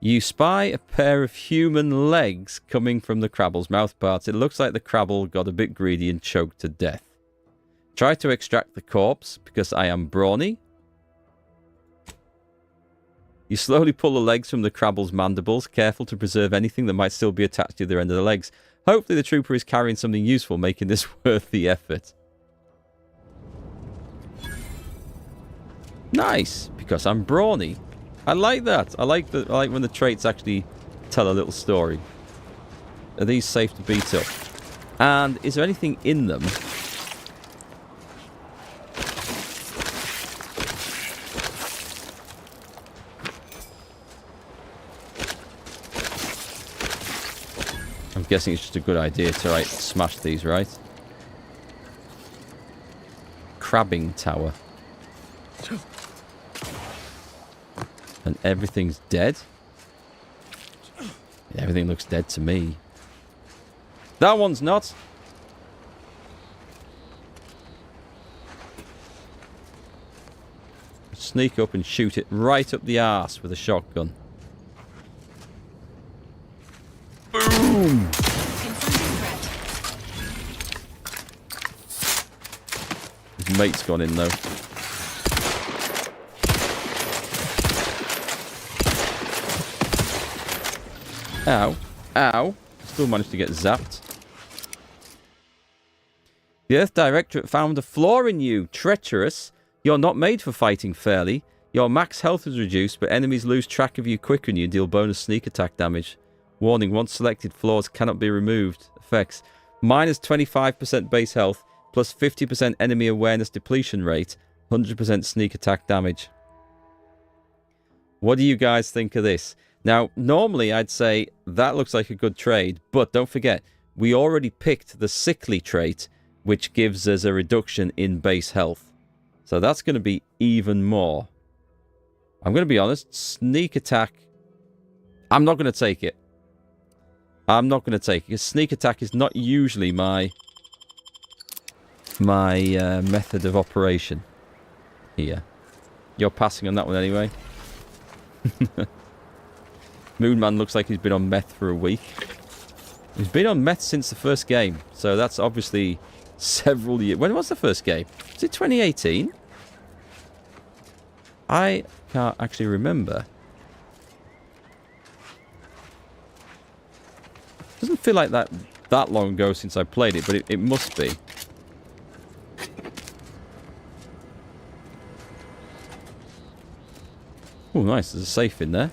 You spy a pair of human legs coming from the crabble's mouthparts. It looks like the crabble got a bit greedy and choked to death. Try to extract the corpse because I am brawny. You slowly pull the legs from the crabble's mandibles, careful to preserve anything that might still be attached to the end of the legs. Hopefully the trooper is carrying something useful, making this worth the effort. Nice, because I'm brawny. I like that. I like when the traits actually tell a little story. Are these safe to beat up? And is there anything in them? guessing it's just a good idea to smash these, right? Crabbing tower. And everything's dead? Everything looks dead to me. That one's not. Sneak up and shoot it right up the arse with a shotgun. Boom! His mate's gone in though. Ow. Ow. Still managed to get zapped. The Earth Directorate found a flaw in you. Treacherous. You're not made for fighting fairly. Your max health is reduced, but enemies lose track of you quicker and you deal bonus sneak attack damage. Warning, once selected flaws cannot be removed. Effects. Minus 25% base health, plus 50% enemy awareness depletion rate, 100% sneak attack damage. What do you guys think of this? Now, normally I'd say that looks like a good trade, but don't forget, we already picked the sickly trait, which gives us a reduction in base health. So that's going to be even more. I'm going to be honest, sneak attack, I'm not going to take it. I'm not going to take it, because sneak attack is not usually my method of operation here. You're passing on that one anyway. Moonman looks like he's been on meth for a week. He's been on meth since the first game, so that's obviously several years. When was the first game? Was it 2018? I can't actually remember. Doesn't feel like that long ago since I played it, but it must be. Oh, nice. There's a safe in there.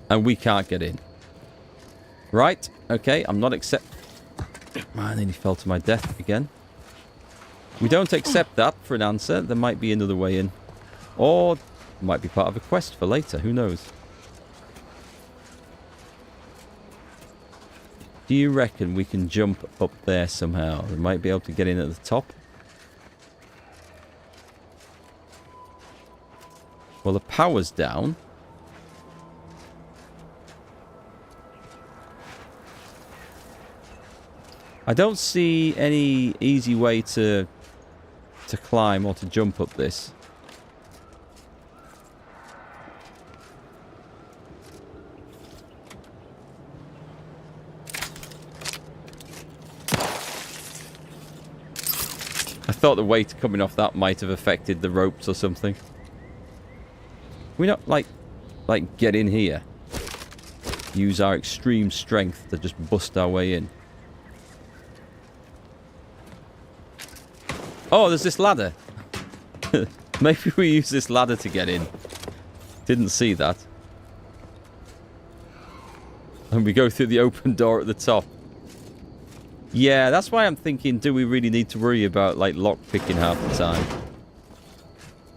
And we can't get in. Right. Okay, I'm not accept... Man, I nearly fell to my death again. We don't accept that for an answer. There might be another way in. Or it might be part of a quest for later. Who knows? Do you reckon we can jump up there somehow? We might be able to get in at the top. Well, the power's down. I don't see any easy way to climb or to jump up this. I thought the weight coming off that might have affected the ropes or something. We not like get in here. Use our extreme strength to just bust our way in. Oh, there's this ladder. Maybe we use this ladder to get in. Didn't see that. And we go through the open door at the top. Yeah, that's why I'm thinking, do we really need to worry about, like, lock-picking half the time?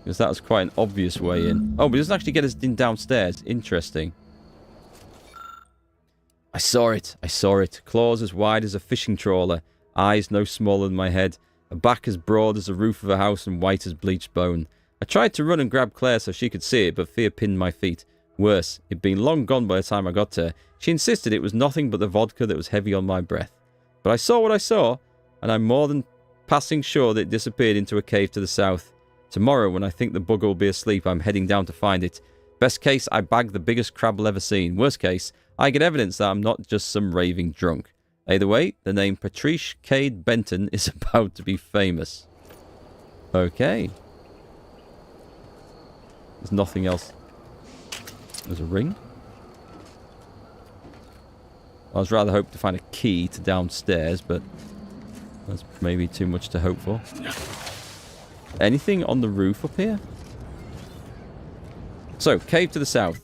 Because that was quite an obvious way in. Oh, but it doesn't actually get us in downstairs. Interesting. I saw it. I saw it. Claws as wide as a fishing trawler. Eyes no smaller than my head. A back as broad as the roof of a house and white as bleached bone. I tried to run and grab Claire so she could see it, but fear pinned my feet. Worse, it'd been long gone by the time I got to her. She insisted it was nothing but the vodka that was heavy on my breath. But I saw what I saw, and I'm more than passing sure that it disappeared into a cave to the south. Tomorrow, when I think the bugger will be asleep, I'm heading down to find it. Best case, I bag the biggest crab I'll ever seen. Worst case, I get evidence that I'm not just some raving drunk. Either way, the name Patrice Cade Benton is about to be famous. Okay. There's nothing else. There's a ring. I was rather hoping to find a key to downstairs, but that's maybe too much to hope for. Anything on the roof up here? So, cave to the south.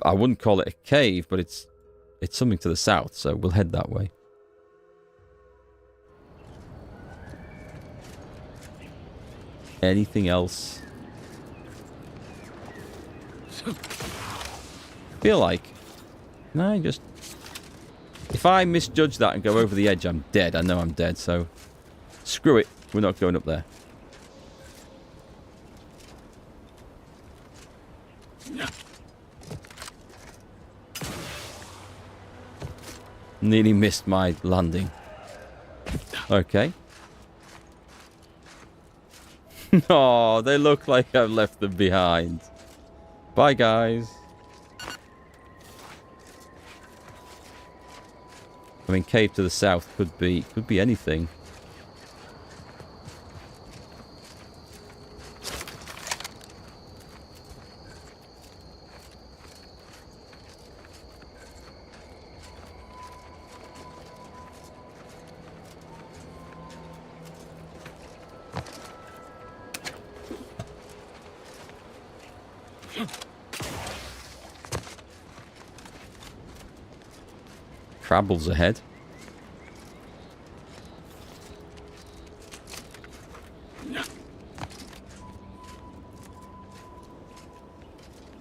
I wouldn't call it a cave, but it's something to the south, so we'll head that way. Anything else? Feel like... No, just... If I misjudge that and go over the edge, I'm dead. I know I'm dead, so... Screw it. We're not going up there. Nearly missed my landing. Okay. Oh, they look like I've left them behind. Bye, guys. I mean, cave to the south could be anything. Crabble's ahead.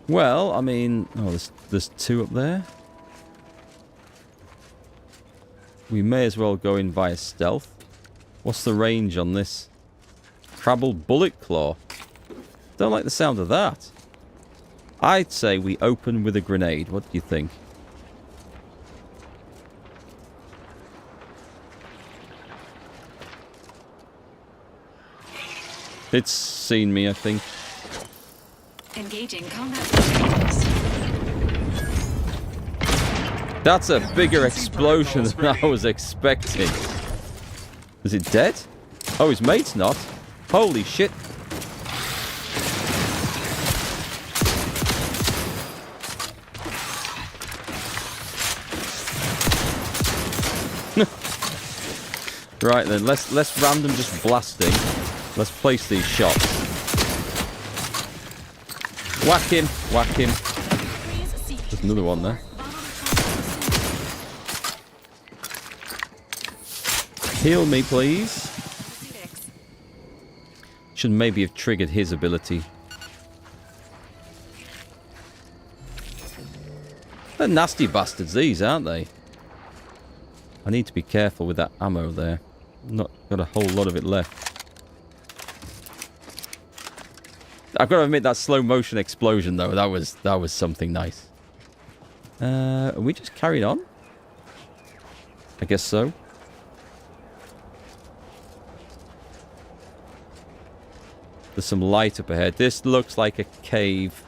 Well, I mean... Oh, there's two up there. We may as well go in via stealth. What's the range on this? Crabble Bullet Claw. Don't like the sound of that. I'd say we open with a grenade. What do you think? It's seen me, I think. Engaging combat. That's a bigger explosion than I was expecting. Is it dead? Oh, his mate's not. Holy shit. Right then, less random just blasting. Let's place these shots. Whack him, whack him. There's another one there. Heal me, please. Should maybe have triggered his ability. They're nasty bastards, these, aren't they? I need to be careful with that ammo there. Not got a whole lot of it left. I've got to admit that slow motion explosion though, that was something nice. Are we just carried on? I guess so. There's some light up ahead. This looks like a cave.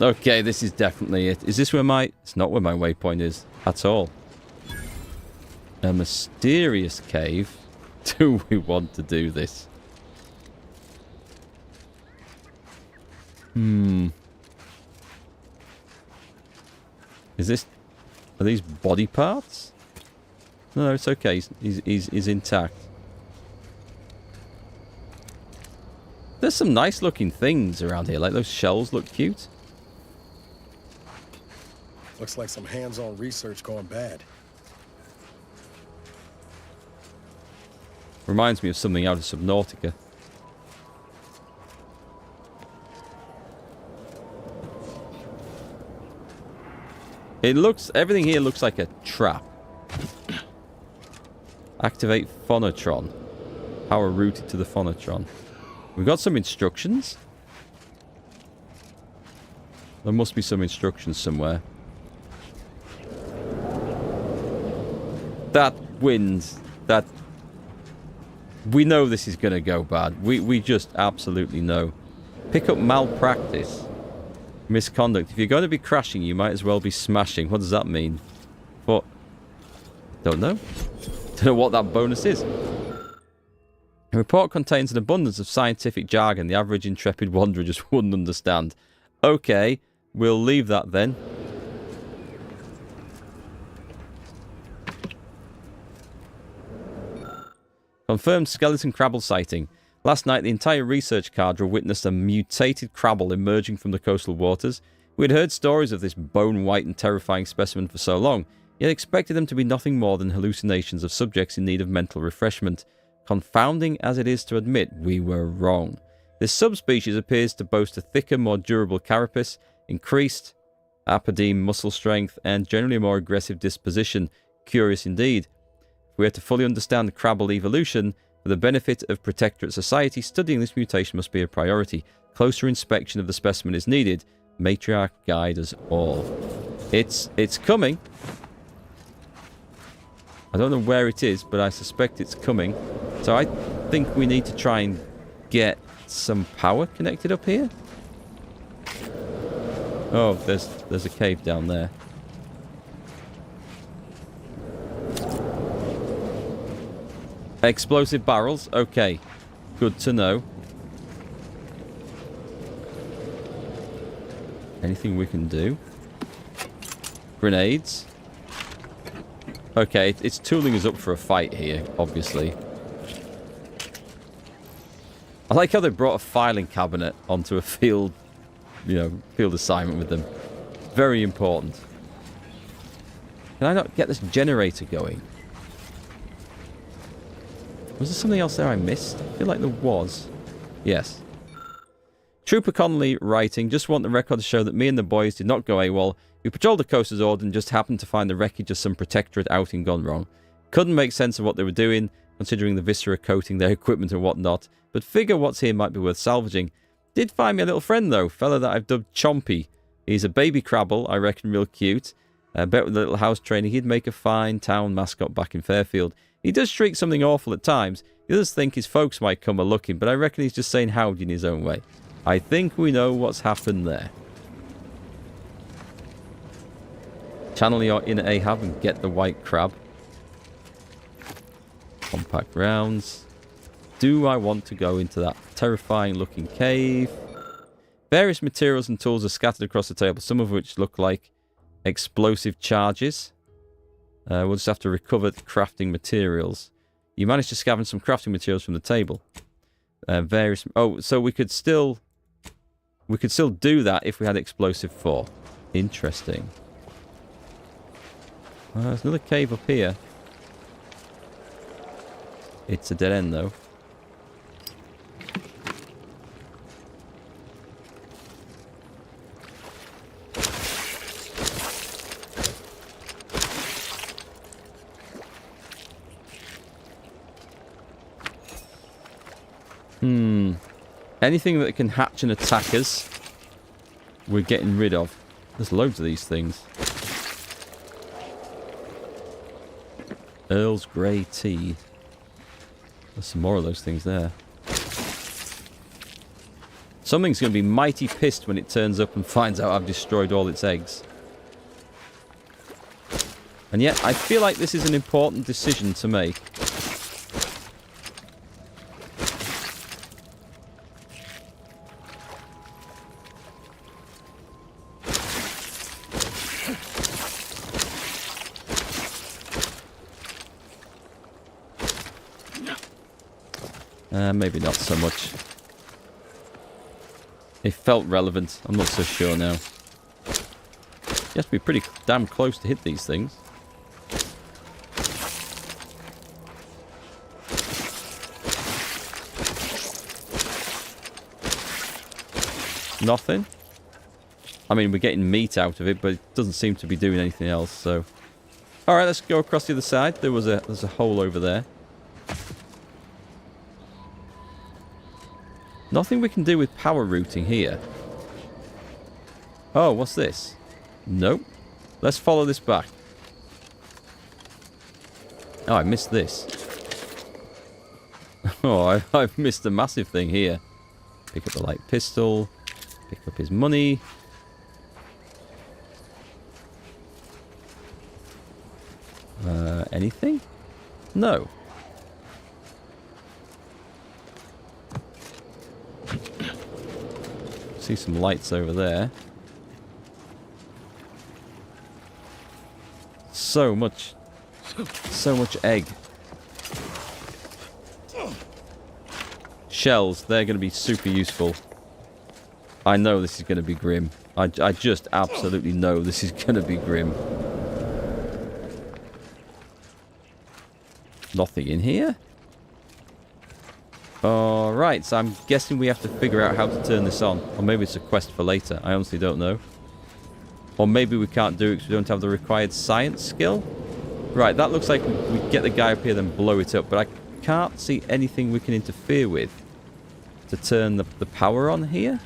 Okay, this is definitely it. Is this where my... It's not where my waypoint is at all. A mysterious cave. Do we want to do this? Is this... Are these body parts? No, it's okay. He's intact. There's some nice looking things around here. Like those shells look cute. Looks like some hands-on research gone bad. Reminds me of something out of Subnautica. It looks... Everything here looks like a trap. Activate Phonotron. Power routed to the Phonotron. We've got some instructions. There must be some instructions somewhere. That wind, that... We know this is going to go bad. We just absolutely know. Pick up malpractice. Misconduct. If you're going to be crashing, you might as well be smashing. What does that mean? What? Don't know. Don't know what that bonus is. The report contains an abundance of scientific jargon the average intrepid wanderer just wouldn't understand. Okay, we'll leave that then. Confirmed skeleton crabble sighting. Last night, the entire research cadre witnessed a mutated crabble emerging from the coastal waters. We had heard stories of this bone-white and terrifying specimen for so long, yet expected them to be nothing more than hallucinations of subjects in need of mental refreshment. Confounding as it is to admit, we were wrong. This subspecies appears to boast a thicker, more durable carapace, increased apodeme muscle strength, and generally a more aggressive disposition. Curious indeed. If we are to fully understand the crabble evolution, for the benefit of Protectorate society, studying this mutation must be a priority. Closer inspection of the specimen is needed. Matriarch, guide us all. It's coming. I don't know where it is, but I suspect it's coming. So I think we need to try and get some power connected up here. Oh, there's a cave down there. Explosive barrels. Okay. Good to know. Anything we can do? Grenades. Okay, it's tooling us up for a fight here, obviously. I like how they brought a filing cabinet onto a field, field assignment with them. Very important. Can I not get this generator going? Was there something else there I missed? I feel like there was. Yes. Trooper Connolly writing, just want the record to show that me and the boys did not go AWOL. We patrolled the coast as ordered and just happened to find the wreckage of some Protectorate outing gone wrong. Couldn't make sense of what they were doing, considering the viscera coating their equipment and whatnot, but figure what's here might be worth salvaging. Did find me a little friend though, fella that I've dubbed Chompy. He's a baby crabble, I reckon real cute. I bet with a little house training he'd make a fine town mascot back in Fairfield. He does shriek something awful at times. He does think his folks might come a-looking, but I reckon he's just saying howdy in his own way. I think we know what's happened there. Channel your inner Ahab and get the white crab. Compact rounds. Do I want to go into that terrifying looking cave? Various materials and tools are scattered across the table, some of which look like explosive charges. We'll just have to recover the crafting materials. You managed to scavenge some crafting materials from the table. So we could still do that if we had explosive 4. Interesting. There's another cave up here. It's a dead end though. Anything that can hatch and attack us, we're getting rid of. There's loads of these things. Earl's Grey Tea. There's some more of those things there. Something's going to be mighty pissed when it turns up and finds out I've destroyed all its eggs. And yet, I feel like this is an important decision to make. Maybe not so much. It felt relevant. I'm not so sure now. You have to be pretty damn close to hit these things. Nothing. I mean, we're getting meat out of it, but it doesn't seem to be doing anything else, so... Alright, let's go across the other side. There's a hole over there. Nothing we can do with power routing here. Oh, what's this? Nope. Let's follow this back. Oh, I missed this. Oh, I've missed a massive thing here. Pick up the light pistol. Pick up his money. Anything? No. See some lights over there. So much egg. Shells, they're going to be super useful. I know this is going to be grim. I just absolutely know this is going to be grim. nothing in here. Alright, so I'm guessing we have to figure out how to turn this on. Or maybe it's a quest for later. I honestly don't know. Or maybe we can't do it because we don't have the required science skill. Right, that looks like we get the guy up here, then blow it up. But I can't see anything we can interfere with to turn the power on here.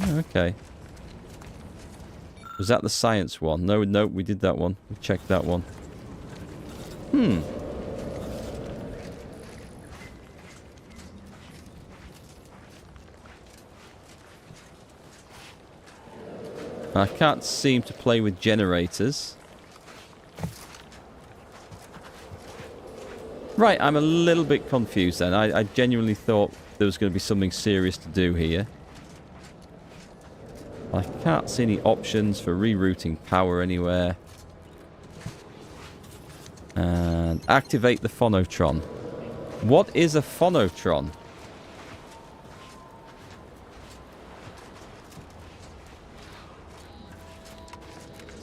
Oh, okay. Was that the science one? No, we did that one. We checked that one. I can't seem to play with generators. Right, I'm a little bit confused then. I genuinely thought there was going to be something serious to do here. I can't see any options for rerouting power anywhere. And activate the phonotron. What is a phonotron?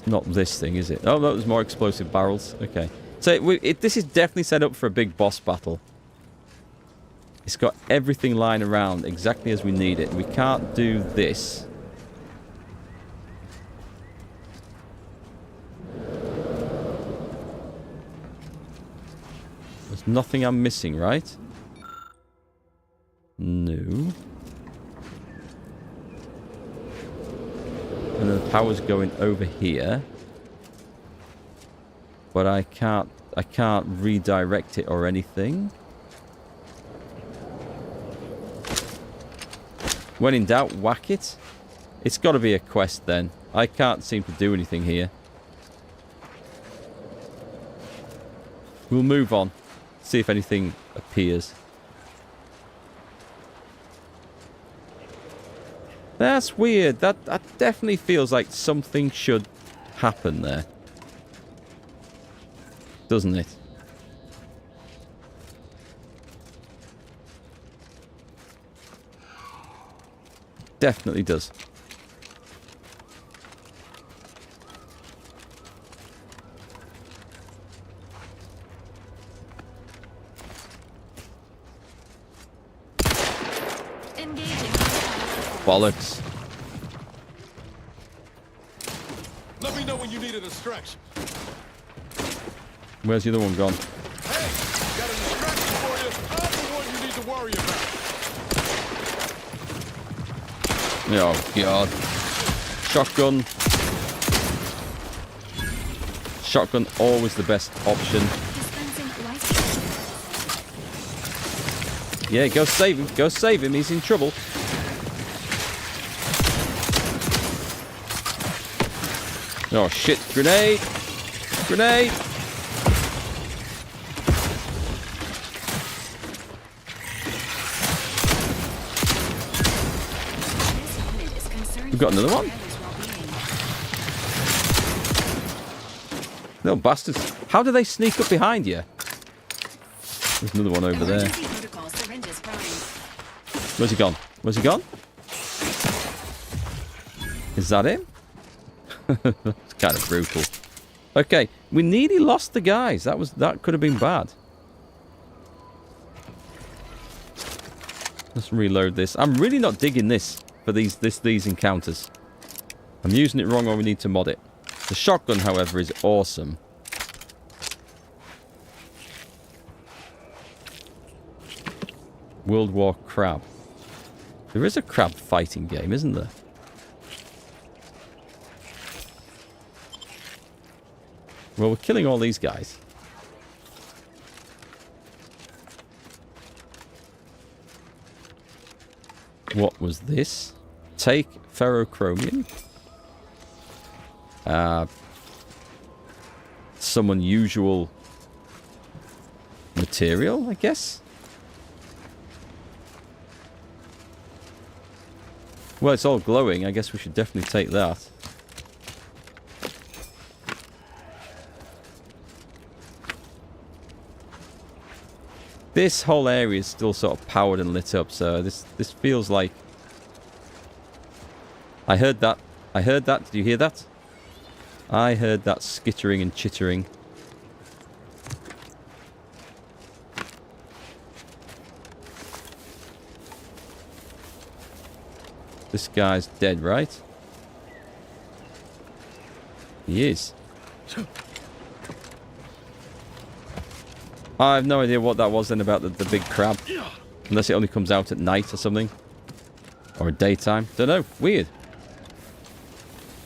Not this thing, is it? Oh, no, there's more explosive barrels. Okay. So this is definitely set up for a big boss battle. It's got everything lying around exactly as we need it. We can't do this. There's nothing I'm missing, right? No. And then the power's going over here. But I can't redirect it or anything. When in doubt, whack it. It's got to be a quest then. I can't seem to do anything here. We'll move on. See if anything appears. That's weird. That definitely feels like something should happen there. Doesn't it? Definitely does. Bollocks. Let me know when you need a distraction. Where's the other one gone? Hey, got a distraction for you. I'm the one you need to worry about. Oh, God. Shotgun. Shotgun, always the best option. Yeah, go save him. Go save him. He's in trouble. Oh, shit. Grenade. Grenade. We've got another one. Little bastards. How do they sneak up behind you? There's another one over there. Where's he gone? Where's he gone? Is that him? That's kind of brutal. Okay, we nearly lost the guys. That could have been bad. Let's reload this. I'm really not digging this for these encounters. I'm using it wrong, or we need to mod it. The shotgun, however, is awesome. World War Crab. There is a crab fighting game, isn't there? Well, we're killing all these guys. What was this? Take ferrochromium. Some unusual material, I guess. Well, it's all glowing. I guess we should definitely take that. This whole area is still sort of powered and lit up, so this feels like... I heard that. I heard that. Did you hear that? I heard that skittering and chittering. This guy's dead, right? He is. I have no idea what that was then about the big crab. Unless it only comes out at night or something. Or at daytime. Don't know. Weird.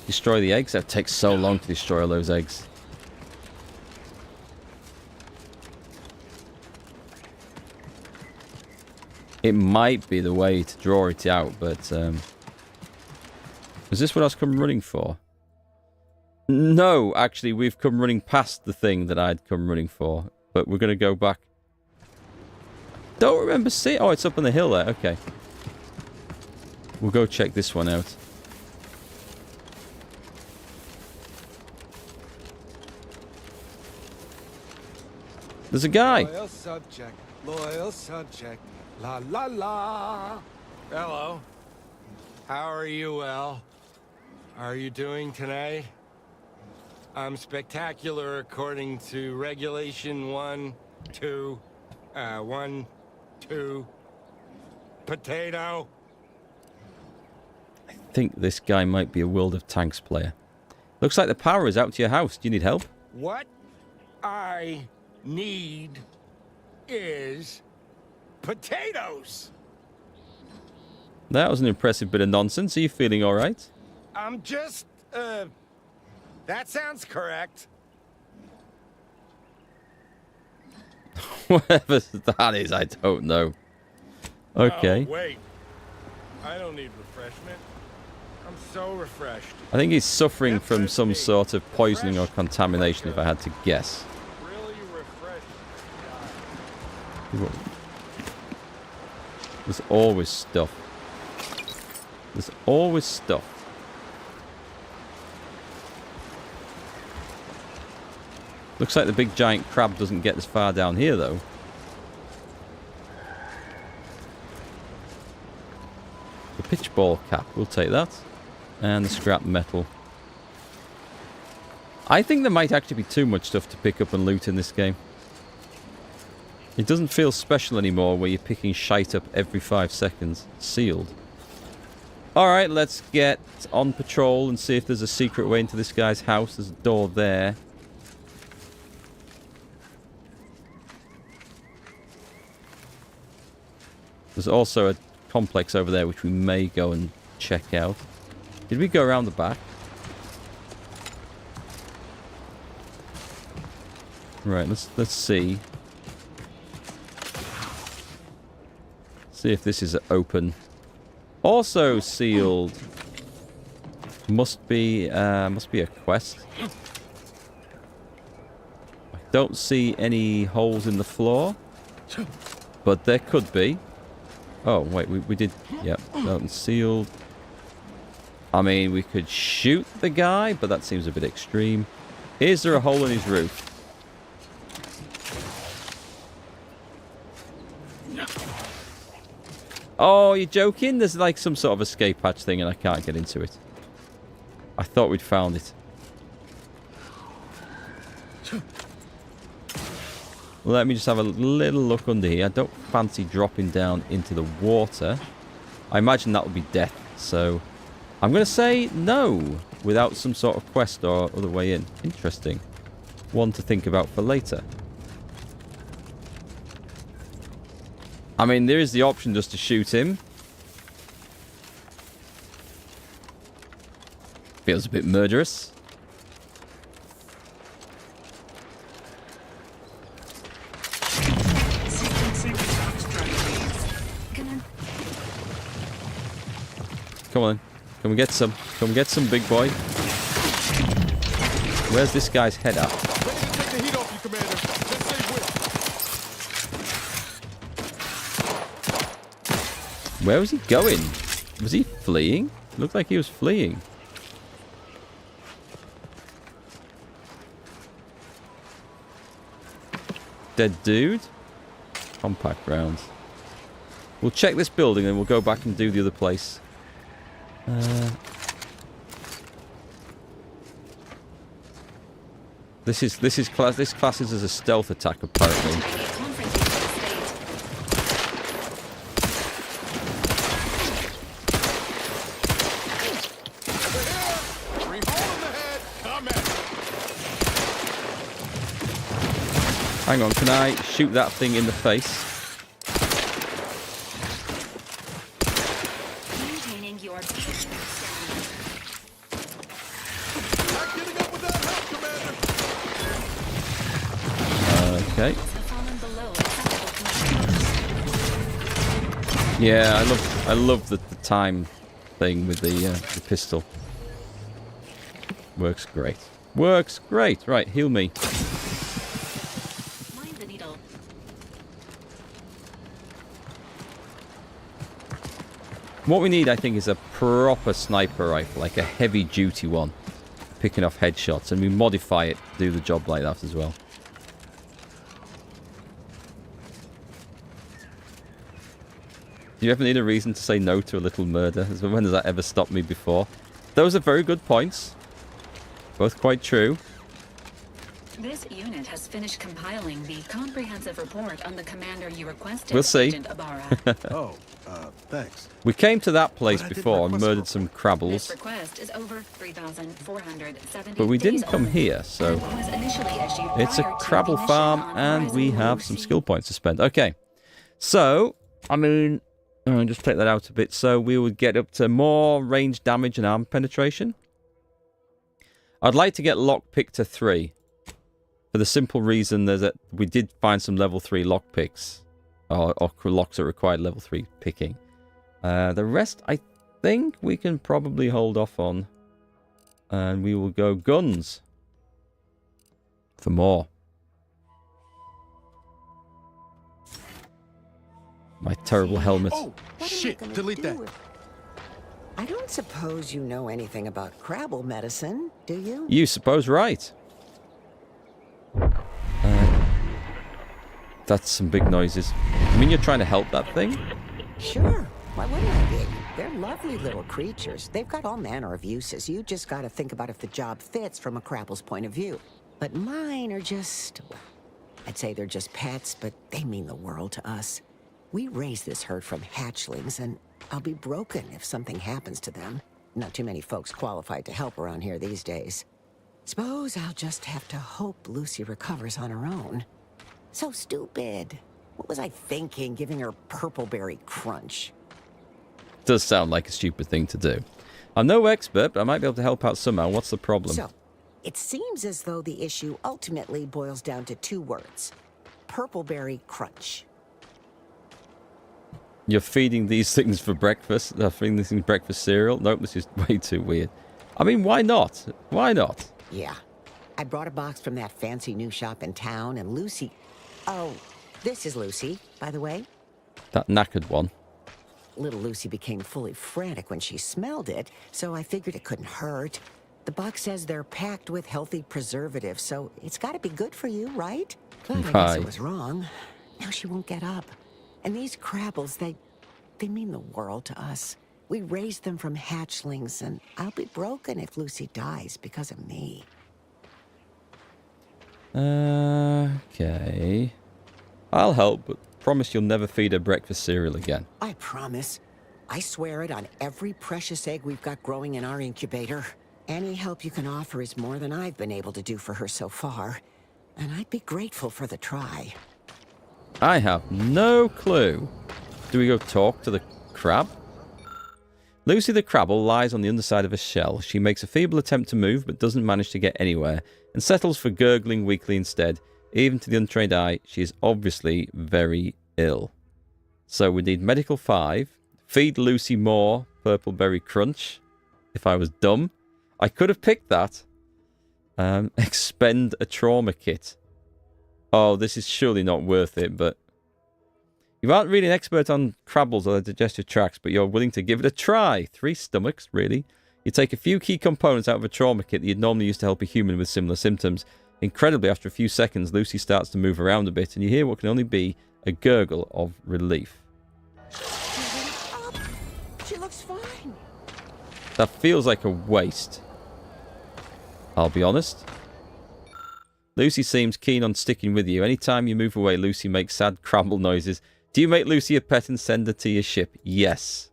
Destroy the eggs? That takes so long to destroy all those eggs. It might be the way to draw it out, but... is this what I was come running for? No, actually, we've come running past the thing that I'd come running for. But we're going to go back. Don't remember seeing... Oh, it's up on the hill there. Okay. We'll go check this one out. There's a guy. Loyal subject, la la la. Hello. How are you, El? How are you doing tonight? I'm spectacular according to regulation 1, 2, 1, 2. Potato. I think this guy might be a World of Tanks player. Looks like the power is out to your house. Do you need help? What I need is potatoes. That was an impressive bit of nonsense. Are you feeling all right? I'm just, that sounds correct. Whatever that is, I don't know. Okay. Oh, wait. I don't need refreshment. I'm so refreshed. I think he's suffering from some sort of poisoning or contamination, if I had to guess. Really refreshed. There's always stuff. There's always stuff. Looks like the big giant crab doesn't get as far down here, though. The pitch ball cap, we'll take that. And the scrap metal. I think there might actually be too much stuff to pick up and loot in this game. It doesn't feel special anymore where you're picking shite up every 5 seconds. Sealed. Alright, let's get on patrol and see if there's a secret way into this guy's house. There's a door there. There's also a complex over there which we may go and check out. Did we go around the back? Right, let's see. See if this is open. Also sealed. Must be a quest. I don't see any holes in the floor, but there could be. Oh wait, we did. Yep, sealed. I mean, we could shoot the guy, but that seems a bit extreme. Is there a hole in his roof? Oh, you're joking? There's like some sort of escape hatch thing and I can't get into it. I thought we'd found it. Let me just have a little look under here. I don't fancy dropping down into the water. I imagine that would be death, so I'm going to say no without some sort of quest or other way in. Interesting. One to think about for later. I mean, there is the option just to shoot him. Feels a bit murderous. Come on. Can we get some? Can we get some, big boy? Where's this guy's head at? Where was he going? Was he fleeing? Looked like he was fleeing. Dead dude. Compact rounds. We'll check this building and we'll go back and do the other place. This classes as a stealth attack apparently. Hang on, can I shoot that thing in the face? Maintaining your Okay. Yeah, I love the time thing with the pistol. Works great. Works great. Right, heal me. Mind the needle. What we need, I think, is a proper sniper rifle, like a heavy-duty one, picking off headshots, and we modify it to do the job like that as well. Do you ever need a reason to say no to a little murder? When has that ever stopped me before? Those are very good points. Both quite true. This unit has finished compiling the comprehensive report on the commander you requested, We'll see. Agent Ibarra. Oh, thanks. We came to that place before and murdered some This crabbles, request is over 3,470 but we didn't days come old. here, so Was initially issued it's a prior to crabble ignition farm on and Horizon we have some skill points to spend. Okay, so, I mean, I'll just take that out a bit. So we would get up to more range damage and arm penetration. I'd like to get lockpick to 3. For the simple reason that we did find some level 3 lockpicks. Or locks that required level 3 picking. The rest, I think we can probably hold off on. And we will go guns. For more. My terrible helmet. Oh, shit. Delete that. I don't suppose you know anything about crabble medicine, do you? You suppose right. That's some big noises. I mean, you're trying to help that thing? Sure. Why wouldn't I be? They're lovely little creatures. They've got all manner of uses. You just got to think about if the job fits from a crabble's point of view. But mine are just... well, I'd say they're just pets, but they mean the world to us. We raise this herd from hatchlings, and I'll be broken if something happens to them. Not too many folks qualified to help around here these days. Suppose I'll just have to hope Lucy recovers on her own. So stupid. What was I thinking, giving her purpleberry crunch? Does sound like a stupid thing to do. I'm no expert, but I might be able to help out somehow. What's the problem? So, it seems as though the issue ultimately boils down to 2 words. Purpleberry crunch. You're feeding these things for breakfast? They're feeding these things breakfast cereal? Nope, this is way too weird. I mean, why not? Why not? Yeah. I brought a box from that fancy new shop in town, and Lucy... Oh, this is Lucy, by the way. That knackered one. Little Lucy became fully frantic when she smelled it, so I figured it couldn't hurt. The box says they're packed with healthy preservatives, so it's got to be good for you, right? But I guess Right. it was wrong. Now she won't get up. And these crabbles, they mean the world to us. We raised them from hatchlings, and I'll be broken if Lucy dies because of me. Okay. I'll help, but promise you'll never feed her breakfast cereal again. I promise. I swear it on every precious egg we've got growing in our incubator. Any help you can offer is more than I've been able to do for her so far. And I'd be grateful for the try. I have no clue. Do we go talk to the crab? Lucy the crabble lies on the underside of a shell. She makes a feeble attempt to move, but doesn't manage to get anywhere, and settles for gurgling weakly instead. Even to the untrained eye, she is obviously very ill. So we need medical 5. Feed Lucy more purpleberry crunch. If I was dumb, I could have picked that. Expend a trauma kit. Oh, this is surely not worth it, but... You aren't really an expert on crabbles or their digestive tracts, but you're willing to give it a try. 3 stomachs, really. You take a few key components out of a trauma kit that you'd normally use to help a human with similar symptoms. Incredibly, after a few seconds, Lucy starts to move around a bit, and you hear what can only be a gurgle of relief. She looks fine. That feels like a waste. I'll be honest. Lucy seems keen on sticking with you. Anytime you move away, Lucy makes sad crumble noises. Do you make Lucy a pet and send her to your ship? Yes.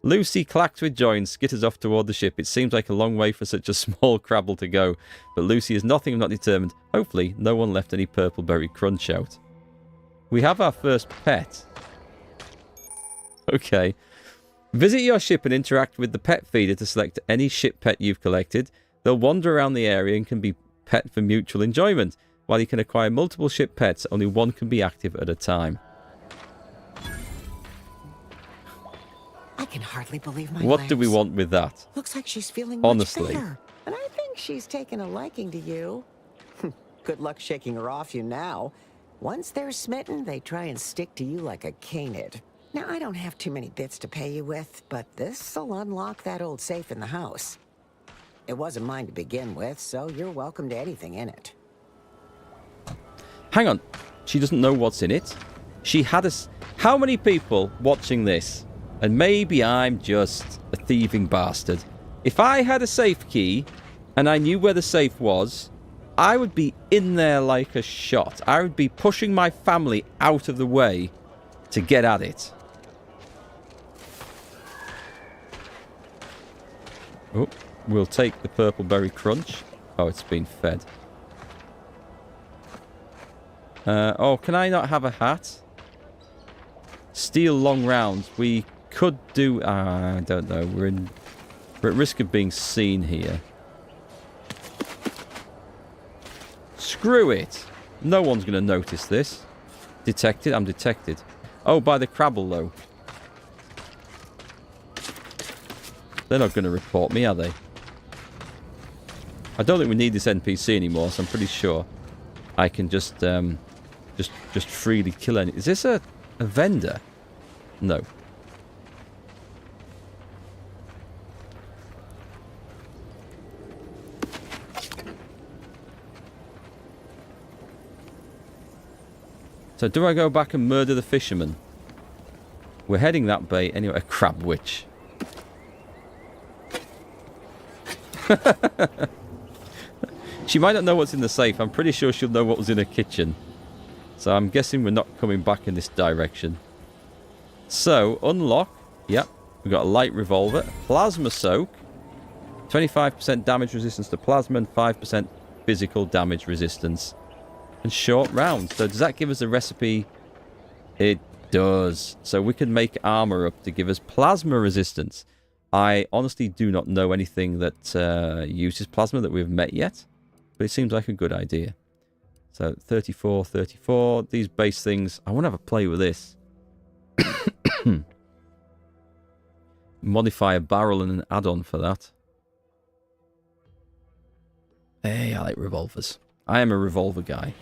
Lucy clacks with joy and skitters off toward the ship. It seems like a long way for such a small crabble to go, but Lucy is nothing if not determined. Hopefully, no one left any purple berry crunch out. We have our first pet. Okay. Visit your ship and interact with the pet feeder to select any ship pet you've collected. They'll wander around the area and can be pet for mutual enjoyment. While you can acquire multiple ship pets, only one can be active at a time. I can hardly believe my What legs. do we want with that? Looks like she's feeling Honestly. much better. And I think she's taken a liking to you. Good luck shaking her off you now. Once they're smitten, they try and stick to you like a canid. Now, I don't have too many bits to pay you with, but this'll unlock that old safe in the house. It wasn't mine to begin with, so you're welcome to anything in it. Hang on. She doesn't know what's in it? She had us. How many people watching this, and maybe I'm just a thieving bastard, if I had a safe key and I knew where the safe was, I would be in there like a shot. I would be pushing my family out of the way to get at it. Oh, we'll take the purple berry crunch. Oh, it's been fed. Oh, can I not have a hat? Steel long rounds. We could do... I don't know. We're at risk of being seen here. Screw it. No one's going to notice this. Detected? I'm detected. Oh, by the crabble, though. They're not going to report me, are they? I don't think we need this NPC anymore, so I'm pretty sure I can just freely kill any... Is this a vendor? No. So do I go back and murder the fisherman? We're heading that way anyway. A crab witch. She might not know what's in the safe. I'm pretty sure she'll know what was in her kitchen. So I'm guessing we're not coming back in this direction. So, unlock. Yep. We've got a light revolver. Plasma soak. 25% damage resistance to plasma and 5% physical damage resistance. And short rounds. So does that give us a recipe? It does. So we can make armor up to give us plasma resistance. I honestly do not know anything that uses plasma that we've met yet. But it seems like a good idea. So 34, 34. These base things. I want to have a play with this. Modify a barrel and an add-on for that. Hey, I like revolvers. I am a revolver guy.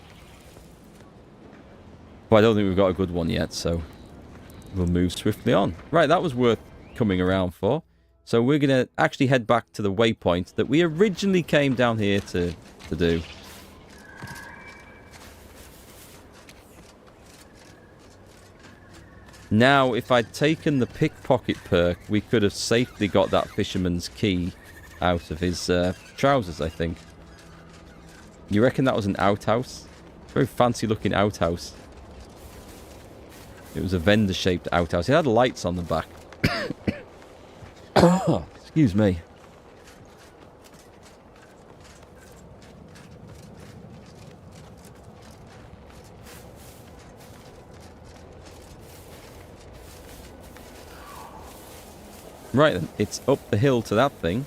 But I don't think we've got a good one yet, so we'll move swiftly on. Right, that was worth coming around for. So we're going to actually head back to the waypoint that we originally came down here to do. Now, if I'd taken the pickpocket perk, we could have safely got that fisherman's key out of his trousers, I think. You reckon that was an outhouse? Very fancy looking outhouse. It was a vendor-shaped outhouse. It had lights on the back. Oh, excuse me. Right then, it's up the hill to that thing.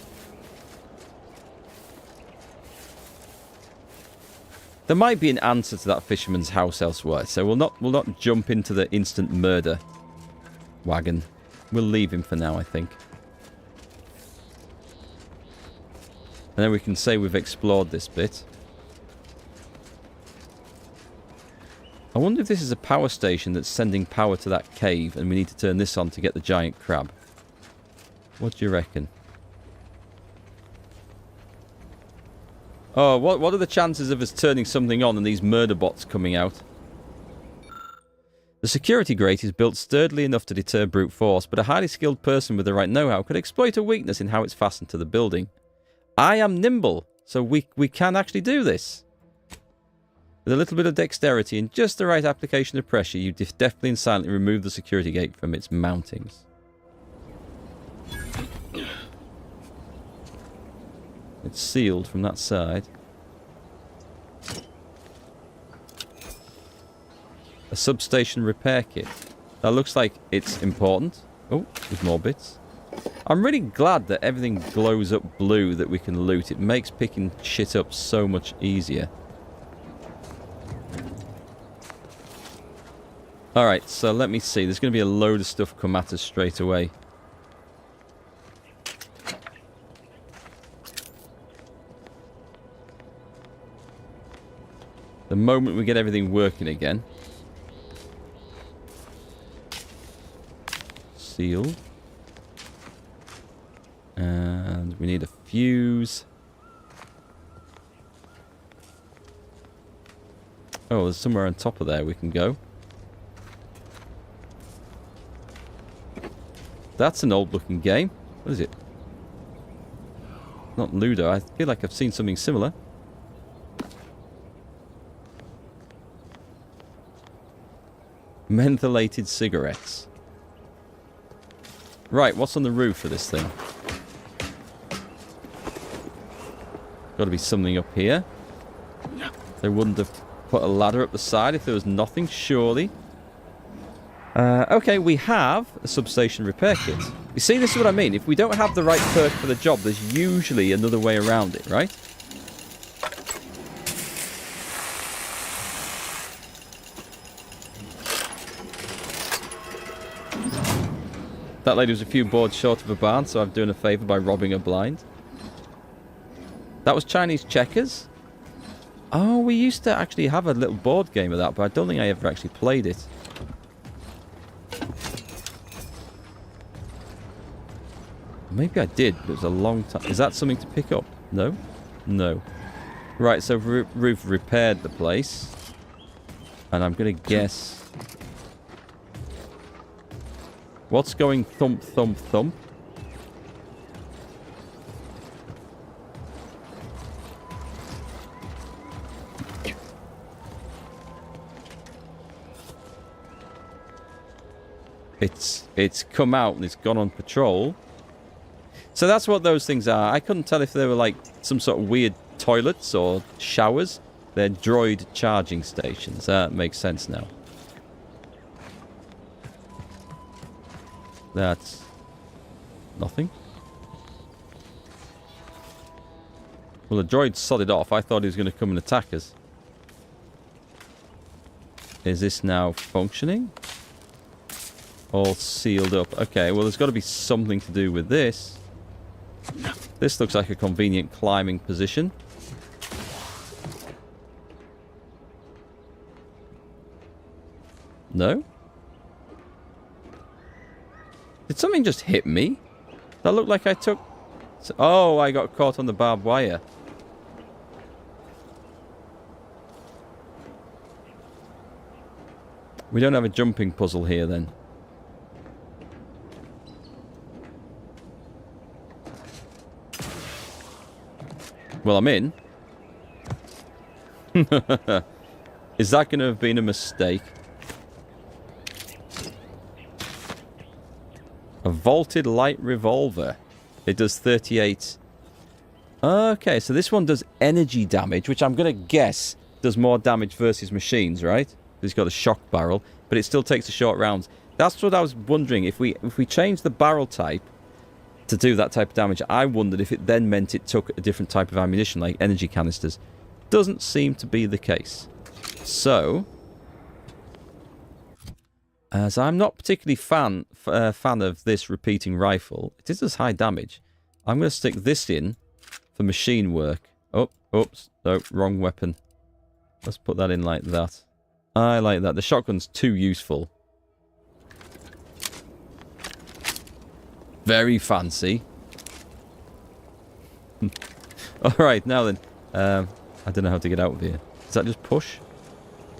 There might be an answer to that fisherman's house elsewhere, so we'll not jump into the instant murder wagon. We'll leave him for now, I think. And then we can say we've explored this bit. I wonder if this is a power station that's sending power to that cave and we need to turn this on to get the giant crab. What do you reckon? Oh, what are the chances of us turning something on and these murder bots coming out? The security grate is built sturdily enough to deter brute force, but a highly skilled person with the right know-how could exploit a weakness in how it's fastened to the building. I am nimble, so we can actually do this. With a little bit of dexterity and just the right application of pressure, you deftly and silently remove the security gate from its mountings. It's sealed from that side. A substation repair kit. That looks like it's important. Oh, there's more bits. I'm really glad that everything glows up blue that we can loot. It makes picking shit up so much easier. Alright, so let me see. There's going to be a load of stuff come at us straight away. The moment we get everything working again. Sealed. And we need a fuse. Oh, there's somewhere on top of there we can go. That's an old looking game. What is it? Not Ludo. I feel like I've seen something similar. Mentholated cigarettes. Right, what's on the roof of this thing? Got to be something up here. They wouldn't have put a ladder up the side if there was nothing, surely. Okay, we have a substation repair kit. You see, this is what I mean. If we don't have the right perk for the job, there's usually another way around it, right? That lady was a few boards short of a barn, so I'm doing a favour by robbing her blind. That was Chinese checkers? Oh, we used to actually have a little board game of that, but I don't think I ever actually played it. Maybe I did, but it was a long time. Is that something to pick up? No? No. Right, so we've repaired the place. And I'm going to guess... What's going thump, thump, thump? It's come out and it's gone on patrol. So that's what those things are. I couldn't tell if they were like some sort of weird toilets or showers. They're droid charging stations. That makes sense now. That's nothing. Well, the droid sodded off. I thought he was going to come and attack us. Is this now functioning? All sealed up. Okay, well, there's got to be something to do with this. This looks like a convenient climbing position. No? Did something just hit me? That looked like I took... Oh, I got caught on the barbed wire. We don't have a jumping puzzle here then. Well, I'm in. Is that going to have been a mistake? A vaulted light revolver. It does 38. Okay, so this one does energy damage, which I'm going to guess does more damage versus machines, right? It's got a shock barrel, but it still takes a short rounds. That's what I was wondering. If we change the barrel type to do that type of damage, I wondered if it then meant it took a different type of ammunition, like energy canisters. Doesn't seem to be the case. So, as I'm not particularly fan of this repeating rifle, it does high damage. I'm going to stick this in for machine work. Oh, oops, no, wrong weapon. Let's put that in like that. I like that. The shotgun's too useful. Very fancy. Alright, now then. I don't know how to get out of here. Does that just push?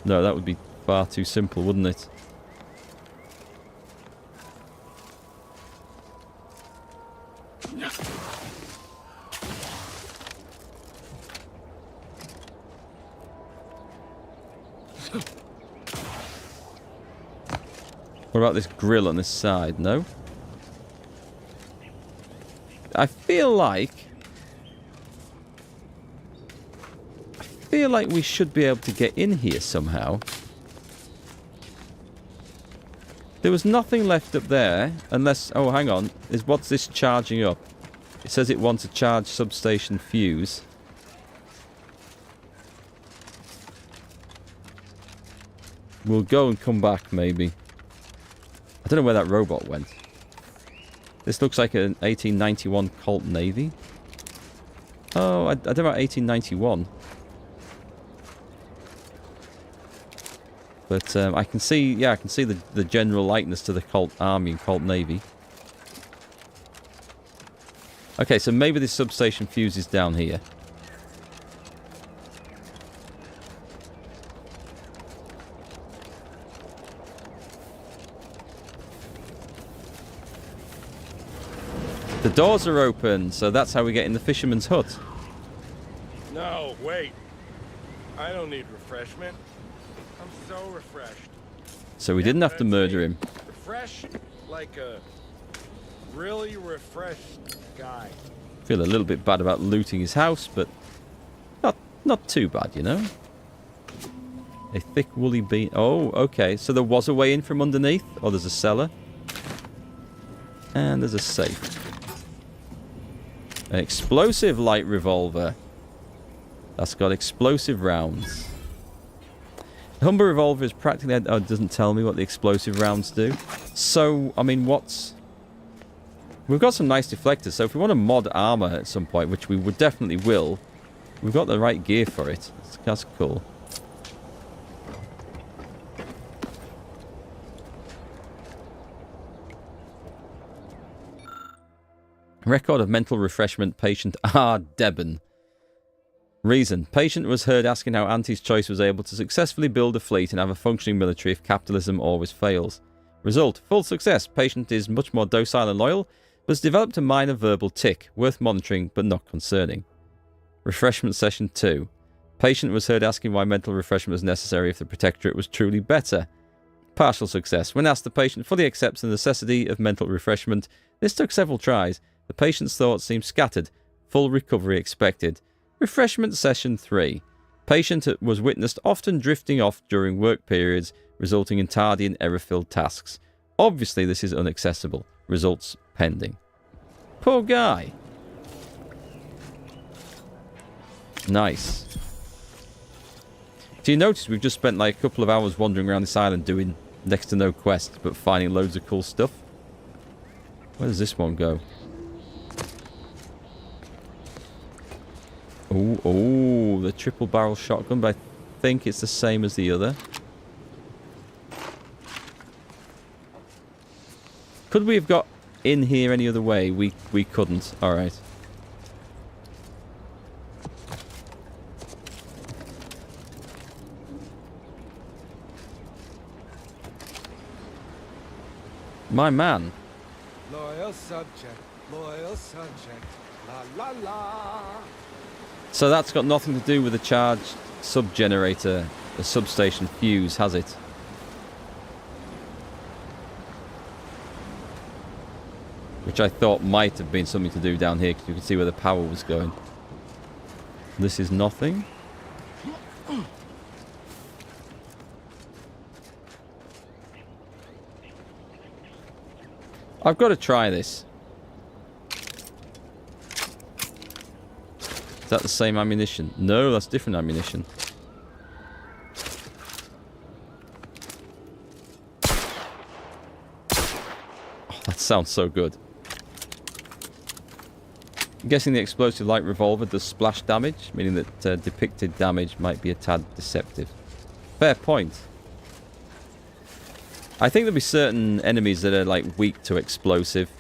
No, that would be far too simple, wouldn't it? What about this grill on this side? No? I feel like we should be able to get in here somehow. There was nothing left up there, unless... Oh, hang on. What's this charging up? It says it wants a charge substation fuse. We'll go and come back, maybe. I don't know where that robot went. This looks like an 1891 Colt Navy. Oh, I don't know about 1891. But I can see, yeah, I can see the general likeness to the Colt Army and Colt Navy. Okay, so maybe this substation fuse is down here. The doors are open, so that's how we get in the fisherman's hut. No, wait. I don't need refreshment. I'm so refreshed. So we didn't have to murder him. Refreshed like a really refreshed guy. Feel a little bit bad about looting his house, but not too bad, you know. A thick woolly bean. Oh, okay. So there was a way in from underneath. Oh, there's a cellar. And there's a safe. An explosive light revolver. That's got explosive rounds. The Humber revolver is practically... Oh, it doesn't tell me what the explosive rounds do. So, I mean, what's... We've got some nice deflectors, so if we want to mod armor at some point, which we would definitely will, we've got the right gear for it. That's cool. Record of mental refreshment, patient R. Deben. Reason. Patient was heard asking how Auntie's Choice was able to successfully build a fleet and have a functioning military if capitalism always fails. Result. Full success. Patient is much more docile and loyal, but has developed a minor verbal tic, worth monitoring but not concerning. Refreshment session 2. Patient was heard asking why mental refreshment was necessary if the Protectorate was truly better. Partial success. When asked, the patient fully accepts the necessity of mental refreshment. This took several tries. The patient's thoughts seemed scattered. Full recovery expected. Refreshment session 3. Patient was witnessed often drifting off during work periods, resulting in tardy and error-filled tasks. Obviously, this is inaccessible. Results pending. Poor guy. Nice. So you notice we've just spent like a couple of hours wandering around this island doing next to no quests, but finding loads of cool stuff. Where does this one go? Oh, the triple barrel shotgun, but I think it's the same as the other. Could we have got in here any other way? We couldn't. Alright. My man. Loyal subject, la la la. So that's got nothing to do with the charged sub-generator, the substation fuse, has it? Which I thought might have been something to do down here, because you can see where the power was going. This is nothing. I've got to try this. Is that the same ammunition? No, that's different ammunition. Oh, that sounds so good. I'm guessing the explosive light revolver does splash damage, meaning that depicted damage might be a tad deceptive. Fair point. I think there'll be certain enemies that are like weak to explosive.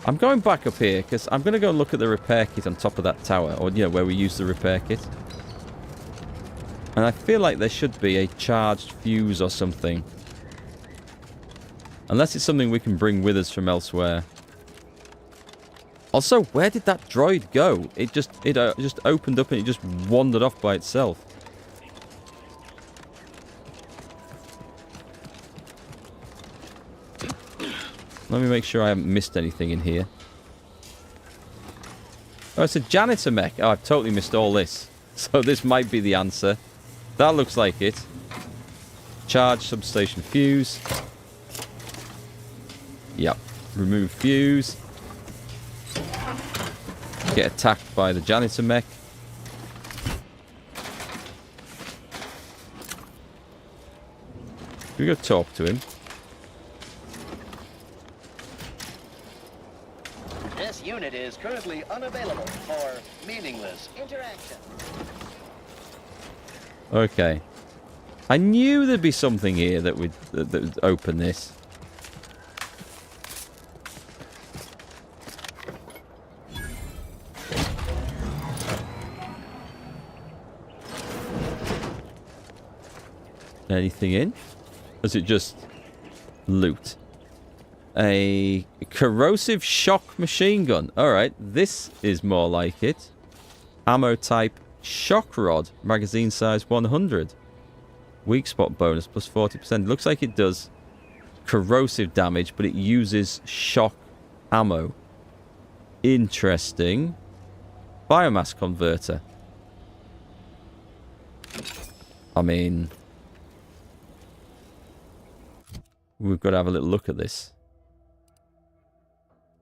I'm going back up here because I'm going to go and look at the repair kit on top of that tower, or you know, where we use the repair kit. And I feel like there should be a charged fuse or something. Unless it's something we can bring with us from elsewhere. Also, where did that droid go? It just opened up and it just wandered off by itself. Let me make sure I haven't missed anything in here. Oh, it's a janitor mech. Oh, I've totally missed all this. So this might be the answer. That looks like it. Charge substation fuse. Yep. Remove fuse. Get attacked by the janitor mech. We go talk to him. This unit is currently unavailable for meaningless interaction. Okay. I knew there'd be something here that would open this. Anything in? Or is it just loot? A corrosive shock machine gun. Alright, this is more like it. Ammo type shock rod. Magazine size 100. Weak spot bonus plus 40%. Looks like it does corrosive damage, but it uses shock ammo. Interesting. Biomass converter. I mean, we've got to have a little look at this.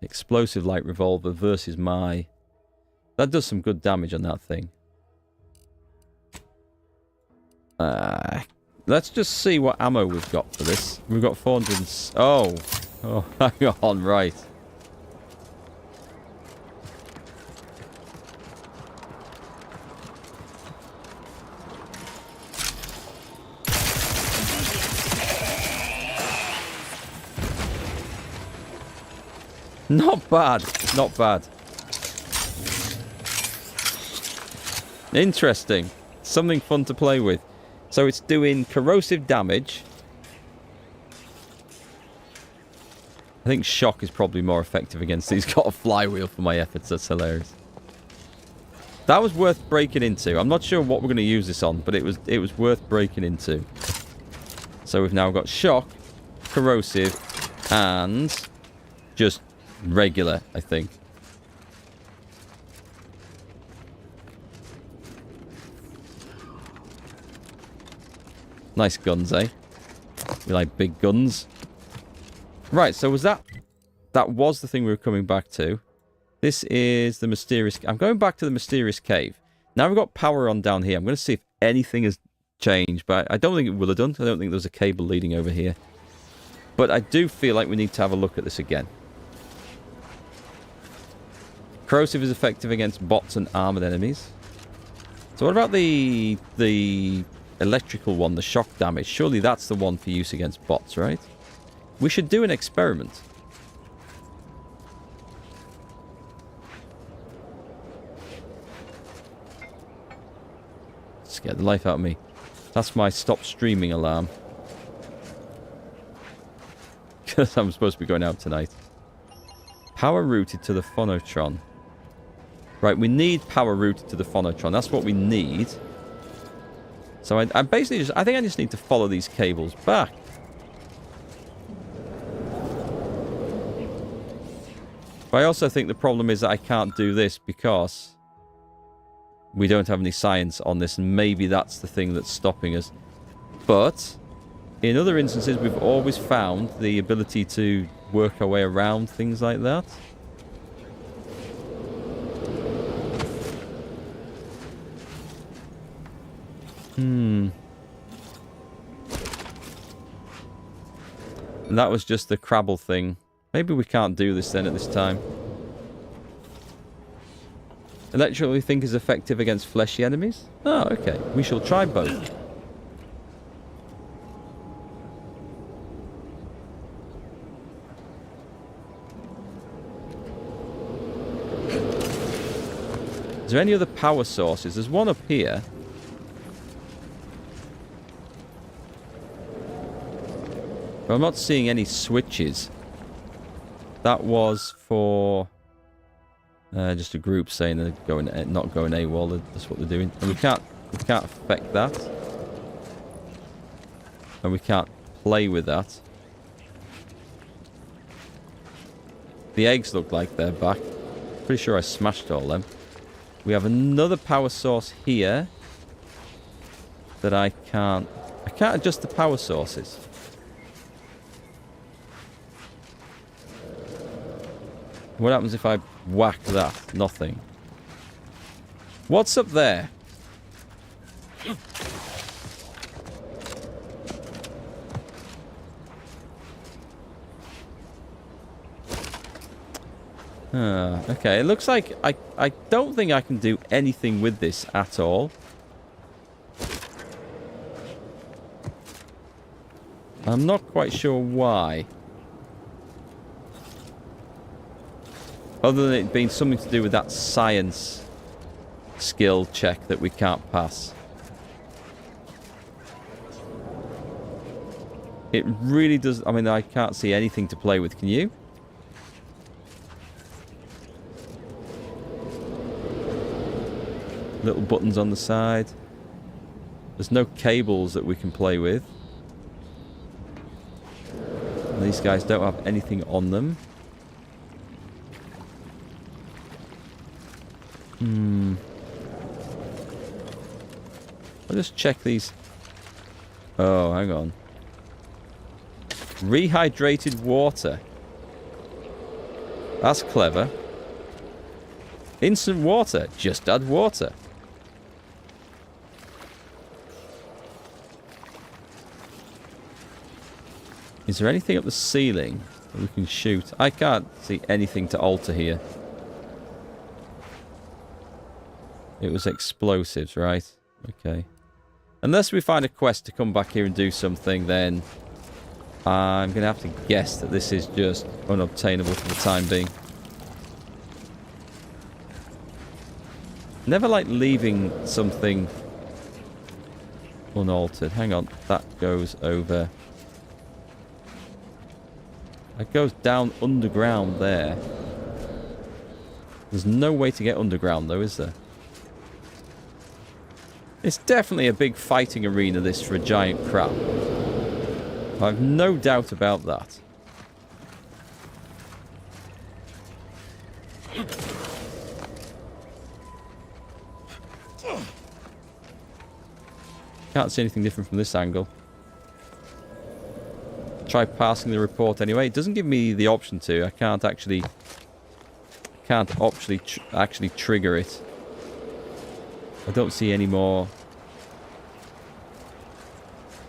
Explosive light revolver versus my... That does some good damage on that thing. Let's just see what ammo we've got for this. We've got 400... Oh, hang on, right. Not bad. Not bad. Interesting. Something fun to play with. So it's doing corrosive damage. I think shock is probably more effective against these. Got a flywheel for my efforts. That's hilarious. That was worth breaking into. I'm not sure what we're going to use this on, but it was worth breaking into. So we've now got shock, corrosive, and just regular, I think. Nice guns, eh? We like big guns. Right, so was that... That was the thing we were coming back to. This is the mysterious... I'm going back to the mysterious cave. Now we've got power on down here. I'm going to see if anything has changed, but I don't think it will have done. I don't think there's a cable leading over here. But I do feel like we need to have a look at this again. Corrosive is effective against bots and armored enemies. So what about the electrical one, the shock damage? Surely that's the one for use against bots, right? We should do an experiment. Scared the life out of me. That's my stop streaming alarm. Because I'm supposed to be going out tonight. Power routed to the phonotron. Right, we need power routed to the phonotron. That's what we need. So I basically just... I think I just need to follow these cables back. But I also think the problem is that I can't do this because we don't have any science on this, and maybe that's the thing that's stopping us. But in other instances, we've always found the ability to work our way around things like that. And that was just the Crabble thing. Maybe we can't do this then at this time. Electrical we think is effective against fleshy enemies? Oh, okay. We shall try both. Is there any other power sources? There's one up here. But I'm not seeing any switches. That was for Just a group saying they're going, not going AWOL. That's what they're doing. And we can't affect that. And we can't play with that. The eggs look like they're back. Pretty sure I smashed all them. We have another power source here that I can't adjust the power sources. What happens if I whack that? Nothing. What's up there? Okay, it looks like I don't think I can do anything with this at all. I'm not quite sure why. Other than it being something to do with that science skill check that we can't pass. It really does... I mean, I can't see anything to play with. Can you? Little buttons on the side. There's no cables that we can play with. And these guys don't have anything on them. I'll just check these. Oh, hang on. Rehydrated water. That's clever. Instant water. Just add water. Is there anything up the ceiling that we can shoot? I can't see anything to alter here. It was explosives, right? Okay. Unless we find a quest to come back here and do something, then I'm going to have to guess that this is just unobtainable for the time being. Never like leaving something unaltered. Hang on. That goes over... It goes down underground there. There's no way to get underground though, is there? It's definitely a big fighting arena, this, for a giant crab. I've no doubt about that. Can't see anything different from this angle. Try passing the report anyway. It doesn't give me the option to. I can't actually trigger it. I don't see any more.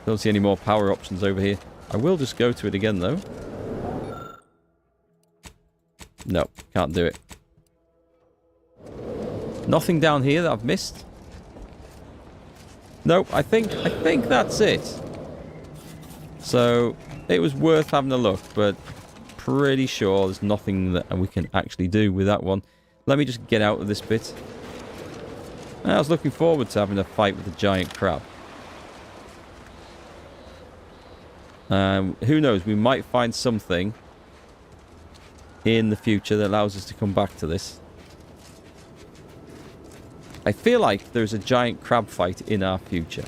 Don't see any more power options over here. I will just go to it again though. No, can't do it. Nothing down here that I've missed. Nope, I think that's it. So it was worth having a look, but pretty sure there's nothing that we can actually do with that one. Let me just get out of this bit. I was looking forward to having a fight with the giant crab. Who knows, we might find something in the future that allows us to come back to this. I feel like there's a giant crab fight in our future.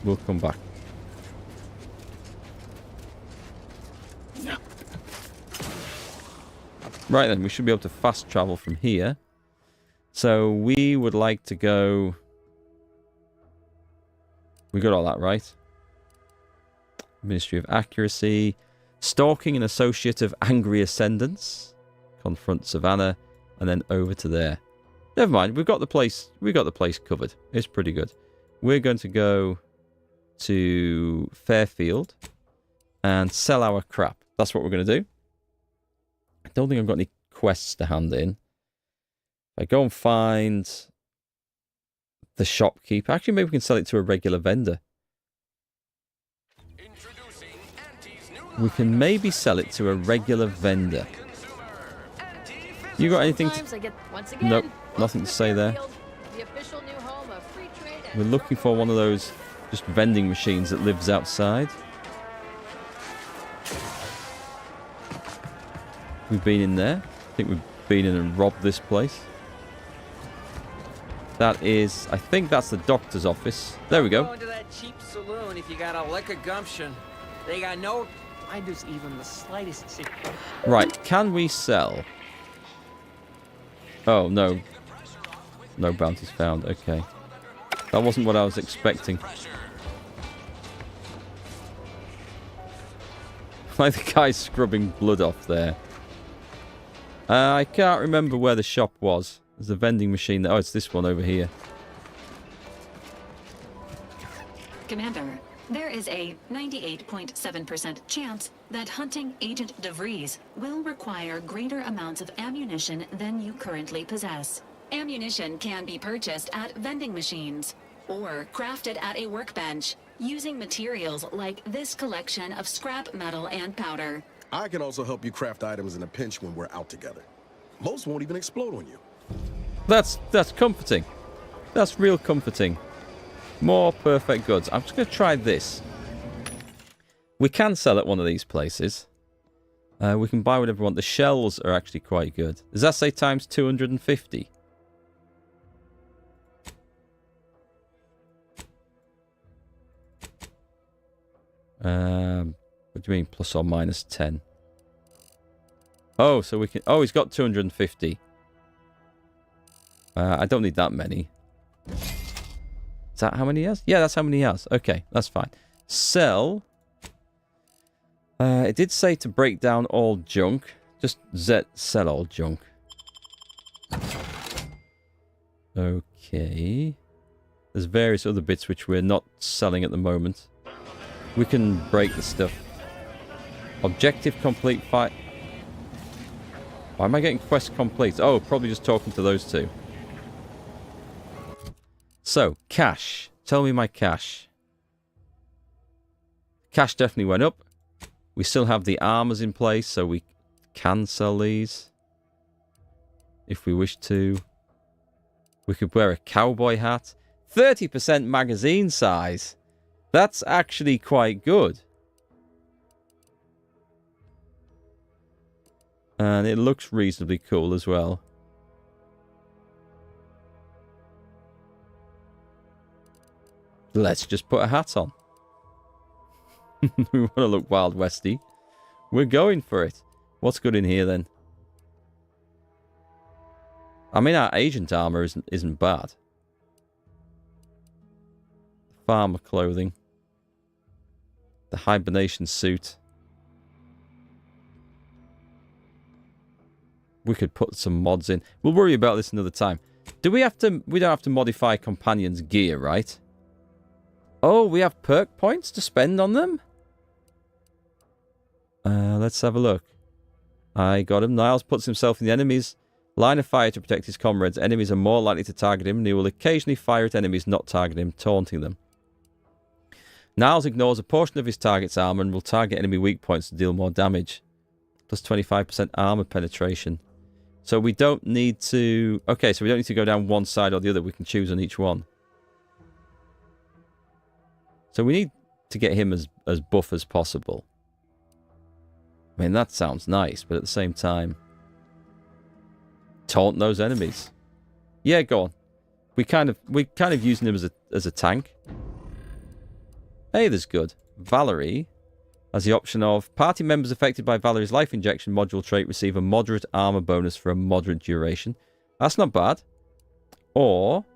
We'll come back. Right then, we should be able to fast travel from here. So we would like to go... We got all that right. Ministry of Accuracy. Stalking an associate of angry ascendants. Confront Savannah. And then over to there. Never mind, we've got the place covered. It's pretty good. We're going to go to Fairfield and sell our crap. That's what we're going to do. I don't think I've got any quests to hand in. If I go and find the shopkeeper. Actually, maybe we can sell it to a regular vendor. We can maybe sell it to a regular vendor. You got anything to... Nope, nothing to say there. We're looking for one of those just vending machines that lives outside. We've been in there. I think we've been in and robbed this place. That is, I think that's the doctor's office. There we go. Go into that cheap saloon if you got a lick of gumption. They got no... I just even the slightest secret. Right, can we sell? Oh, no. No bounties found, okay. That wasn't what I was expecting. Like the guy's scrubbing blood off there. I can't remember where the shop was. There's a vending machine. Oh, it's this one over here. Commander, there is a 98.7% chance that hunting Agent DeVries will require greater amounts of ammunition than you currently possess. Ammunition can be purchased at vending machines or crafted at a workbench using materials like this collection of scrap metal and powder. I can also help you craft items in a pinch when we're out together. Most won't even explode on you. That's comforting. That's real comforting. More perfect goods. I'm just going to try this. We can sell at one of these places. We can buy whatever we want. The shells are actually quite good. Does that say times 250? What do you mean plus or minus 10? Oh, so we can... Oh, he's got 250. I don't need that many. Is that how many he has? Yeah, that's how many he has. Okay, that's fine. Sell. It did say to break down all junk. Just sell all junk. Okay. There's various other bits which we're not selling at the moment. We can break the stuff. Objective complete fight. Why am I getting quest complete? Oh, probably just talking to those two. So, cash. Tell me my cash. Cash definitely went up. We still have the armors in place, so we can sell these. If we wish to. We could wear a cowboy hat. 30% magazine size. That's actually quite good. And it looks reasonably cool as well. Let's just put a hat on. We want to look Wild Westy. We're going for it. What's good in here then? I mean, our agent armor isn't bad. Farmer clothing. The hibernation suit. We could put some mods in. We'll worry about this another time. Do we have to... We don't have to modify companions' gear, right? Oh, we have perk points to spend on them? Let's have a look. I got him. Niles puts himself in the enemy's line of fire to protect his comrades. Enemies are more likely to target him, and he will occasionally fire at enemies not targeting him, taunting them. Niles ignores a portion of his target's armor and will target enemy weak points to deal more damage. Plus 25% armor penetration. So we don't need to... Okay, so we don't need to go down one side or the other. We can choose on each one. So we need to get him as buff as possible. I mean, that sounds nice, but at the same time... Taunt those enemies. Yeah, go on. We're kind of using him as a tank. Hey, that's good. Valerie has the option of party members affected by Valerie's life injection module trait receive a moderate armor bonus for a moderate duration. That's not bad. Or,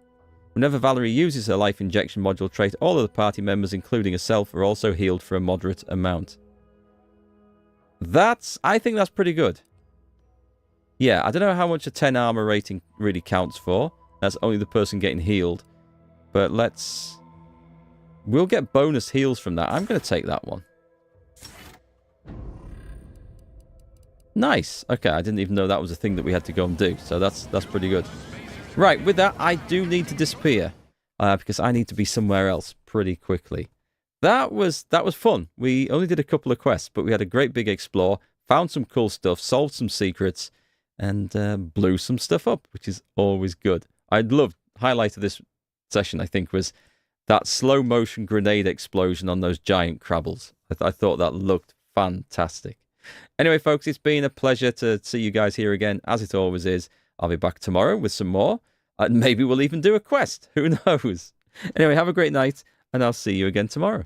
whenever Valerie uses her life injection module trait, all of the party members, including herself, are also healed for a moderate amount. I think that's pretty good. Yeah, I don't know how much a 10 armor rating really counts for. That's only the person getting healed. But we'll get bonus heals from that. I'm going to take that one. Nice. Okay, I didn't even know that was a thing that we had to go and do. So that's pretty good. Right, with that, I do need to disappear. Because I need to be somewhere else pretty quickly. That was fun. We only did a couple of quests, but we had a great big explore. Found some cool stuff. Solved some secrets. And blew some stuff up, which is always good. Highlight of this session, I think, was that slow motion grenade explosion on those giant crabbles. I thought that looked fantastic. Anyway, folks, it's been a pleasure to see you guys here again, as it always is. I'll be back tomorrow with some more, and maybe we'll even do a quest. Who knows? Anyway, have a great night, and I'll see you again tomorrow.